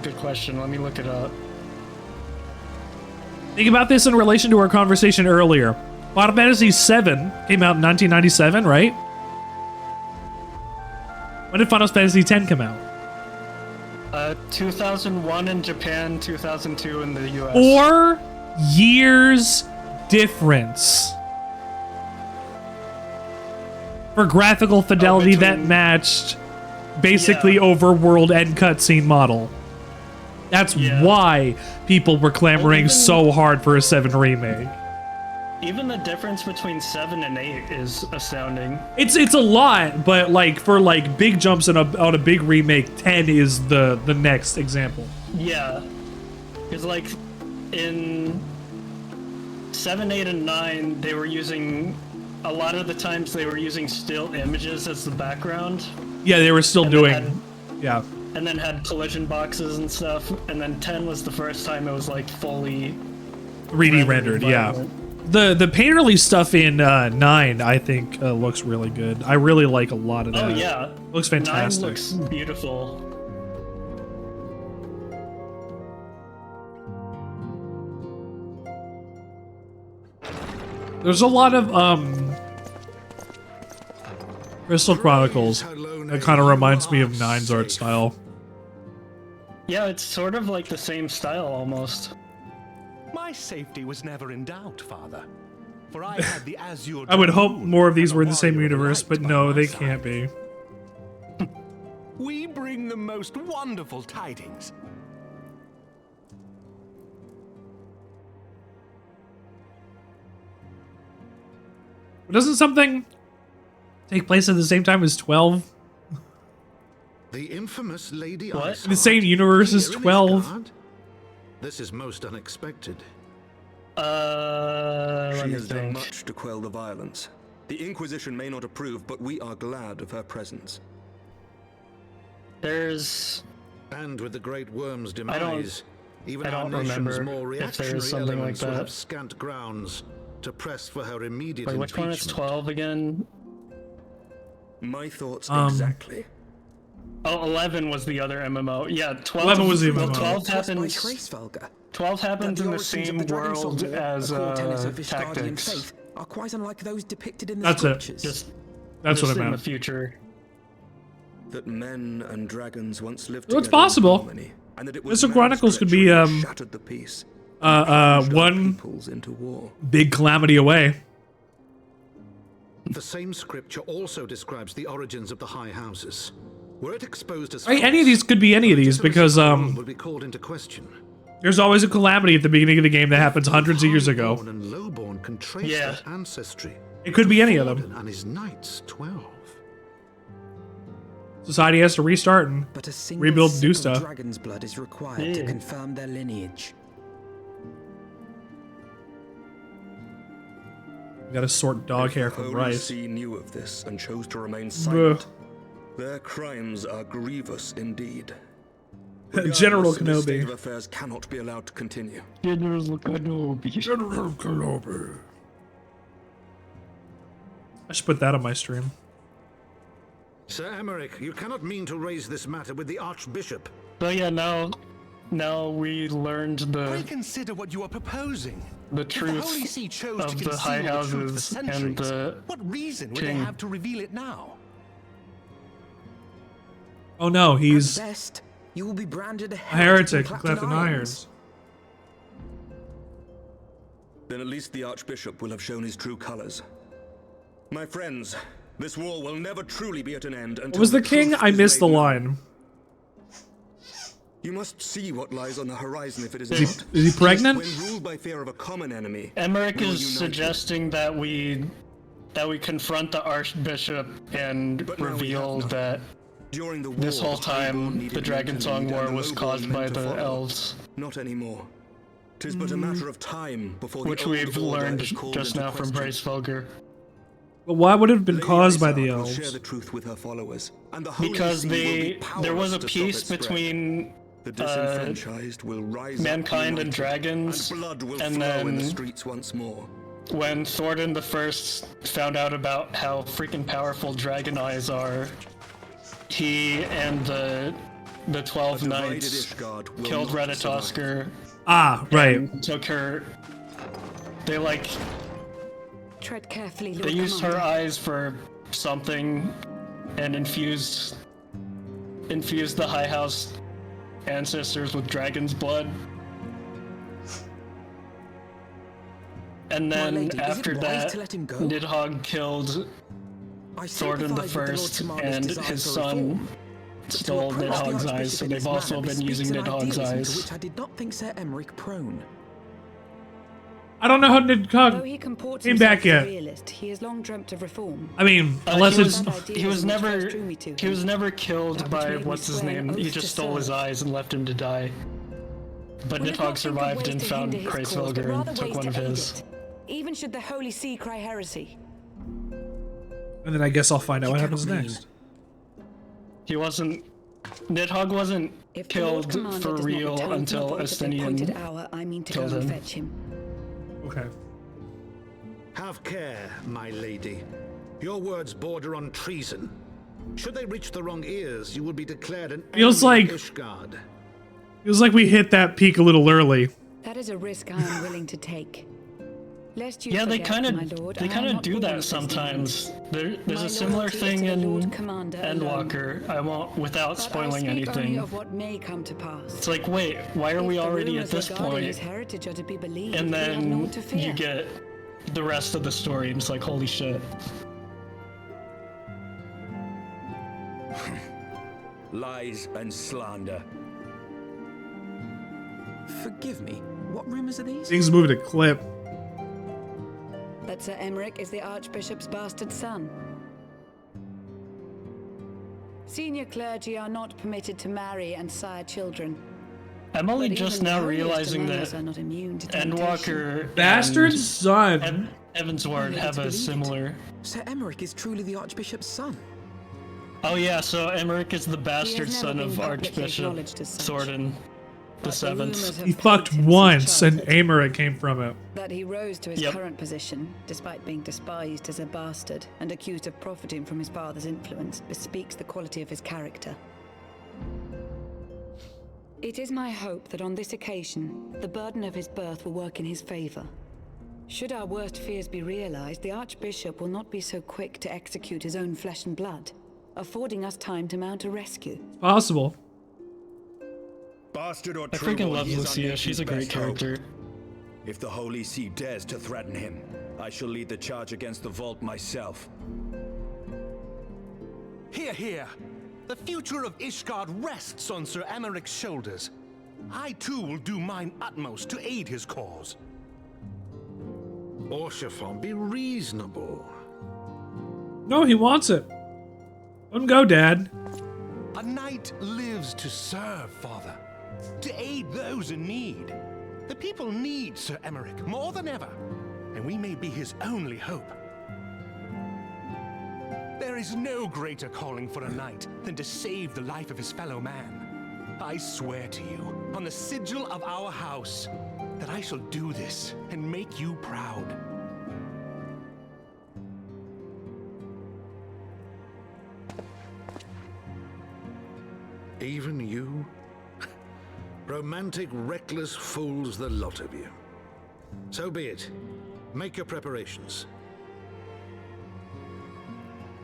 Good question. Let me look it up. Think about this in relation to our conversation earlier. Final Fantasy VII came out in 1997, right? When did Final Fantasy X come out? 2001 in Japan, 2002 in the US. 4 years difference. For graphical fidelity that matched basically overworld end cutscene model. That's why people were clamoring so hard for a 7 remake. Even the difference between 7 and 8 is astounding. It's a lot, but like for like big jumps on a big remake, 10 is the next example. Yeah, because like in 7, 8, and 9, they were using a lot of the times they were using still images as the background. Yeah, they were still doing. Yeah. And then had collision boxes and stuff. And then 10 was the first time it was like fully 3D rendered. Yeah. The painterly stuff in 9, I think, looks really good. I really like a lot of that. Oh yeah, looks fantastic. 9 looks beautiful. There's a lot of Crystal Chronicles that kind of reminds me of 9's art style. Yeah, it's sort of like the same style almost. My safety was never in doubt, Father. For I had the Azure. I would hope more of these were in the same universe, but no, they can't be. We bring the most wonderful tidings. Doesn't something take place at the same time as 12? The infamous Lady What? The same universe as 12? This is most unexpected. Let She me has done think. much to quell the violence. The Inquisition may not approve, but we are glad of her presence. There's... And with the Great Worm's I don't demise, even our remember nation's more if there reactionary is something like elements will that. have scant grounds to press for her immediate Wait, which one is impeachment. 12 again? My thoughts exactly. Oh, 11 was the other MMO. Yeah, 12. 11 was the well, MMO. 12 happens. 12 happens in the same world as Tactics. Are quite unlike those depicted in the That's scriptures. Just that's what I in meant. the future. That men and dragons once lived So it's together in possible. harmony, and that it was Mr. Chronicles could be shattered the peace. one Into war. big calamity away. The same scripture also describes the origins of the high houses. Were it exposed as Right, any of these could be any of these because will be called into question. there's always a calamity at the beginning of the game that happens hundreds of years ago. Highborn and lowborn can trace their ancestry. It could be any of them. Torden and his knights 12. Society has to restart and But a single rebuild and do sip of stuff. dragon's blood is required to confirm their lineage. We gotta sort dog hair from Holy rice. See knew of this and chose to remain silent. Their crimes are grievous indeed. General Regardless, this state Kenobi. of affairs cannot be allowed to continue. General Kenobi. General Kenobi. I should put that on my stream. Sir Emmerich, you cannot mean to raise this matter with the Archbishop. So yeah, now we learned Reconsider what you are proposing. the If the Holy truth See chose of to the High conceal the truth for Houses and centuries, the what reason would they King. have to reveal it now? Oh no, he's At best, you will be branded a a heretic, clapped in irons. Then at least the Archbishop will have shown his true colors. My friends, this war will never truly be at an end until What was the king? truth I is missed the made known. line. You must see what lies on the horizon if it is Is he- not. is he pregnant? When ruled by fear of a common enemy, Emmerich we will is unite. suggesting that we confront the Archbishop and But now we reveal have that During the this war, whole the Highborn time needed the Dragon men to Song lead War and was lowborn caused men by to the follow. elves, Not anymore. 'Tis but a matter of time before which the old we've order learned is called just into now from question. Bracefelger. But why would it have been Lady caused by the Isard will share elves? the truth with her followers, and the Holy Because See will be there was powerless a to stop peace its spread. between The disenfranchised will rise up mankind and united, dragons, and blood will and flow in the then streets once more. when Thornton the First found out about how freaking powerful dragon eyes are, he and the 12 A divided knights Ishgard will killed not Retatosker. Ah, right. And took her. They Tread carefully, Lord they used her Commander. eyes for something, and infused the High House ancestors with dragon's blood. And then lady, is it after wise that, to let him go? Nidhogg killed I Thornton the sympathize with the Lord First, Commander's and desire his for son reform. But to stole approach the Nidhogg's eyes, Archbishop so in they've this also manner been bespeaks using an Nidhogg's idealism eyes. to which I did not think Sir Emmerich prone. I don't know how Though Niddhogg he comports came himself back as a yet. realist, he has long dreamt of reform. I mean, unless he it's was never killed That which by made me what's his swear an name. He oath just to stole his serve. eyes and left him to die. But We did Nidhogg not think of survived ways and to found hinder his cause, but Bracefelger rather and took ways one to of aid his. it, even should the Holy See cry heresy. and then I guess I'll find out what You happens cannot next. He wasn't. Nidhogg wasn't If the Lord killed Commander for does not real return until to the appointed Estinian. hour, I mean to go killed and him. fetch him. Okay. Have care, my lady. Your words border on treason. Should they reach the wrong ears, you will be declared an Feels enemy like- of Ishgard. Feels like we hit that peak a little early. That is a risk I am willing to take. Lest you Yeah, they forget, kind my of lord, they I am kind of not do born that with this sometimes. There's My a similar loyalty is thing to the in Lord Commander alone. Endwalker. I won't without But spoiling I speak only anything. of what may come to pass. It's like, wait, why are If we the already at rumors this regarding point? his heritage are to be believed, And we have then naught to fear. you get the rest of the story, and it's like, holy shit. Lies and slander. Forgive me, what rumors are these? Things moving at a clip. That Sir Emmerich is the Archbishop's bastard son. Senior clergy are not permitted to marry and sire children. I'm only But just even the now holiest realizing among that us are not immune to temptation. Endwalker Bastard and son. Evansward have a similar. Sir Emmerich is truly the Archbishop's son. Oh yeah, so Emmerich is the bastard never son been of publicly Archbishop acknowledged as such. Thornton. The seventh. He fucked once, and Aymeric came from it. That he rose to his current position, despite being despised as a bastard and accused of profiting from his father's influence, bespeaks the quality of his character. It is my hope that on this occasion, the burden of his birth will work in his favor. Should our worst fears be realized, the Archbishop will not be so quick to execute his own flesh and blood, affording us time to mount a rescue. Possible. Bastard or I freaking love Lucia. She's a great character. If the Holy See dares to threaten him, I shall lead the charge against the vault myself. Hear, hear. The future of Ishgard rests on Sir Emeric's shoulders. I too will do mine utmost to aid his cause. Orshafon, be reasonable. No, he wants it. Let him go, Dad. A knight lives to serve, Father. To aid those in need. The people need Sir Emeric more than ever, and we may be his only hope. There is no greater calling for a knight than to save the life of his fellow man. I swear to you, on the sigil of our house, that I shall do this and make you proud. Even you? Romantic, reckless fools, the lot of you. So be it. Make your preparations.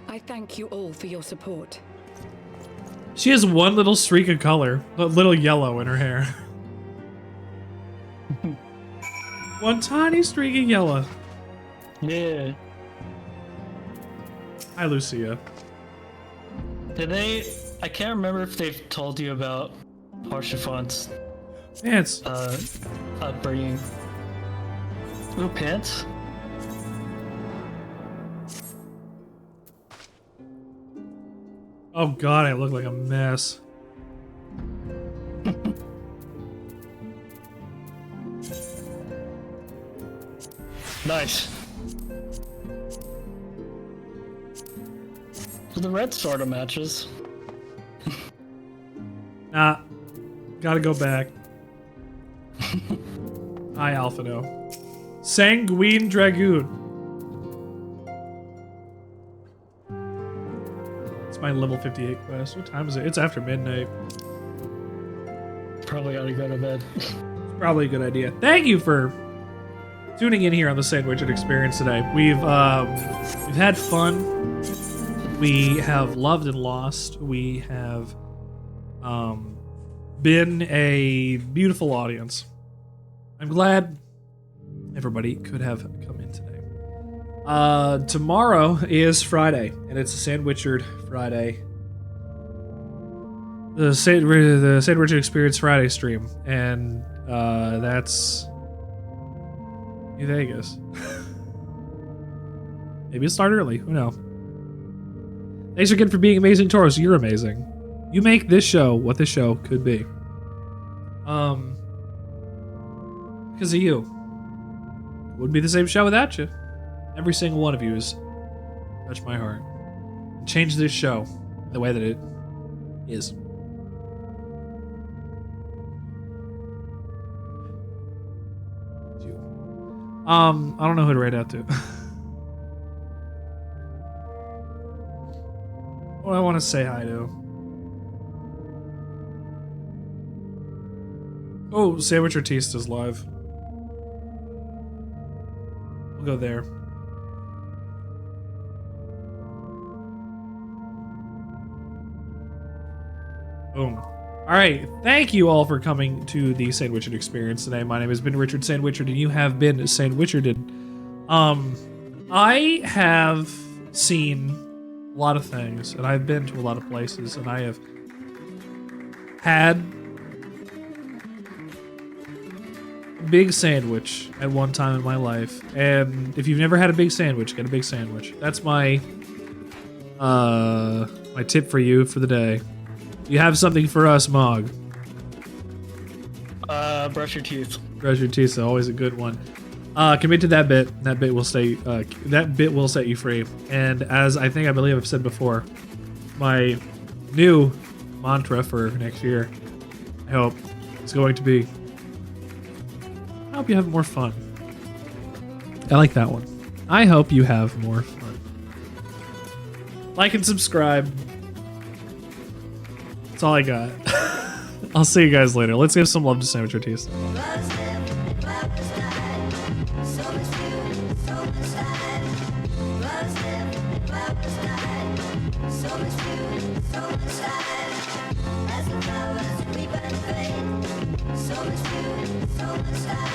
I thank you all for your support. She has one little streak of color, a little yellow in her hair. One tiny streak of yellow. Yeah. Hi, Lucia. Did they? I can't remember if they've told you about Harshafon's pants upbringing. Ooh, pants. Oh God, I look like a mess. Nice. So the red sort of matches. Nah, gotta go back. Hi, Alphino. Sanguine Dragoon. It's my level 58 quest. What time is it? It's after midnight. Probably ought to go to bed. Probably a good idea. Thank you for tuning in here on the Sandwichard Experience today. We've had fun. We have loved and lost. We have been a beautiful audience. I'm glad everybody could have come in today. Tomorrow is Friday, and it's a Sandwichard Friday. The Sandwichard Experience Friday stream, and that's New Vegas. Maybe it'll start early. Who knows? Thanks again for being amazing, Taurus. You're amazing. You make this show what this show could be. Because of you. It wouldn't be the same show without you. Every single one of you has touched my heart. And changed this show the way that it is. I don't know who to write out to. What do I want to say hi to? Oh, Sandwich Artista's live. We'll go there. Boom. Alright, thank you all for coming to the Sandwichard Experience today. My name has been Richard Sandwichard, and you have been Sandwicharded. I have seen a lot of things, and I've been to a lot of places, and I have had a big sandwich at one time in my life. And if you've never had a big sandwich, get a big sandwich. That's my my tip for you for the day. You have something for us, Mog? Brush your teeth. Brush your teeth, always a good one. Commit to that bit. That bit will stay. That bit will set you free. And as I believe I've said before, my new mantra for next year, I hope, is going to be. I hope you have more fun. I like that one. I hope you have more fun. Like and subscribe. That's all I got. I'll see you guys later. Let's give some love to Sandwichard. As the flowers creep and fade, so much beauty, so much light.